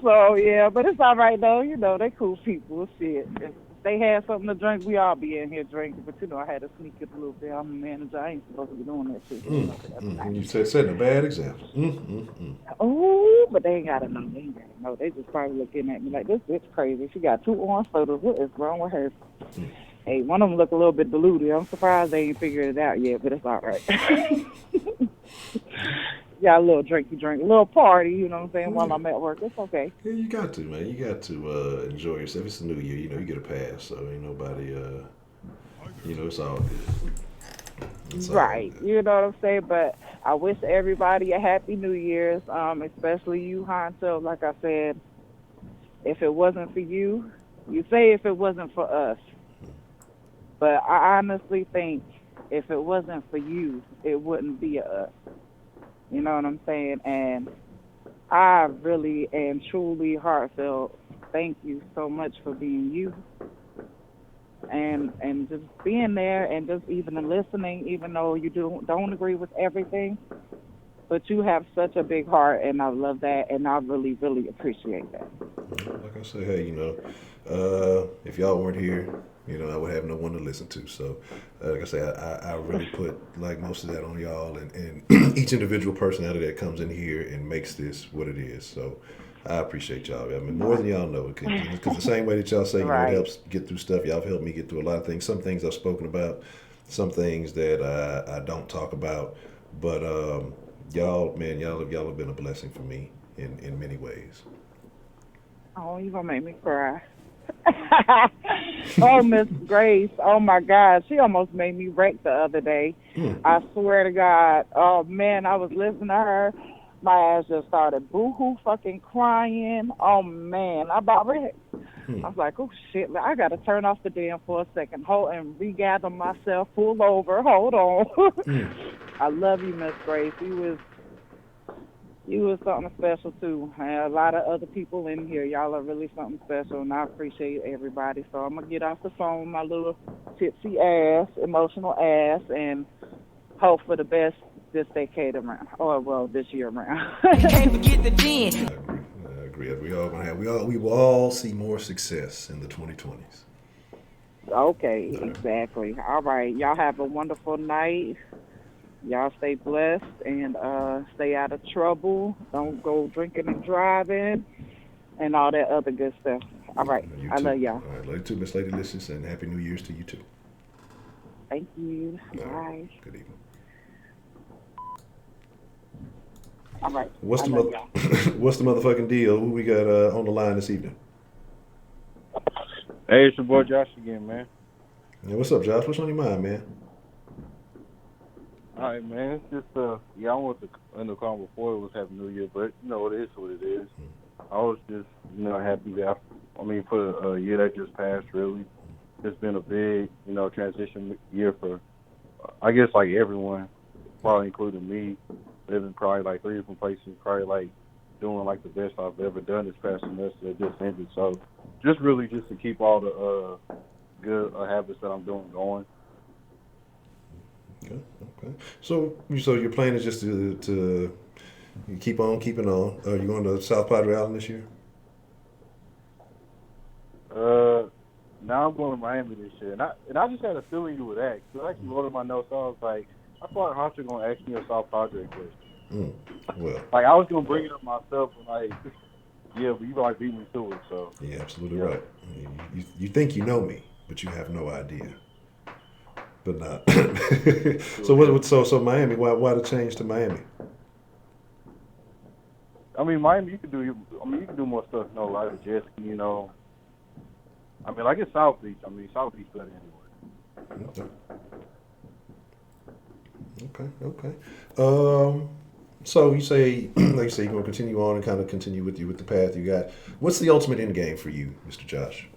So, yeah, but it's all right, though. They cool people. Shit. If they had something to drink, we all be in here drinking. But, I had to sneak it a little bit. I'm a manager. I ain't supposed to be doing that shit. You setting a bad example. Oh, but they ain't got to know. They just probably looking at me like, this bitch crazy. She got two orange sodas. What is wrong with her? Hey, one of them look a little bit diluted. I'm surprised they ain't figured it out yet, but it's all right. Got a little drinky drink, a little party, you know what I'm saying, while I'm at work. It's okay. Yeah, you got to, man. You got to enjoy yourself. It's a new year, you get a pass, so ain't nobody, it's all good. It's right. all good. You know what I'm saying? But I wish everybody a happy New Year's, especially you, Honcho. Like I said, if it wasn't for you, you say if it wasn't for us. But I honestly think if it wasn't for you, it wouldn't be us. You know what I'm saying? And I really and truly heartfelt thank you so much for being you and just being there and just even listening, even though you don't agree with everything. But you have such a big heart, and I love that, and I really, really appreciate that. Like I say, hey, if y'all weren't here, I would have no one to listen to. So, like I say, I really put like most of that on y'all and each individual personality that comes in here and makes this what it is. So, I appreciate y'all. I mean, more than y'all know. Because the same way that y'all say, it helps get through stuff, y'all have helped me get through a lot of things. Some things I've spoken about, some things that I don't talk about. But y'all have been a blessing for me in many ways. Oh, you're going to make me cry. Oh, Miss Grace. Oh, my God. She almost made me wreck the other day. I swear to God. Oh, man, I was listening to her. My ass just started boo-hoo fucking crying. Oh, man. I about wrecked. I was like, oh shit, I gotta turn off the damn for a second, hold and regather myself, pull over, hold on. I love you, Miss Grace. You was something special too. And a lot of other people in here, y'all are really something special, and I appreciate everybody. So I'm gonna get off the phone, my little tipsy ass, emotional ass, and hope for the best this decade around, or well, this year around. Can't forget the den. I agree. We will all see more success in the 2020s. Okay, exactly. All right, y'all have a wonderful night. Y'all stay blessed and stay out of trouble. Don't go drinking and driving and all that other good stuff. All right, I love y'all. All right, love you too, Miss Lady Listens, and Happy New Year's to you too. Thank you. Bye. Good evening. All right. What's the motherfucking deal? Who we got on the line this evening? Hey, it's your boy Josh again, man. Yeah, what's up, Josh? What's on your mind, man? All right, man. It's just I wanted to end the call before it was Happy New Year, but you know it is what it is. I was just happy that for a year that just passed. Really, it's been a big transition year for I guess like everyone, probably including me, living probably like 3 different places, probably like doing like the best I've ever done this past semester that just ended. So just to keep all the good habits that I'm doing going. Okay. So your plan is just to keep on keeping on. Are you going to South Padre Island this year? Now I'm going to Miami this year, and I just had a feeling you would ask. So I actually wrote in my notes. So I was like, I thought Honcho going to ask me a South Padre question. Well, like I was going to bring it up myself, and like, yeah, but you like beat me to it. So yeah, absolutely right. You think you know me, but you have no idea. But not. So Miami? Why the change to Miami? I mean, Miami, you can do more stuff. Like jet ski, like it's South Beach. South Beach better anyway. Okay. So you say, like you say, you're going to continue on and kind of continue with the path you got. What's the ultimate end game for you, Mr. Josh?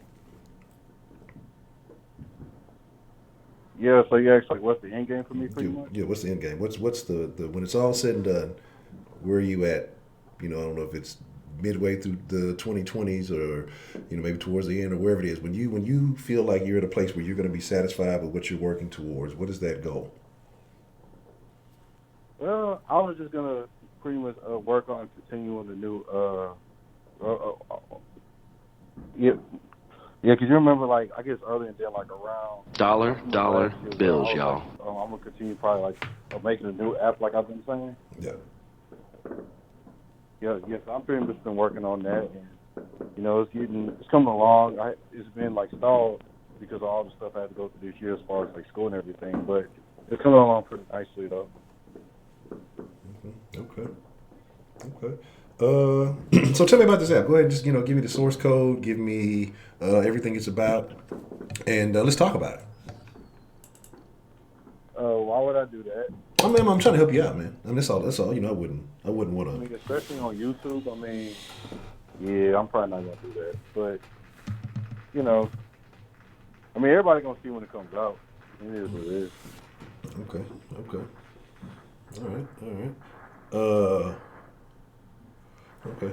Yeah, so you asked like what's the end game for me pretty much? Yeah, what's the end game? What's the when it's all said and done, where are you at? I don't know if it's midway through the 2020s or maybe towards the end or wherever it is. When you feel like you're at a place where you're going to be satisfied with what you're working towards, what is that goal? Well, I was just gonna pretty much work on continuing the new Yeah, because you remember, like, I guess earlier in there, like, around... Dollar bills, y'all. I'm going to continue probably, like, making a new app, like I've been saying. Yeah. Yeah, so I'm pretty much been working on that, and, it's coming along. It's been, like, stalled because of all the stuff I had to go through this year as far as, like, school and everything, but it's coming along pretty nicely, though. Okay. So tell me about this app. Go ahead and just, give me the source code, give me everything it's about, and let's talk about it. Why would I do that? I'm trying to help you out, man. That's all. I wouldn't want to. Especially on YouTube, yeah, I'm probably not going to do that. But, everybody going to see when it comes out. It is what it is. Okay. All right. Okay.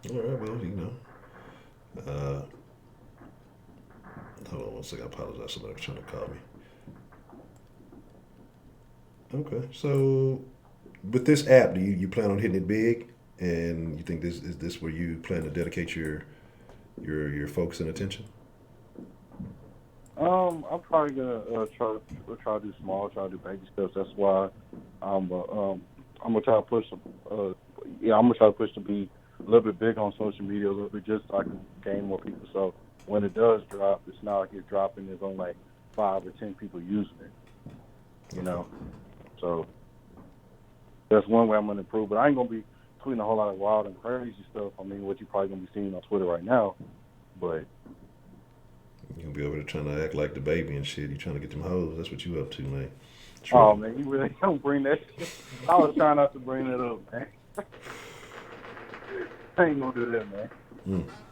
All right, well, hold on one second. I apologize. Somebody was trying to call me. Okay, so with this app, do you plan on hitting it big? And you think is this where you plan to dedicate your focus and attention? I'm probably gonna try to do small, try to do baby steps. That's why I'm gonna try to push. I'm gonna try to push to be a little bit big on social media, a little bit, just so I can gain more people. So when it does drop, it's not like it's dropping. There's only like 5 or 10 people using it. So that's one way I'm gonna improve. But I ain't gonna be tweeting a whole lot of wild and crazy stuff. What you probably gonna be seeing on Twitter right now, but. You're going to be over there trying to act like the baby and shit. You trying to get them hoes. That's what you up to, man. True. Oh, man, you really don't bring that shit. I was trying not to bring that up, man. I ain't going to do that, man.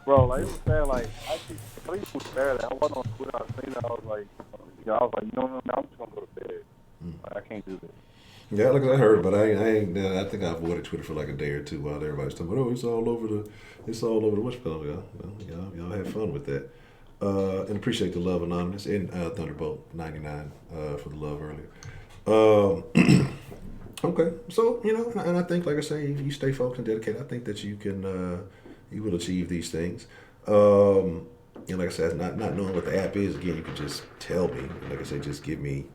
Bro, like, it was sad. Like, I think it was bad. I wasn't on Twitter. I seen it. I was like, you know what, I'm just gonna go to bed. Like, I can't do this. Yeah, like I heard, but I ain't. I think I avoided Twitter for like a day or two while everybody's talking about, oh, it's all over the what's called. Y'all have fun with that, and appreciate the love, Anonymous and Thunderbolt 99 for the love earlier. Okay, so and I think, like I say, if you stay focused and dedicated, I think that you can, you will achieve these things. And like I said, not knowing what the app is, again, you can just tell me. Like I said, just give me,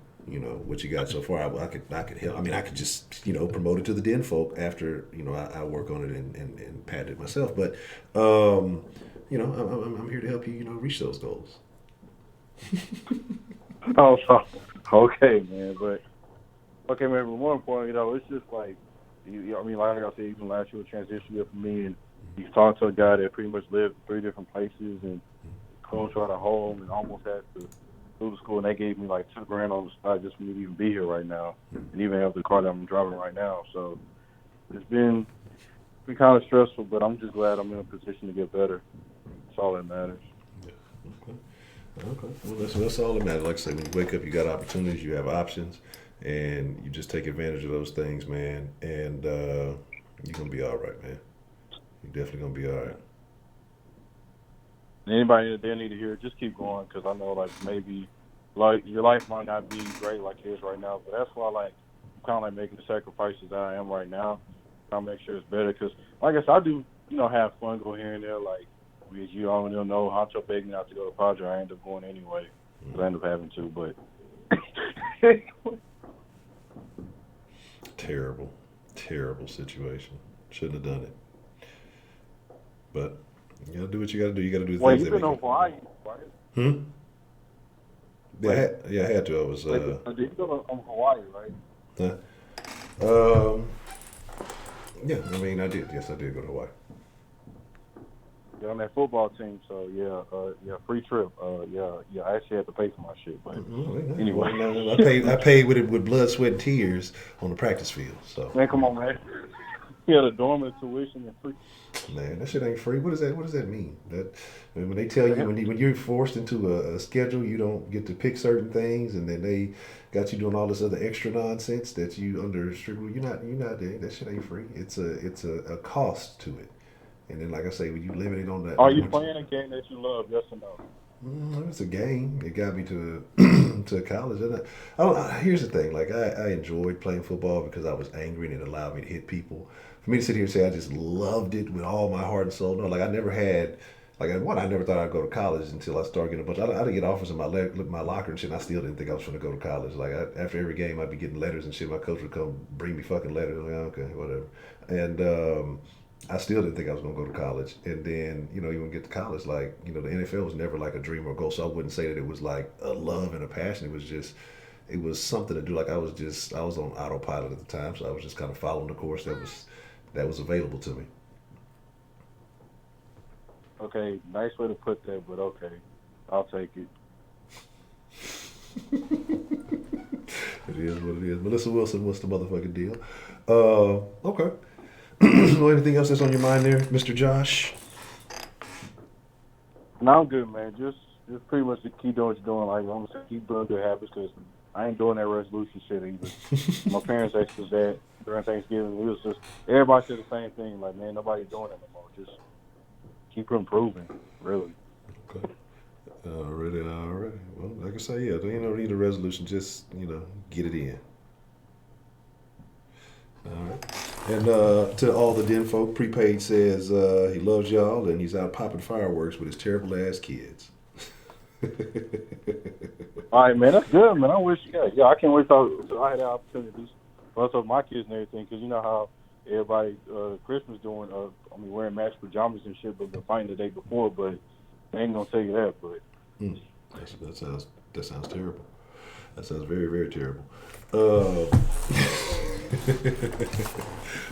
what you got so far. I could help. I mean, I could just, promote it to the Denfolk after, I work on it and pad it myself. But, I'm here to help you, reach those goals. Oh, okay, man. But okay, man. But more important, it's just like, I mean, like I said, even last year was a transition year for me, and you talked to a guy that pretty much lived in 3 different places and close out of home, and almost had to go to school, and they gave me like $2,000 on the spot just for me to even be here right now, and even have the car that I'm driving right now. So it's been kind of stressful, but I'm just glad I'm in a position to get better. That's all that matters. Okay. Well, that's all that matters. Like I say, when you wake up, you got opportunities, you have options, and you just take advantage of those things, man. And you're gonna be all right, man. You're definitely gonna be all right. Anybody that they need to hear, just keep going, because I know, like, maybe like your life might not be great like it is right now, but that's why, like, I'm kind of like making the sacrifices that I am right now. Trying to make sure it's better, because like I said, I do, have fun, go here and there. Like, as you all know, Honcho begged me not to go to Padre. I ended up going anyway, because I ended up having to. But terrible situation. Shouldn't have done it. But you gotta do what you gotta do. You gotta do the wait, things you've that been make on Hawaii, right? Yeah, I had to. I was. Did you go on Hawaii, right? Yeah. I mean, I did. Yes, I did go to Hawaii. Yeah, on that football team. So yeah, free trip. Yeah. I actually had to pay for my shit, but anyway, I paid with blood, sweat, and tears on the practice field. So man, come on, man. You had a dorm and tuition and free. Man, that shit ain't free. What does that mean? That when they tell you when you're forced into a schedule, you don't get to pick certain things, and then they got you doing all this other extra nonsense that you under strictly. You're not there. That shit ain't free. It's a cost to it. And then, like I say, when you limit it on that, are you playing a game that you love? Yes or no? It's a game. It got me to to college. And here's the thing. Like I enjoyed playing football because I was angry and it allowed me to hit people. For me to sit here and say I just loved it with all my heart and soul. No, like I never had. Like I never thought I'd go to college until I started getting a bunch. I'd get offers in my locker and shit. And I still didn't think I was going to go to college. Like after every game, I'd be getting letters and shit. My coach would come bring me fucking letters. Like, okay, whatever. And I still didn't think I was going to go to college. And then, even get to college, like, the NFL was never like a dream or a goal. So I wouldn't say that it was like a love and a passion. It was something to do. Like I was on autopilot at the time. So I was just kind of following the course that was available to me. Okay, nice way to put that, but okay, I'll take it. It is what it is. Melissa Wilson, what's the motherfucking deal? Okay. Anything else that's on your mind there, Mr. Josh? No, I'm good, man. Just pretty much to keep doing what you're doing. Like, I'm going to keep doing good habits, because I ain't doing that resolution shit either. My parents asked us that during Thanksgiving. It was just, everybody said the same thing. Like, man, nobody's doing it no more. Just keep improving, really. Okay. Already. Well, like I say, yeah, you don't need a resolution. Just, get it in. All right. And to all the Denfolk, Prepaid says he loves y'all and he's out popping fireworks with his terrible ass kids. All right, man, that's good, man. I wish, I can't wait till I had the opportunities. Also, my kids and everything, because you know how everybody Christmas doing, wearing matched pajamas and shit, but been fighting the day before. But they ain't gonna tell you that. But that sounds terrible. That sounds very, very terrible.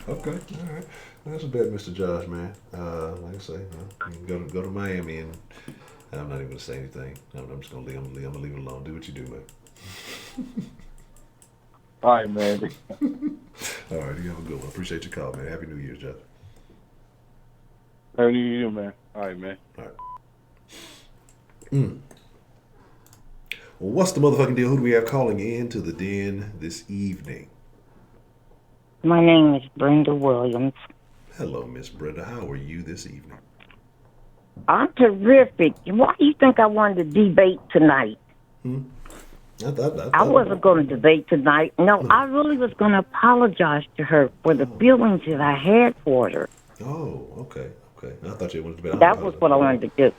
Okay, all right. That's a bet, Mr. Josh, man. Like I say, you can go to Miami, and I'm not even gonna say anything. I'm just gonna leave. I'm gonna leave it alone. Do what you do, man. All right, man. All right, you have a good one. Appreciate your call, man. Happy New Year, Josh. Happy New Year, man. All right, man. All right. Well, what's the motherfucking deal? Who do we have calling in to the den this evening? My name is Brenda Williams. Hello, Miss Brenda. How are you this evening? I'm terrific. Why do you think I wanted to debate tonight? I wasn't going to debate tonight. No, I really was going to apologize to her for the feelings that I had for her. Oh, okay. I thought you wanted to debate. That was what I wanted to do.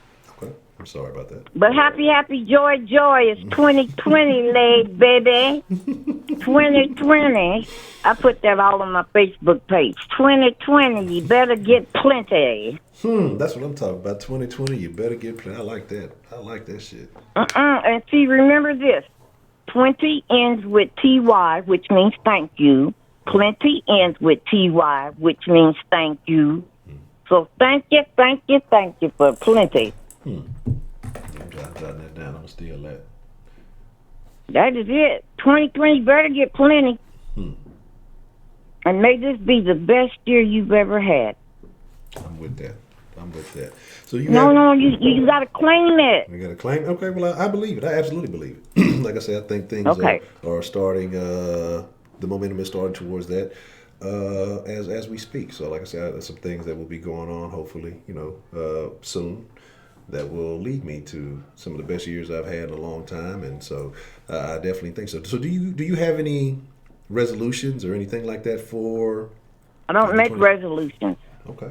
Okay. I'm sorry about that. But happy, joy, it's 2020, late, baby. 2020. I put that all on my Facebook page. 2020, you better get plenty. That's what I'm talking about. 2020, you better get plenty. I like that. I like that shit. And see, remember this. 20 ends with TY, which means thank you. Plenty ends with TY, which means thank you. So thank you for plenty. I'm jotting that down. I'm going to steal that. That is it. 2020 better get plenty. And may this be the best year you've ever had. I'm with that. So you got to claim it. You got to claim it? Okay, well, I believe it. I absolutely believe it. Like I said, I think things are starting, the momentum is starting towards that as we speak. So like I said, there's some things that will be going on, hopefully, soon, that will lead me to some of the best years I've had in a long time. And so I definitely think so. So do you have any resolutions or anything like that for? I don't make resolutions. Okay.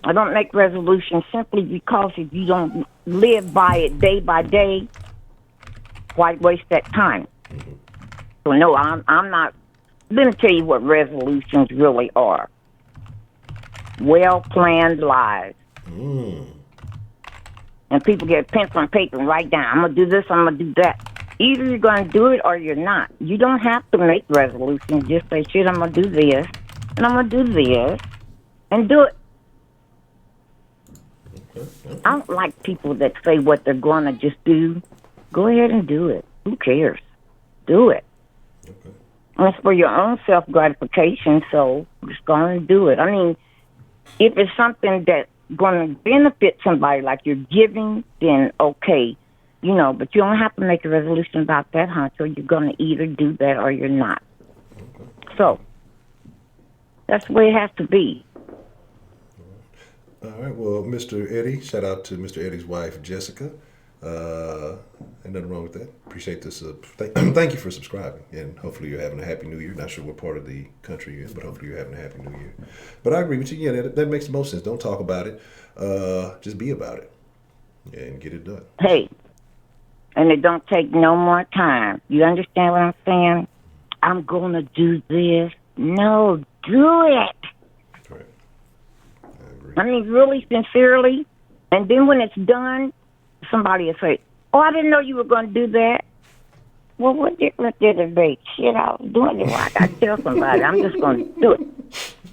I don't make resolutions simply because if you don't live by it day by day, why waste that time? So no, I'm not. Let me tell you what resolutions really are. Well-planned lives. And people get pencil and paper and write down, I'm going to do this, I'm going to do that. Either you're going to do it or you're not. You don't have to make resolutions. Just say, shit, I'm going to do this, and I'm going to do this, and do it. I don't like people that say what they're going to just do. Go ahead and do it. Who cares? Do it. And it's for your own self-gratification, so just go on and do it. I mean, if it's something that's going to benefit somebody, like you're giving, then okay. But you don't have to make a resolution about that, Honcho. You're going to either do that or you're not. So, that's the way it has to be. All right. Well, Mr. Eddie, shout out to Mr. Eddie's wife, Jessica. Ain't nothing wrong with that. Appreciate this. Thank you for subscribing, and hopefully you're having a happy new year. Not sure what part of the country you're in, but hopefully you're having a happy new year. But I agree with you. Yeah, that makes the most sense. Don't talk about it. Just be about it and get it done. Hey, and it don't take no more time. You understand what I'm saying? I'm going to do this. No, do it. Right. I agree. I mean, really, sincerely. And then when it's done, somebody will say, oh, I didn't know you were going to do that. Well, what difference did it make? Shit, I was doing it. Well, I got to tell somebody. I'm just going to do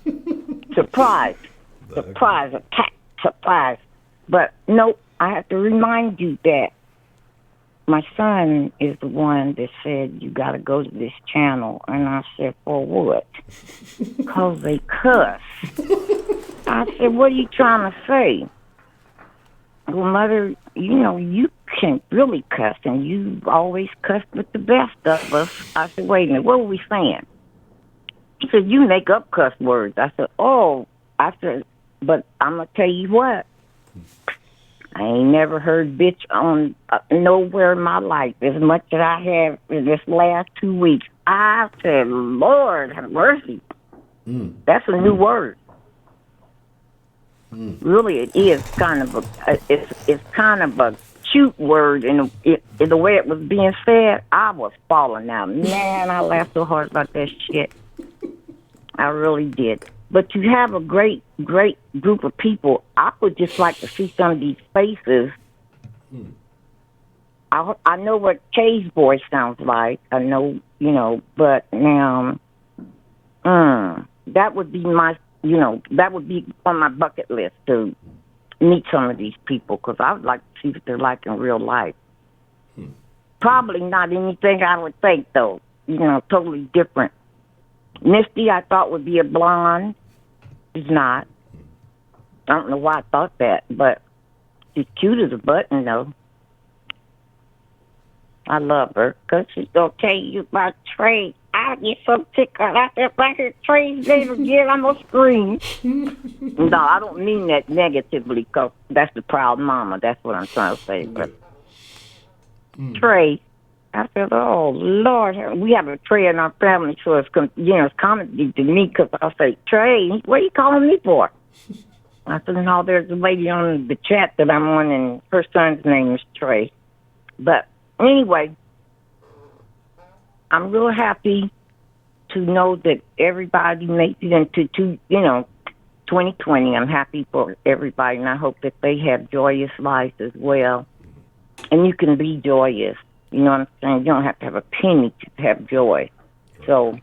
it. Surprise. Attack. Surprise. But, nope, I have to remind you that my son is the one that said, you got to go to this channel. And I said, for what? Because they cuss. I said, what are you trying to say? Well, Mother, you can't really cuss, and you've always cussed with the best of us. I said, wait a minute, what were we saying? He said, you make up cuss words. I said, but I'm going to tell you what. I ain't never heard bitch on nowhere in my life as much as I have in this last 2 weeks. I said, Lord have mercy. That's a new word. Really, it is kind of it's kind of a cute word, and the way it was being said, I was falling out. Man, I laughed so hard about that shit. I really did. But you have a great group of people. I would just like to see some of these faces. I know what Kay's voice sounds like. I know, but now, that would be that would be on my bucket list to meet some of these people, because I would like to see what they're like in real life. Probably not anything I would think, though. Totally different. Misty, I thought would be a blonde. She's not. I don't know why I thought that, but she's cute as a button, though. I love her because she's going to tell you about Trey. I get so sick of that. If I hear Trey's name again, I'm going to scream. No, I don't mean that negatively because that's the proud mama. That's what I'm trying to say. But Trey, I said, oh, Lord. We have a Trey in our family, so it's, it's comedy to me because I'll say, Trey, what are you calling me for? I said, no, there's a lady on the chat that I'm on, and her son's name is Trey. But anyway, I'm real happy to know that everybody made it into 2020. I'm happy for everybody, and I hope that they have joyous lives as well. And you can be joyous. You know what I'm saying? You don't have to have a penny to have joy. So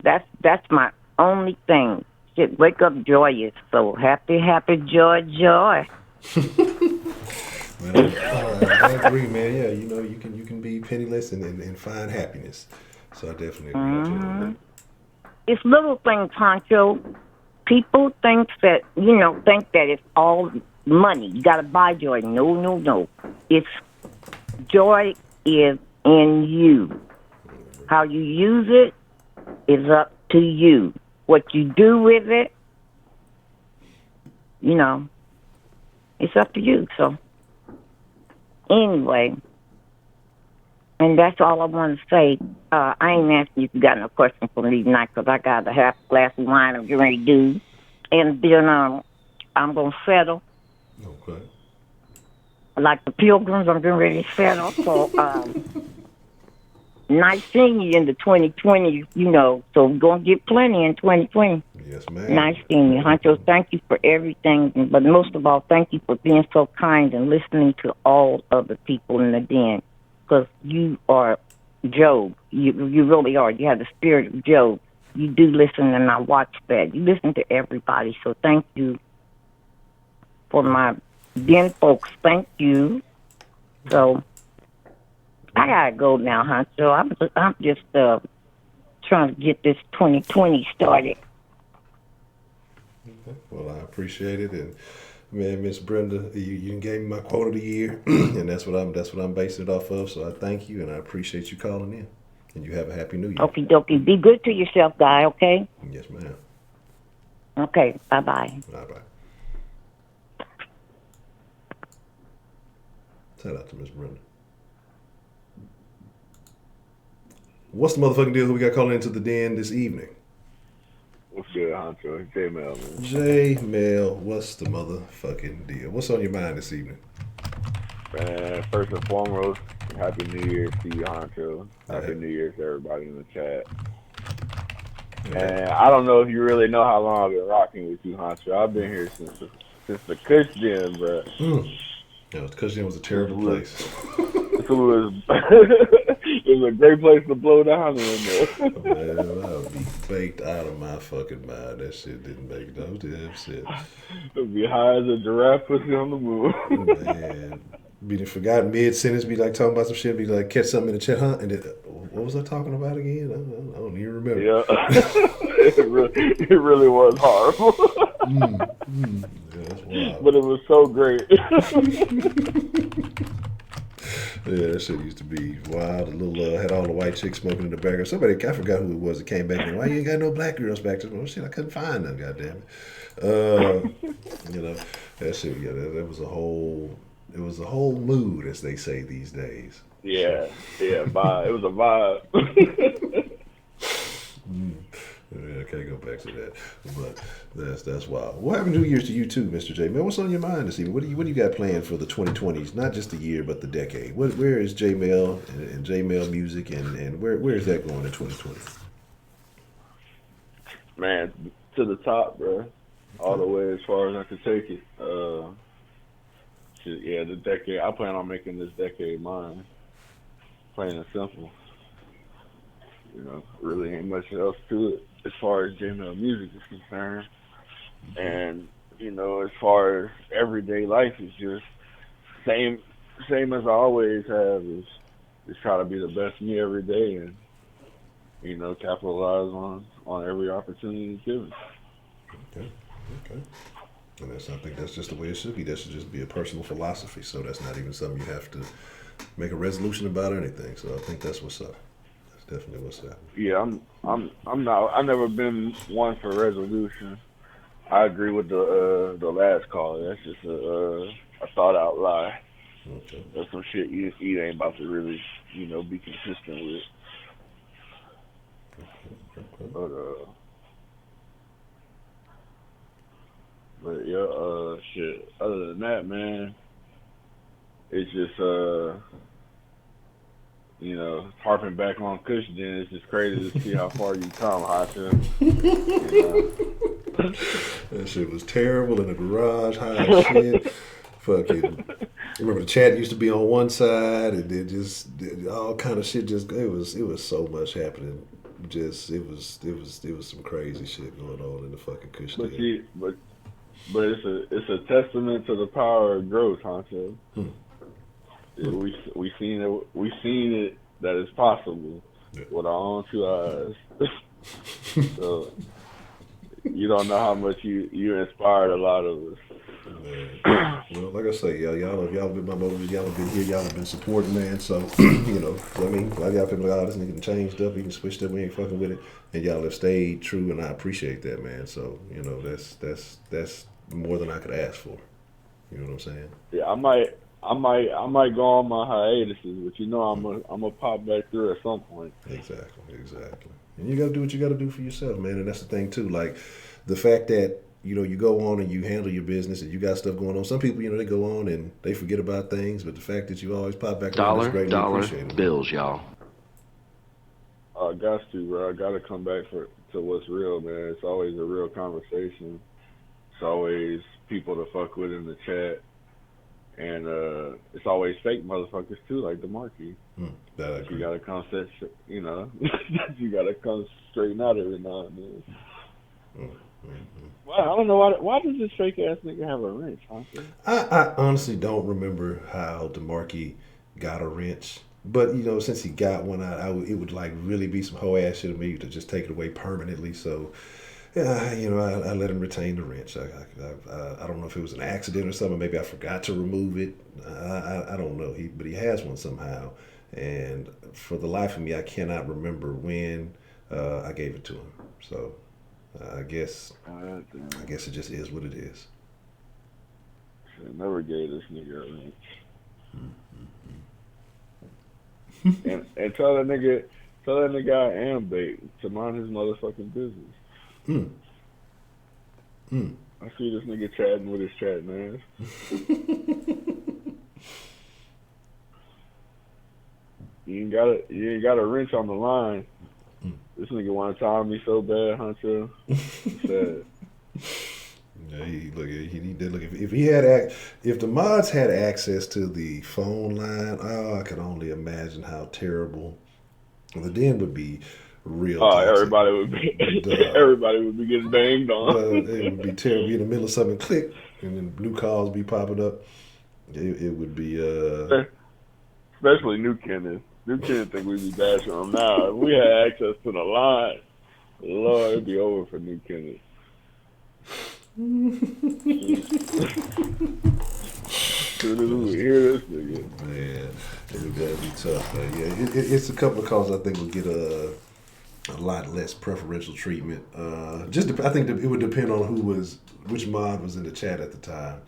that's my only thing. Just wake up joyous. So happy, joy. Man, I agree, man. Yeah, you can be penniless and find happiness. So I definitely agree with you. It's little things, Honcho. People think that it's all money. You got to buy joy. No. It's joy is in you. How you use it is up to you. What you do with it, it's up to you. So anyway, and that's all I want to say. I ain't asking if you got no question for me tonight because I got a half glass of wine I'm getting ready to do. And then I'm going to settle. Okay. Like the Pilgrims, I'm getting ready to settle. So nice seeing you in the 2020, so we're going to get plenty in 2020. Yes, ma'am. Nice seeing you, Honcho. Thank you for everything. But most of all, thank you for being so kind and listening to all of the people in the den. Because you are Job. You really are. You have the spirit of Job. You do listen, and I watch that. You listen to everybody. So thank you for my den folks. Thank you. So I gotta go now, Honcho. I'm just trying to get this 2020 started. Okay. Well, I appreciate it, and man, Miss Brenda, you gave me my quote of the year, and that's what I'm basing it off of. So I thank you, and I appreciate you calling in. And you have a happy New Year. Okie dokie. Be good to yourself, guy. Okay. Yes, ma'am. Okay. Bye bye. Bye bye. Shout out to Miss Brenda. What's the motherfucking deal? Who we got calling into the den this evening? What's good, Honcho? J-Mail, man. J-Mail, what's the motherfucking deal? What's on your mind this evening? Man, first and foremost, Happy New Year to you, Honcho. Happy New Year to everybody in the chat. And I don't know if you really know how long I've been rocking with you, Honcho. I've been here since the Kush Den, bro. Yeah, the Kush Den was a terrible place. It was a great place to blow down in there. Man, I would be baked out of my fucking mind. That shit didn't make no damn sense. It'd be high as a giraffe pussy on the moon. Man. Be forgotten mid-sentence, be like talking about some shit, be like catch something in the chat, and then, what was I talking about again? I don't even remember. Yeah, it really was horrible. Yeah, that's wild. But it was so great. Yeah, that shit used to be wild. A little had all the white chicks smoking in the background. Somebody, I forgot who it was that came back and why you ain't got no black girls back there? Well, shit, I couldn't find them. Goddamn it. That shit. Yeah, that was a whole. It was a whole mood, as they say these days. Yeah, vibe. It was a vibe. Yeah, I can't go back to that, but that's wild. What happened New Year's to you too, Mr. J, man? What's on your mind this evening? What do you got planned for the 2020s? Not just the year, but the decade. Where is J Mail and J Mail music, and where is that going in 2020? Man, to the top, bro. All the way as far as I can take it. Yeah, the decade. I plan on making this decade mine. Plain and simple. Really ain't much else to it as far as J-Mail music is concerned. And, as far as everyday life is just same as I always have is try to be the best me every day and, capitalize on every opportunity given. Okay. And I think that's just the way it should be. That should just be a personal philosophy. So that's not even something you have to make a resolution about or anything. So I think that's what's up. That's definitely what's up. Yeah, I'm not. I've never been one for resolution. I agree with the last caller. That's just a thought out lie. Okay. That's some shit you ain't about to really, be consistent with. But yeah, shit. Other than that, man, it's just harping back on cushion. It's just crazy to see how far you come, Honcho. That shit was terrible in the garage, high as shit. Fucking. Remember the chat used to be on one side, and then just all kind of shit. Just it was so much happening. Just it was some crazy shit going on in the fucking cushion. But it's a testament to the power of growth, Honcho. Yeah, we seen it that it's possible with our own two eyes. So you don't know how much you inspired a lot of us. Man. Well, like I say, y'all have been my motives. Y'all have been here. Y'all have been supporting, man. So I mean, a lot of y'all people like, oh, this nigga done changed up. He done switched up. We ain't fucking with it. And y'all have stayed true, and I appreciate that, man. So that's more than I could ask for. You know what I'm saying? Yeah, I might go on my hiatuses, but I'm gonna pop back through at some point. Exactly. And you gotta do what you gotta do for yourself, man. And that's the thing too. Like the fact that you go on and you handle your business and you got stuff going on. Some people, they go on and they forget about things, but the fact that you always pop back around is greatly appreciated. Bills, y'all. I got to, bro. I gotta come back to what's real, man. It's always a real conversation. It's always people to fuck with in the chat. And it's always fake motherfuckers too, like the Marquis. You gotta come you gotta come straighten out every now and then. Well, I don't know why does this fake ass nigga have a wrench, Honcho? I honestly don't remember how DeMarque got a wrench, but since he got one, it would like really be some hoe ass shit of me to just take it away permanently. So. Yeah, I let him retain the wrench. I don't know if it was an accident or something. Maybe I forgot to remove it. I don't know. But he has one somehow. And for the life of me, I cannot remember when I gave it to him. So I guess it just is what it is. I never gave this nigga a wrench. and tell that nigga I am bait to mind his motherfucking business. I see this nigga chatting with his chat, man. You ain't got a wrench on the line. This nigga want to time me so bad, Honcho. Sad. Yeah, he did look. If the mods had access to the phone line, I could only imagine how terrible the den would be. Real toxic. Everybody would be getting banged on. It would be terrible. Be in the middle of something, click, and then new calls be popping up. It would be. Especially New Kenneth. New Kenneth think we'd be bashing him now. If we had access to the line, Lord, it'd be over for New Kenneth. Soon as we hear this nigga, man, it would be tough. Man. Yeah, it's a couple of calls I think would get a lot less preferential treatment. I think it would depend on which mod was in the chat at the time.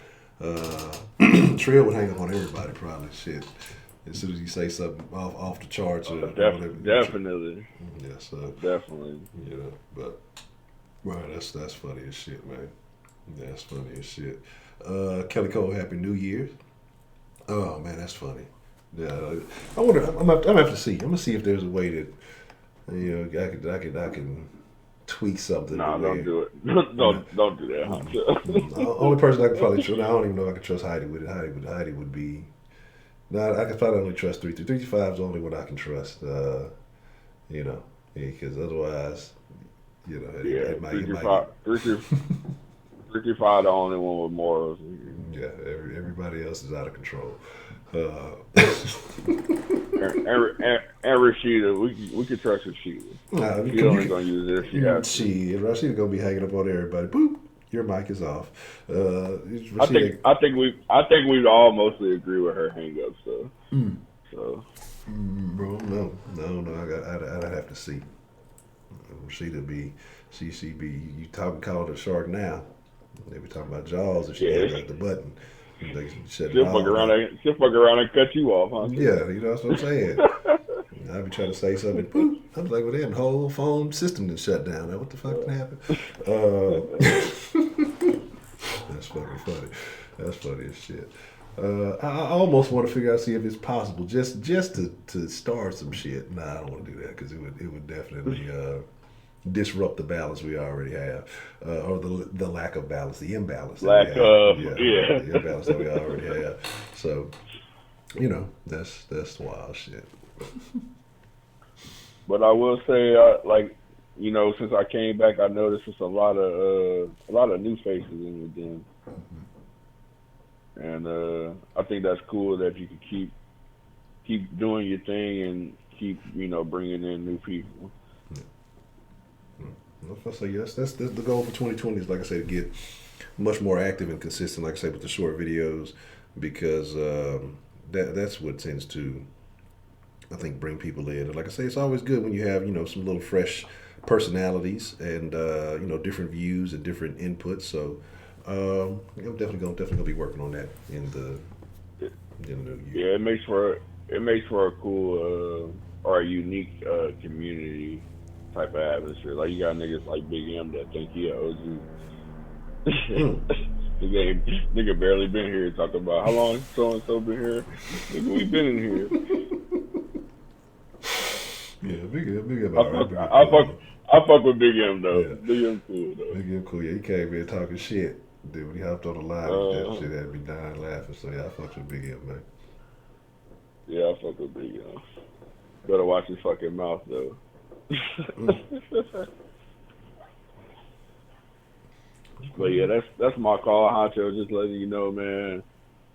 Trill would hang up on everybody probably. Shit, as soon as you say something off the charts or whatever. Definitely. Yeah, so definitely. But right, that's funny as shit, man. That's funny as shit. Kelly Cole, Happy New Year. Oh man, that's funny. Yeah, I wonder. I'm gonna have to see. I'm gonna see if there's a way that I can tweak something. Nah, don't do it. Don't do that, Honcho. The only person I could probably trust. I don't even know if I could trust Heidi with it. Heidi would be. No, I could probably only trust 335 is the only one I can trust. Because otherwise, it might. 335 the only one with morals. Yeah, everybody else is out of control. And Rashida, we could trust Rashida. She only gonna use this. Rashida gonna be hanging up on everybody. Boop. Your mic is off. I think we'd all mostly agree with her hang-ups. So. Bro, no. I'd have to see. She'd be, she be. You call her a shark now. They be talking about Jaws if she had the button. They shut She'll fuck around and cut you off, huh? Yeah, that's what I'm saying. I'd be trying to say something. Boop. I was like, well, the whole phone system did shut down. Now, what the fuck happened? That's fucking funny. That's funny as shit. I almost want to figure out, see if it's possible, just to start some shit. Nah, I don't want to do that because it would definitely disrupt the balance we already have, or the lack of balance, the imbalance. The imbalance that we already have. So, that's wild shit. But I will say, since I came back, I noticed there's a lot of new faces in the den, and I think that's cool that you can keep doing your thing and keep bringing in new people. So yes, that's the goal for 2020 is, like I said, to get much more active and consistent, like I said, with the short videos, because that's what tends to, I think, bring people in. And like I say, it's always good when you have some little fresh personalities and different views and different inputs. So I'm definitely gonna be working on that in the new year. Yeah, it makes for a cool or a unique community type of atmosphere. Like, you got niggas like Big M that think he a OG. Nigga barely been here talking about how long so and so been here. Nigga, we been in here. Yeah, Big M. I fuck with Big M though. Yeah. Big M cool though. Big M cool. Yeah, he came in talking shit. Dude, when he hopped on the line, that shit had me dying laughing. So yeah, I fuck with Big M, man. Yeah, I fuck with Big M. Better watch his fucking mouth though. But yeah, that's my call, Honcho. Just letting you know, man.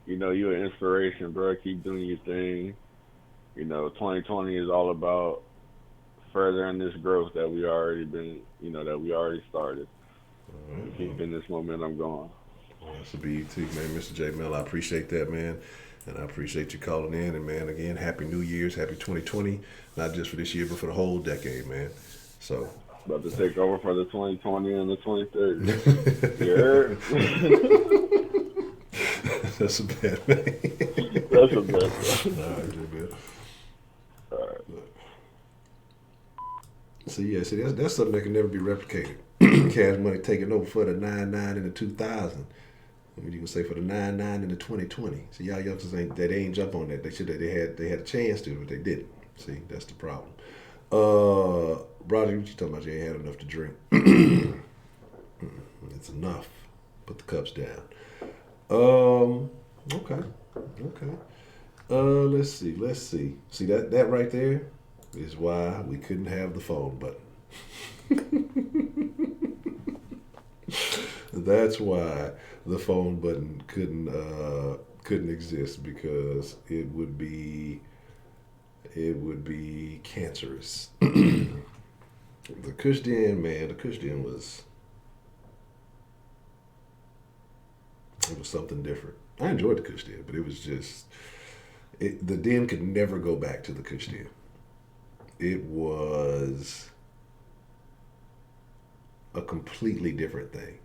You're an inspiration, bro. Keep doing your thing. 2020 is all about furthering this growth that we already started. Right. Keeping this momentum going. Well, that's a BET, man. Mr. J. Mel, I appreciate that, man. And I appreciate you calling in. And, man, again, Happy New Year's, Happy 2020. Not just for this year, but for the whole decade, man. So. About to take over for the 2020 and the 2030. You heard? That's a bet, man. That's a bet. All right, J. All right. See, that's something that can never be replicated. Cash Money taking over for the 99 in the 2000. I mean, you can say for the 99 in the 2020. See, y'all youngsters ain't jump on that. They had a chance to, but they didn't. See, that's the problem. Roger, what you talking about? You ain't had enough to drink. It's enough. Put the cups down. Okay. Let's see. See that right there is why we couldn't have the phone button. That's why the phone button couldn't exist, because it would be cancerous. The Kush Den, man, was something different. I enjoyed the Kush Den, but it was just the Den could never go back to the Kush Den. It was a completely different thing.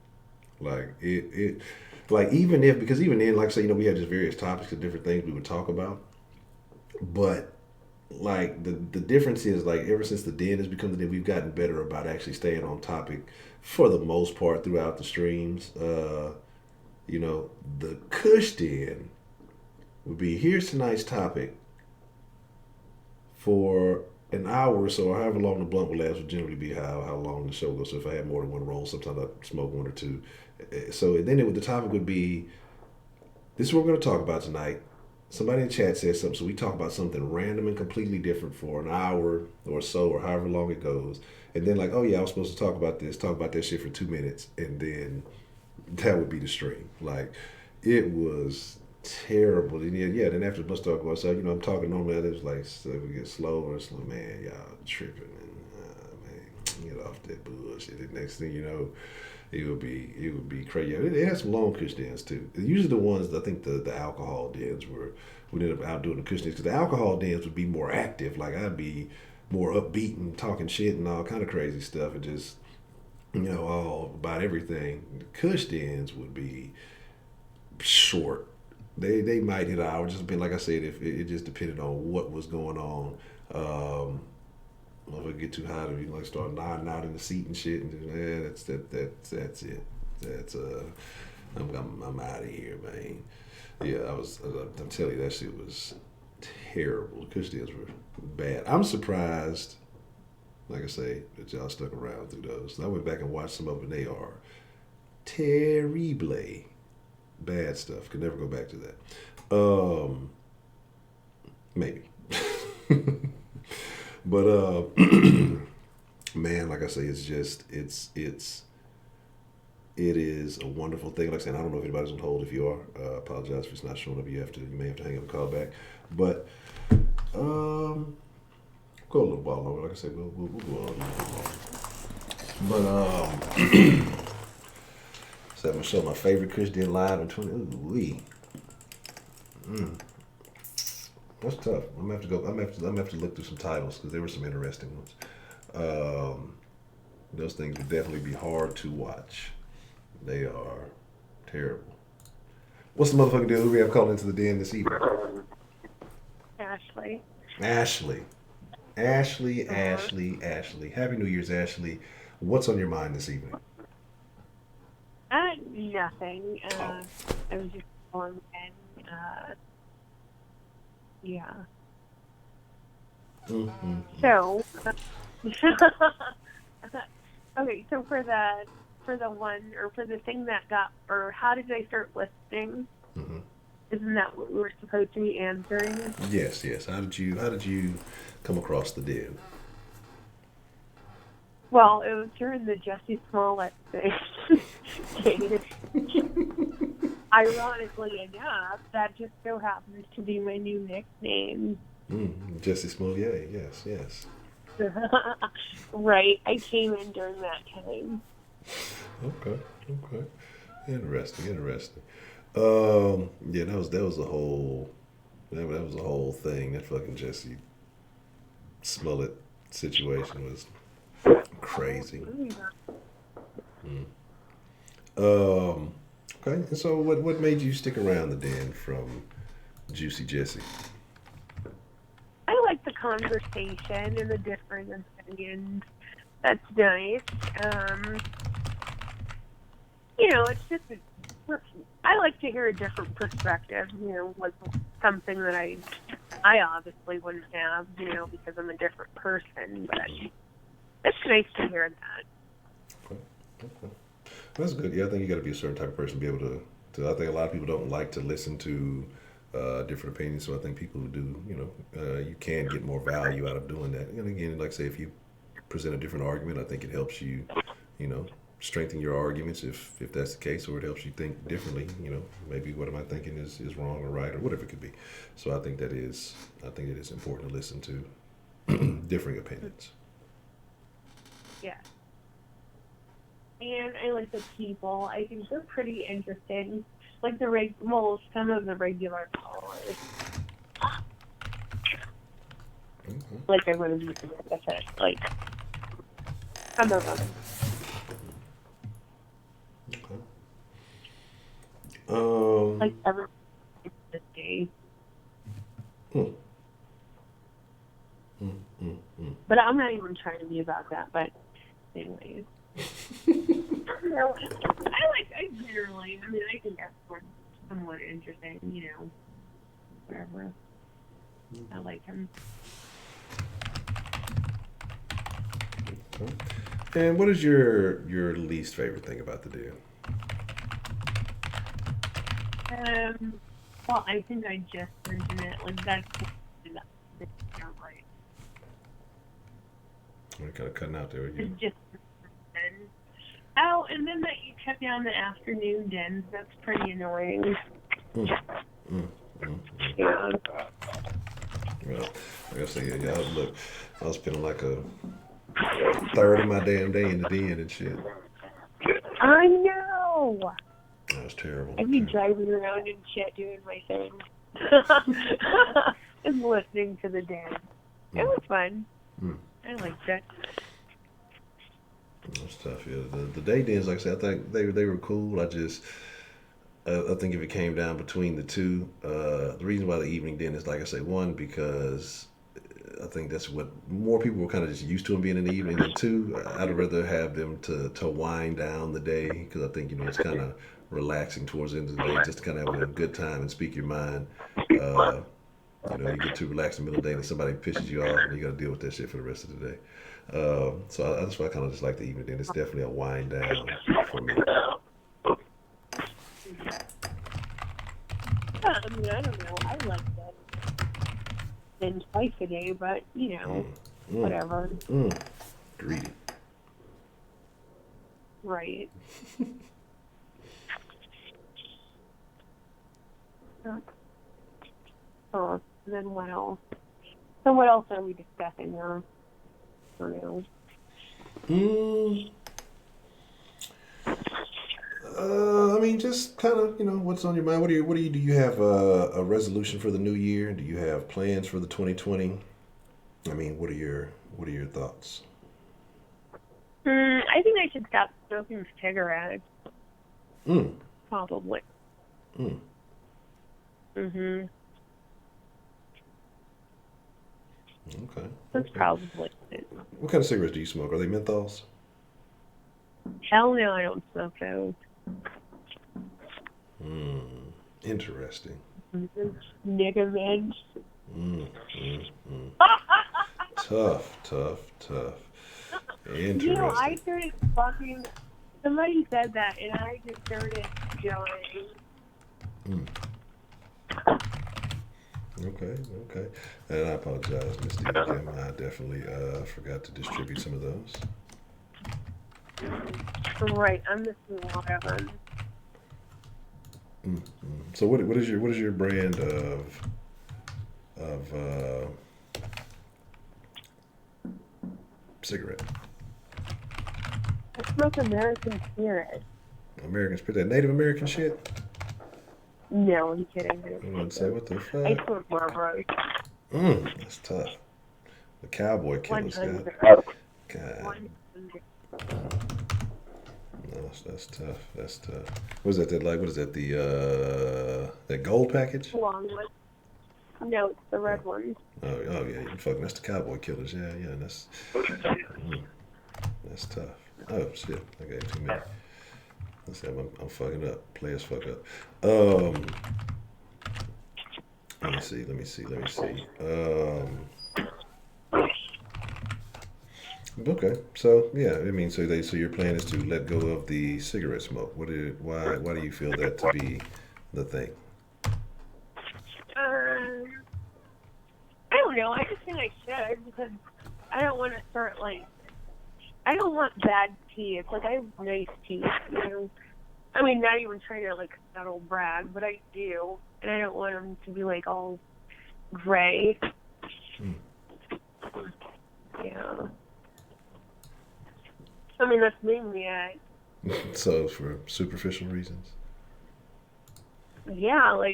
Like even then, like I say, we had just various topics of different things we would talk about. But like the difference is, like, ever since the Den has become the Den, we've gotten better about actually staying on topic for the most part throughout the streams. The Kush Den would be, here's tonight's topic for an hour or so, or however long the blunt would last, would generally be how long the show goes. So if I had more than one roll, sometimes I'd smoke one or two. So then the topic would be, this is what we're going to talk about tonight. Somebody in the chat says something, so we talk about something random and completely different for an hour or so, or however long it goes. And then, like, oh yeah, I was supposed to talk about that shit for 2 minutes, and then that would be the stream. Like, it was terrible. And yeah, then after the bus talk goes, so I'm talking normally, it was like, so we get slower and slower. Man, y'all tripping, and man, get off that bullshit. And next thing you know, It would be crazy. It has some long cush dens too. Usually the ones, I think the alcohol dens would end up outdoing the cush dens, because the alcohol dens would be more active. Like I'd be more upbeat and talking shit and all kind of crazy stuff, and just all about everything. The cush dens would be short. They might hit an hour, just being like I said, if it just depended on what was going on. If it get too hot, or you like start nodding out in the seat and shit, and just, that's it. That's I'm out of here, man. Yeah, I'm telling you, that shit was terrible. The cush dens were bad. I'm surprised, like I say, that y'all stuck around through those. I went back and watched some of them, and they are terrible. Bad stuff. Could never go back to that. Maybe. But man, like I say, it is a wonderful thing. Like I said, I don't know if anybody's on hold. If you are, apologize if it's not showing up. You may have to hang up and call back. But go a little while longer. Like I said, we'll go on. But so I'm gonna show my favorite cush den live in 20. Ooh-wee. That's tough. I'm gonna have to look through some titles, because there were some interesting ones. Those things would definitely be hard to watch. They are terrible. What's the motherfucking deal? Who we have called into the den this evening? Ashley. Ashley. Happy New Year's, Ashley. What's on your mind this evening? Nothing. I was just calling and yeah. Mm-hmm. So, okay. So for the thing that got, or how did I start listening? Mm-hmm. Isn't that what we were supposed to be answering? Yes. How did you come across the den? Well, it was during the Jussie Smollett thing. Ironically enough, that just so happens to be my new nickname. Jussie Smollett, yes. Right, I came in during that time. Okay. Interesting. Yeah, that was a whole thing. That fucking Jussie Smollett situation was crazy. Okay. And so what made you stick around the den from Juicy Jessie? I like the conversation and the different opinions. That's nice. It's just I like to hear a different perspective. Was something that I obviously wouldn't have, because I'm a different person. But it's nice to hear that. Okay. That's good. Yeah, I think you got to be a certain type of person to be able to. I think a lot of people don't like to listen to different opinions. So I think people who do, you can get more value out of doing that. And again, like I say, if you present a different argument, I think it helps you, strengthen your arguments if that's the case, or it helps you think differently. Maybe what am I thinking is wrong or right, or whatever it could be. So I think it is important to listen to differing opinions. Yeah. And I like the people. I think they're pretty interesting. Like some of the regular callers. Mm-hmm. Like I would have said, like some of them. Okay. Like every day. But I'm not even trying to be about that. But anyways. I think that's somewhat interesting, whatever. I like him. Okay. And what is your least favorite thing about the den? Well, I think I just mentioned it. Like, that's right. We're kind of cutting out there. It's just oh, and then that you cut down the afternoon dens. That's pretty annoying. Yeah. Well, like I said, look, I was spending like a third of my damn day in the den and shit. I know. That was terrible. I'd be driving around and shit doing my thing. And listening to the dance. It was fun. I liked it. That's tough. Yeah, the day dens, like I said, I think they were cool. I think if it came down between the two, the reason why the evening den is, like I say, one, because I think that's what more people were kind of just used to them being in the evening. And two, I'd rather have them to wind down the day, because I think it's kind of relaxing towards the end of the day, just to kind of have a good time and speak your mind. You get too relaxed in the middle of the day and somebody pisses you off and you got to deal with that shit for the rest of the day. So that's why I kind of just like the evening den. It's definitely a wind down for me. I mean, I don't know. I like that. Then twice a day, but, whatever. Greedy. Right. Oh, then what else? So what else are we discussing now? I don't know. I mean, just kind of, what's on your mind. Do you have a resolution for the new year? Do you have plans for the 2020? I mean, what are your thoughts? I think I should stop smoking cigarettes. Probably. Mhm. Okay. That's probably it. What kind of cigarettes do you smoke? Are they menthols? Hell no, I don't smoke those. Interesting. Nigga men. Tough. Interesting. I started fucking. Somebody said that, and I just started dying. Okay. And I apologize, Miss Eve. I definitely forgot to distribute some of those. Right, I'm missing one of them. So what is your brand of cigarette? I smoke American Spirit. American Spirit, that Native American shit? No, I'm kidding. I'm gonna say, what the fuck? I smoke Marlboro. That's tough. The cowboy killers, God. No, that's tough. What is that? What is that? That gold package? Long one. No, it's the red one. Oh yeah, that's the cowboy killers. Yeah, that's tough. Oh shit, I gave too many. Let's see, I'm fucking up. Players fuck up. Let me see. Okay, so yeah, I mean, so your plan is to let go of the cigarette smoke. Why do you feel that to be the thing? I don't know. I just think I should, because I don't want to start I don't want bad teeth. I have nice teeth, I mean, not even trying to subtle brag, but I do, and I don't want them to be all gray. Yeah. I mean, that's mainly it. So for superficial reasons? Yeah,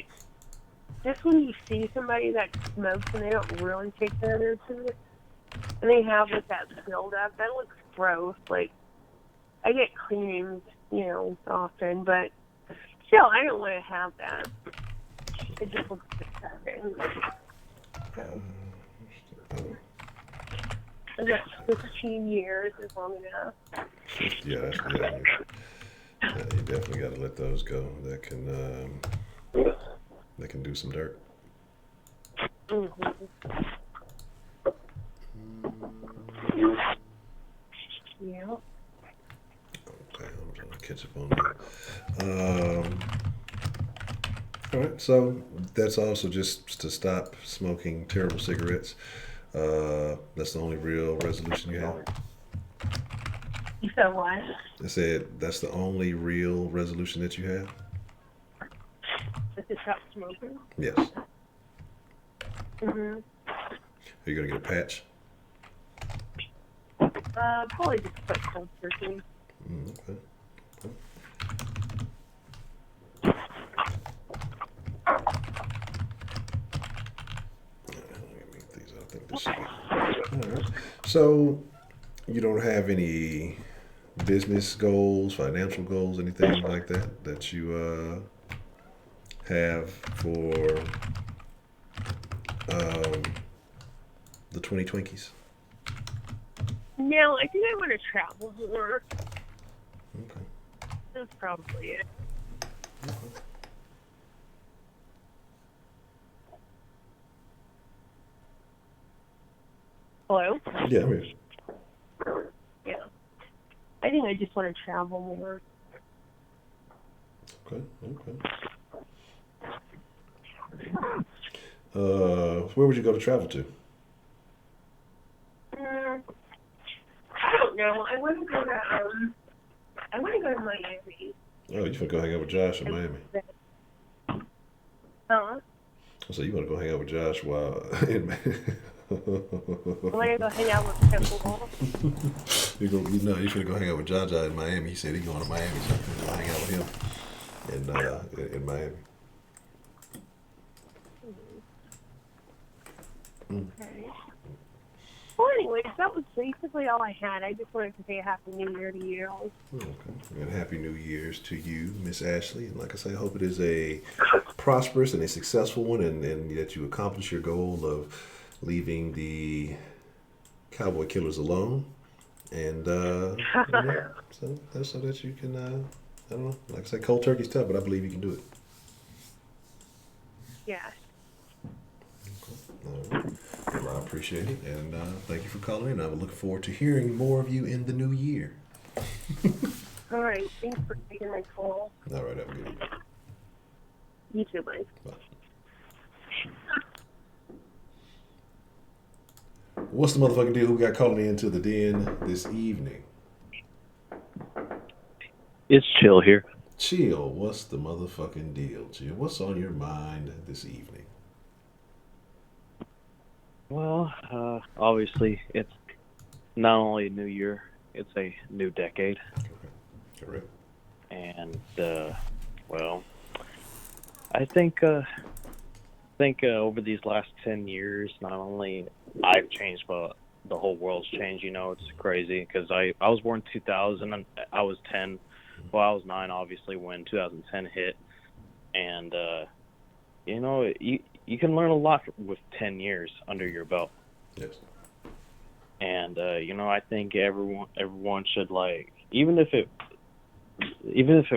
just when you see somebody that smokes and they don't really take care of their teeth, and they have that buildup, that looks gross. I get cleanings, often, but still, I don't want to have that. It just looks disgusting. I got 15 years is long enough. Yeah, you definitely got to let those go. That can do some dirt. Yeah. Okay, I'm trying to catch up on that. All right, so that's also just to stop smoking terrible cigarettes. That's the only real resolution you have? You said what? I said that's the only real resolution that you have? To stop smoking? Yes. Mhm. Are you going to get a patch? Probably just put cold turkey. Okay. Mississippi. All right. So you don't have any business goals, financial goals, anything like that that you have for the 2020s? No, I think I want to travel more. Okay. That's probably it. Hello? Yeah, I'm here. Yeah. I think I just want to travel more. Okay. Where would you go to travel to? I don't know. I want to go to Miami. Oh, you want to go hang out with Josh in Miami? Huh? So you want to go hang out with Josh while in Miami? I want to go hang out with Temple. You should go hang out with Jaja in Miami. He said he's going to Miami, so you go hang out with him in Miami. Okay. Well, anyways, that was basically all I had. I just wanted to say a Happy New Year to you. Okay. And Happy New Year's to you, Miss Ashley. And like I say, I hope it is a prosperous and a successful one, and that you accomplish your goal of leaving the cowboy killers alone. And so that you can, I don't know, like I say, cold turkey's tough, but I believe you can do it. Yeah. All right. Well, I appreciate it, and thank you for calling in. I'm looking forward to hearing more of you in the new year. All right. Thanks for taking my call. All right. Have a good evening. You too, bye. Bye. What's the motherfucking deal? Who we got calling into the den this evening? It's Chill here. Chill, what's the motherfucking deal, Chill? What's on your mind this evening? Well, obviously, it's not only a new year, it's a new decade. Okay. Correct. And, well, I think over these last 10 years, not only I've changed, but the whole world's changed. You know, it's crazy because I was born 2000 and I was 10. Well, I was 9, obviously, when 2010 hit. And, you know, you can learn a lot with 10 years under your belt. Yes. And, you know, I think everyone should, like, even if it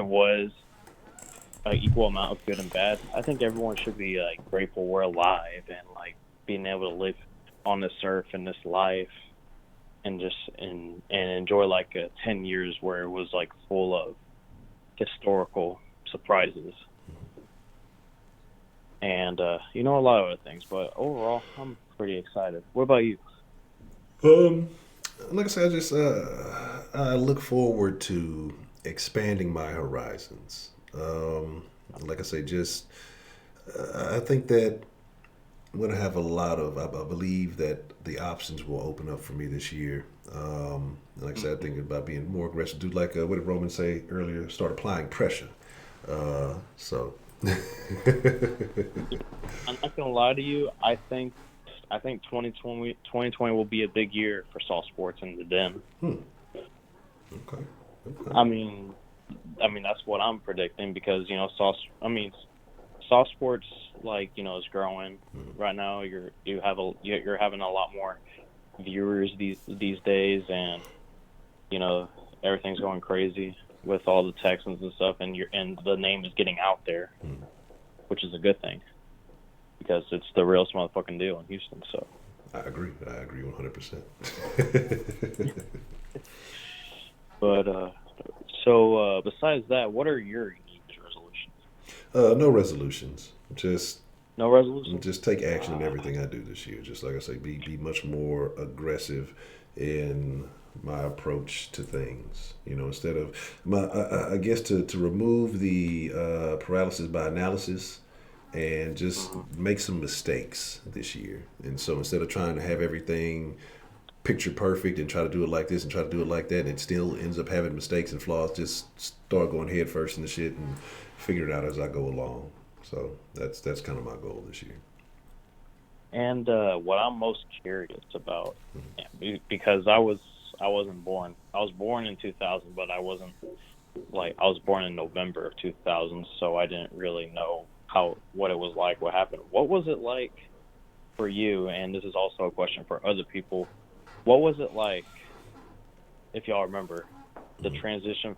was an equal amount of good and bad, I think everyone should be, like, grateful we're alive and, like, being able to live on this earth and this life and just and enjoy, like, 10 years where it was, like, full of historical surprises. And, you know, a lot of other things. But overall, I'm pretty excited. What about you? Like I said, I look forward to expanding my horizons. Like I say, I think that I'm going to have I believe that the options will open up for me this year. Like I said, I think about being more aggressive. Do like, what did Roman say earlier? Start applying pressure. So. I'm not going to lie to you. I think 2020 will be a big year for soft sports in the den. Okay. I mean, that's what I'm predicting because, you know, soft sports, like, you know, is growing right now. You're having a lot more viewers these days, and, you know, everything's going crazy with all the Texans and stuff, and the name is getting out there, which is a good thing because it's the realest motherfucking deal in Houston. So I agree 100%. But so besides that, what are your New Year's resolutions? No resolutions. No resolutions. Just take action in everything I do this year. Just like I say, be much more aggressive in my approach to things. You know, instead of I guess to remove the paralysis by analysis and just make some mistakes this year. And so instead of trying to have everything picture perfect and try to do it like this and try to do it like that, and it still ends up having mistakes and flaws, just start going head first in the shit and figure it out as I go along. So that's kind of my goal this year. And what I'm most curious about, because I wasn't born. I was born in 2000, but I wasn't I was born in November of 2000, so I didn't really know what it was like, what happened. What was it like for you? And this is also a question for other people. What was it like, if y'all remember, the transition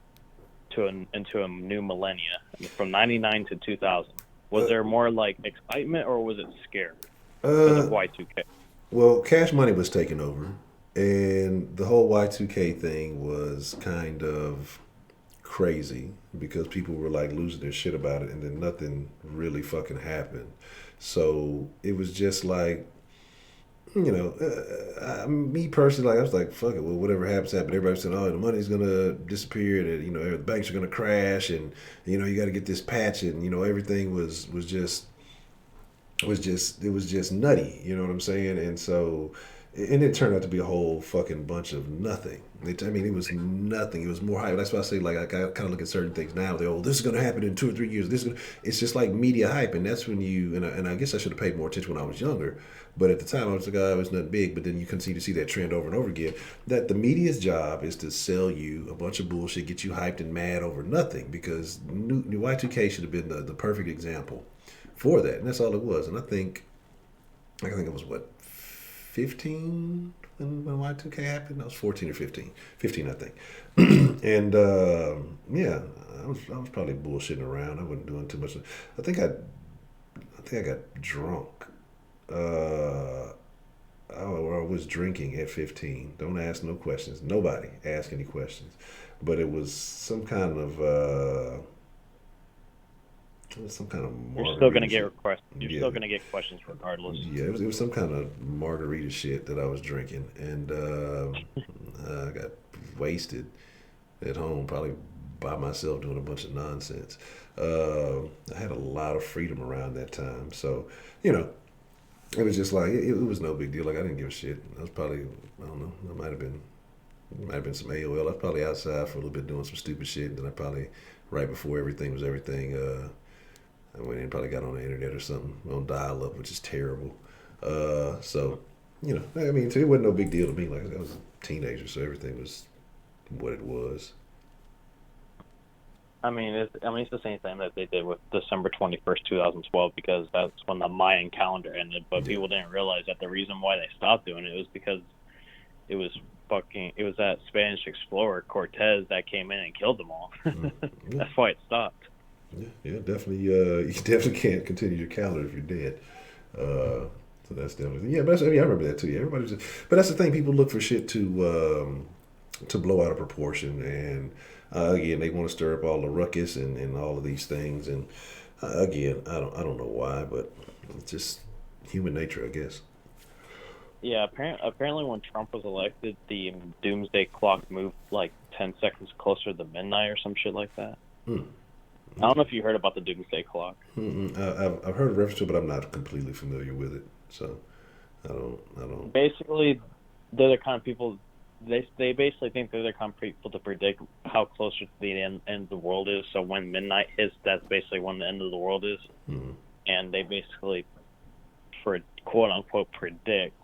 into a new millennia from 99 to 2000? Was there more excitement, or was it scared because of Y2K? Well, Cash Money was taking over, and the whole Y2K thing was kind of crazy because people were losing their shit about it, and then nothing really fucking happened. So it was just me personally, I was like, fuck it, well, whatever happens, happen. Everybody said, oh, the money's gonna disappear, and the banks are gonna crash, and you got to get this patch, and everything was just nutty. You know what I'm saying? And so, and it turned out to be a whole fucking bunch of nothing. It was nothing. It was more hype. That's why I say I kind of look at certain things now. They're, this is going to happen in 2 or 3 years. It's just like media hype, and that's when and I guess I should have paid more attention when I was younger. But at the time, I was like, oh, it was nothing big. But then you continue to see that trend over and over again. That the media's job is to sell you a bunch of bullshit, get you hyped and mad over nothing. Because new Y2K should have been the perfect example for that, and that's all it was. And I think it was 15 when Y2K happened. I was 14 or 15, I think. And yeah, I was probably bullshitting around. I wasn't doing too much. I think I got drunk. I was drinking at 15. Don't ask no questions. Nobody ask any questions. But it was some kind of margarita. You're still gonna get requests. Yeah. Still gonna get questions regardless. Yeah, it was some kind of margarita shit that I was drinking, and I got wasted at home, probably by myself doing a bunch of nonsense. I had a lot of freedom around that time, so it was just it was no big deal. I didn't give a shit. I was probably, I don't know, it might have been some AOL. I was probably outside for a little bit doing some stupid shit, and then I probably right before everything was everything. I went in and probably got on the internet or something on dial-up, which is terrible. So, it wasn't no big deal to me. I was a teenager, so everything was what it was. It's the same thing that they did with December 21st, 2012, because that's when the Mayan calendar ended. But people didn't realize that the reason why they stopped doing it was because it was that Spanish explorer Cortez that came in and killed them all. That's why it stopped. Yeah, definitely. You definitely can't continue your calendar if you're dead. So that's definitely but I remember that too. Yeah, but that's the thing. People look for shit to blow out of proportion, and again, they want to stir up all the ruckus and all of these things. And again, I don't know why, but it's just human nature, I guess. Yeah, apparently when Trump was elected, the doomsday clock moved 10 seconds closer to midnight or some shit like that. I don't know if you heard about the doomsday clock. I've heard a reference to it, but I'm not completely familiar with it. So I don't. Basically, they're the kind of people. They basically think they're the kind of people to predict how closer to the end of the world is. So when midnight hits, that's basically when the end of the world is. Mm-hmm. And they basically, for quote unquote, predict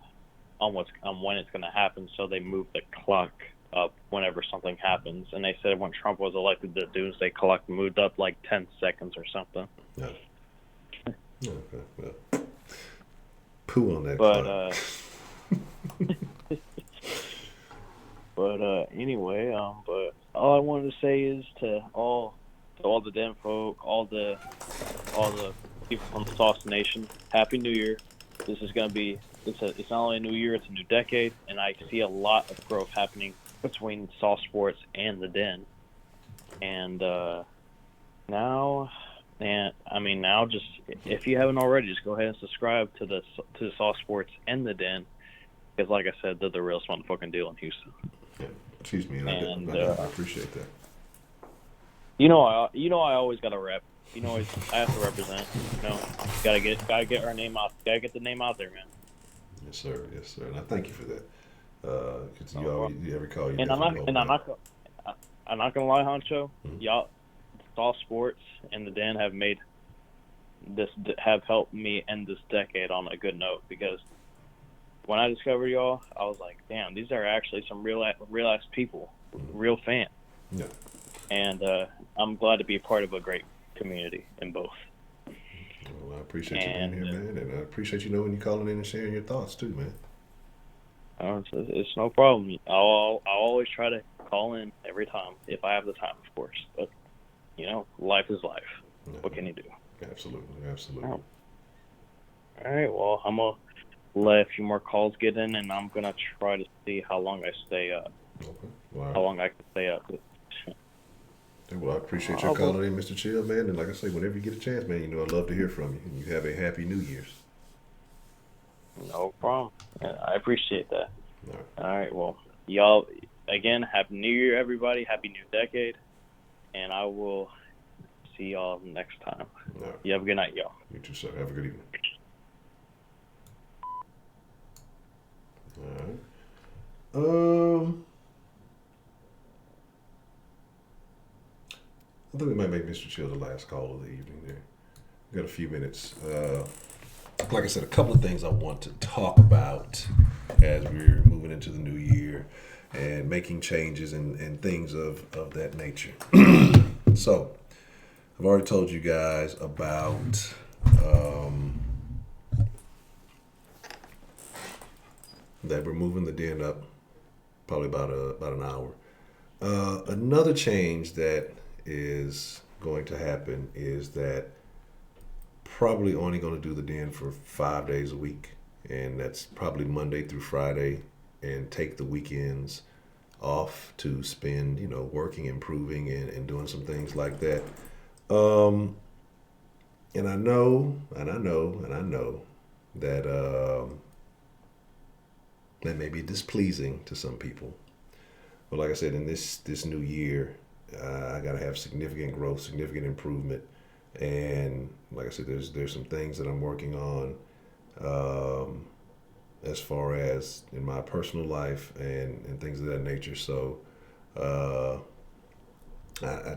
on when it's going to happen. So they move the clock up whenever something happens. And they said when Trump was elected, the doomsday clock moved up 10 seconds or something. Yeah. Okay. Well, poo on that clock. But anyway, but all I wanted to say is to all the Denfolk, all the people from the Sauce Nation, Happy New Year. This is gonna be it's not only a new year, it's a new decade, and I see a lot of growth happening between Sauce Sports and the Den. And now just if you haven't already, just go ahead and subscribe to the Sauce Sports and the Den, because like I said, they're the realest motherfucking deal in Houston. Yeah. Excuse me, I appreciate that. I always gotta rep. I have to represent. Gotta get our name out. Gotta get the name out there, man. Yes, sir. And I thank you for that. Because you ever call you. And I'm not gonna lie, Honcho. Mm-hmm. Y'all, Sauce Sports and the Den have made have helped me end this decade on a good note, because when I discovered y'all, I was like, damn, these are actually some real ass people, real fans. Yeah. And I'm glad to be a part of a great community in both. Well, I appreciate you being here, man, and I appreciate you when you're calling in and sharing your thoughts too, man. It's no problem. I'll always try to call in every time if I have the time, of course. But life is life. What can you do? Absolutely. All right. Well, I'm gonna let a few more calls get in, and I'm gonna try to see how long I stay up. Okay. Well, how long I can stay up. Well, I appreciate your calling in, Mr. Chill, man. And like I say, whenever you get a chance, man, I'd love to hear from you. And you have a happy New Year's. No problem. I appreciate that. All right. Well, y'all, again, Happy New Year, everybody. Happy New Decade. And I will see y'all next time. Right. You have a good night, y'all. You too, sir. Have a good evening. All right. I think we might make Mr. Chill the last call of the evening there. We've got a few minutes. Like I said, a couple of things I want to talk about as we're moving into the new year and making changes and things of that nature. So, I've already told you guys about that we're moving the den up probably about an hour. Another change that is going to happen is that probably only going to do the den for 5 days a week, and that's probably Monday through Friday, and take the weekends off to spend, working, improving, and doing some things like that. And I know that that may be displeasing to some people. But like I said, in this new year, I got to have significant growth, significant improvement. And like I said, there's some things that I'm working on as far as in my personal life and things of that nature. So I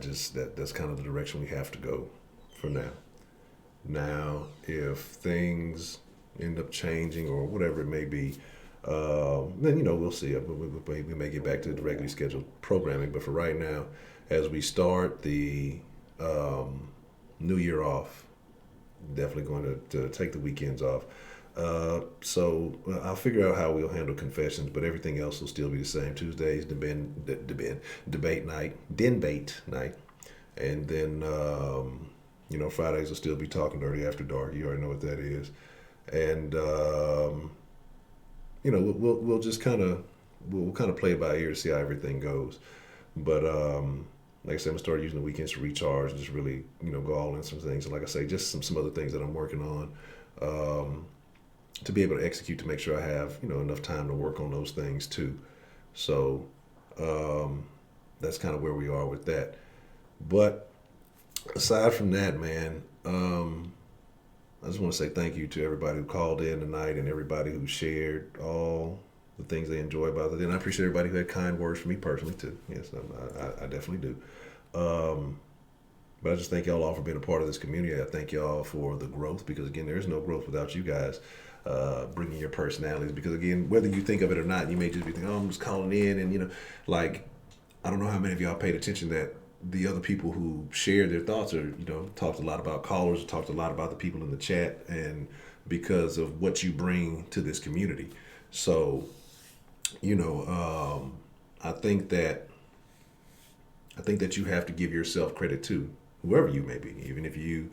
just, that's kind of the direction we have to go for now. Now, if things end up changing or whatever it may be, then, we'll see. We may get back to the regularly scheduled programming. But for right now, as we start the new year off, definitely going to take the weekends off. So I'll figure out how we'll handle confessions, but everything else will still be the same. Tuesdays, debate night, and then Fridays will still be Talking Dirty After Dark. You already know what that is, and we'll just kind of play it by ear to see how everything goes. But like I said, I'm gonna start using the weekends to recharge and just really go all in some things. And like I say, just some other things that I'm working on to be able to execute, to make sure I have enough time to work on those things too. So that's kind of where we are with that. But aside from that, man, I just want to say thank you to everybody who called in tonight and everybody who shared all the things they enjoy about it. And I appreciate everybody who had kind words for me personally too. Yes, I definitely do. But I just thank y'all all for being a part of this community. I thank y'all for the growth, because again, there is no growth without you guys bringing your personalities. Because again, whether you think of it or not, you may just be thinking, I'm just calling in, and like, I don't know how many of y'all paid attention that the other people who shared their thoughts or talked a lot about callers, talked a lot about the people in the chat, and because of what you bring to this community. So I think that you have to give yourself credit too, whoever you may be, even if you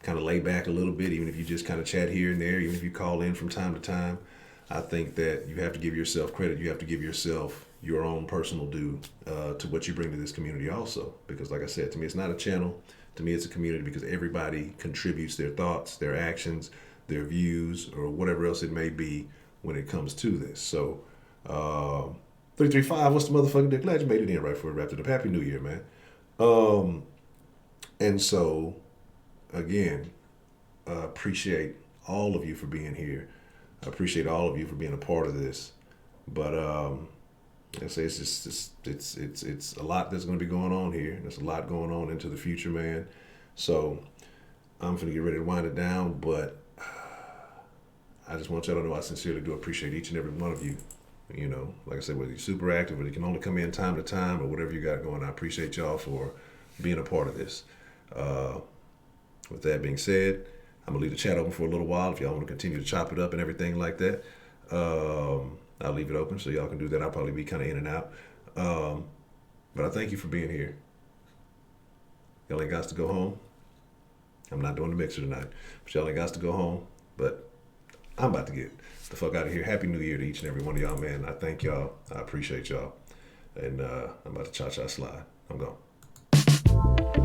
kind of lay back a little bit, even if you just kind of chat here and there, even if you call in from time to time. I think that you have to give yourself credit. You have to give yourself your own personal due to what you bring to this community also. Because like I said, to me, it's not a channel. To me, it's a community, because everybody contributes their thoughts, their actions, their views, or whatever else it may be when it comes to this. So 335, what's the motherfucking day? Glad you made it in right before we wrapped it up. Happy New Year, man. And so, again, appreciate all of you for being here. I appreciate all of you for being a part of this. But I say it's a lot that's going to be going on here. There's a lot going on into the future, man. So I'm going to get ready to wind it down, but I just want y'all to know I sincerely do appreciate each and every one of you. You know, like I said, whether you're super active or you can only come in time to time or whatever you got going, I appreciate y'all for being a part of this. With that being said, I'm going to leave the chat open for a little while if y'all want to continue to chop it up and everything like that. I'll leave it open so y'all can do that. I'll probably be kind of in and out. But I thank you for being here. Y'all ain't got to go home. I'm not doing the mixer tonight. But y'all ain't got to go home. But I'm about to get the fuck out of here. Happy New Year to each and every one of y'all, man. I thank y'all. I appreciate y'all. And I'm about to cha-cha slide. I'm gone.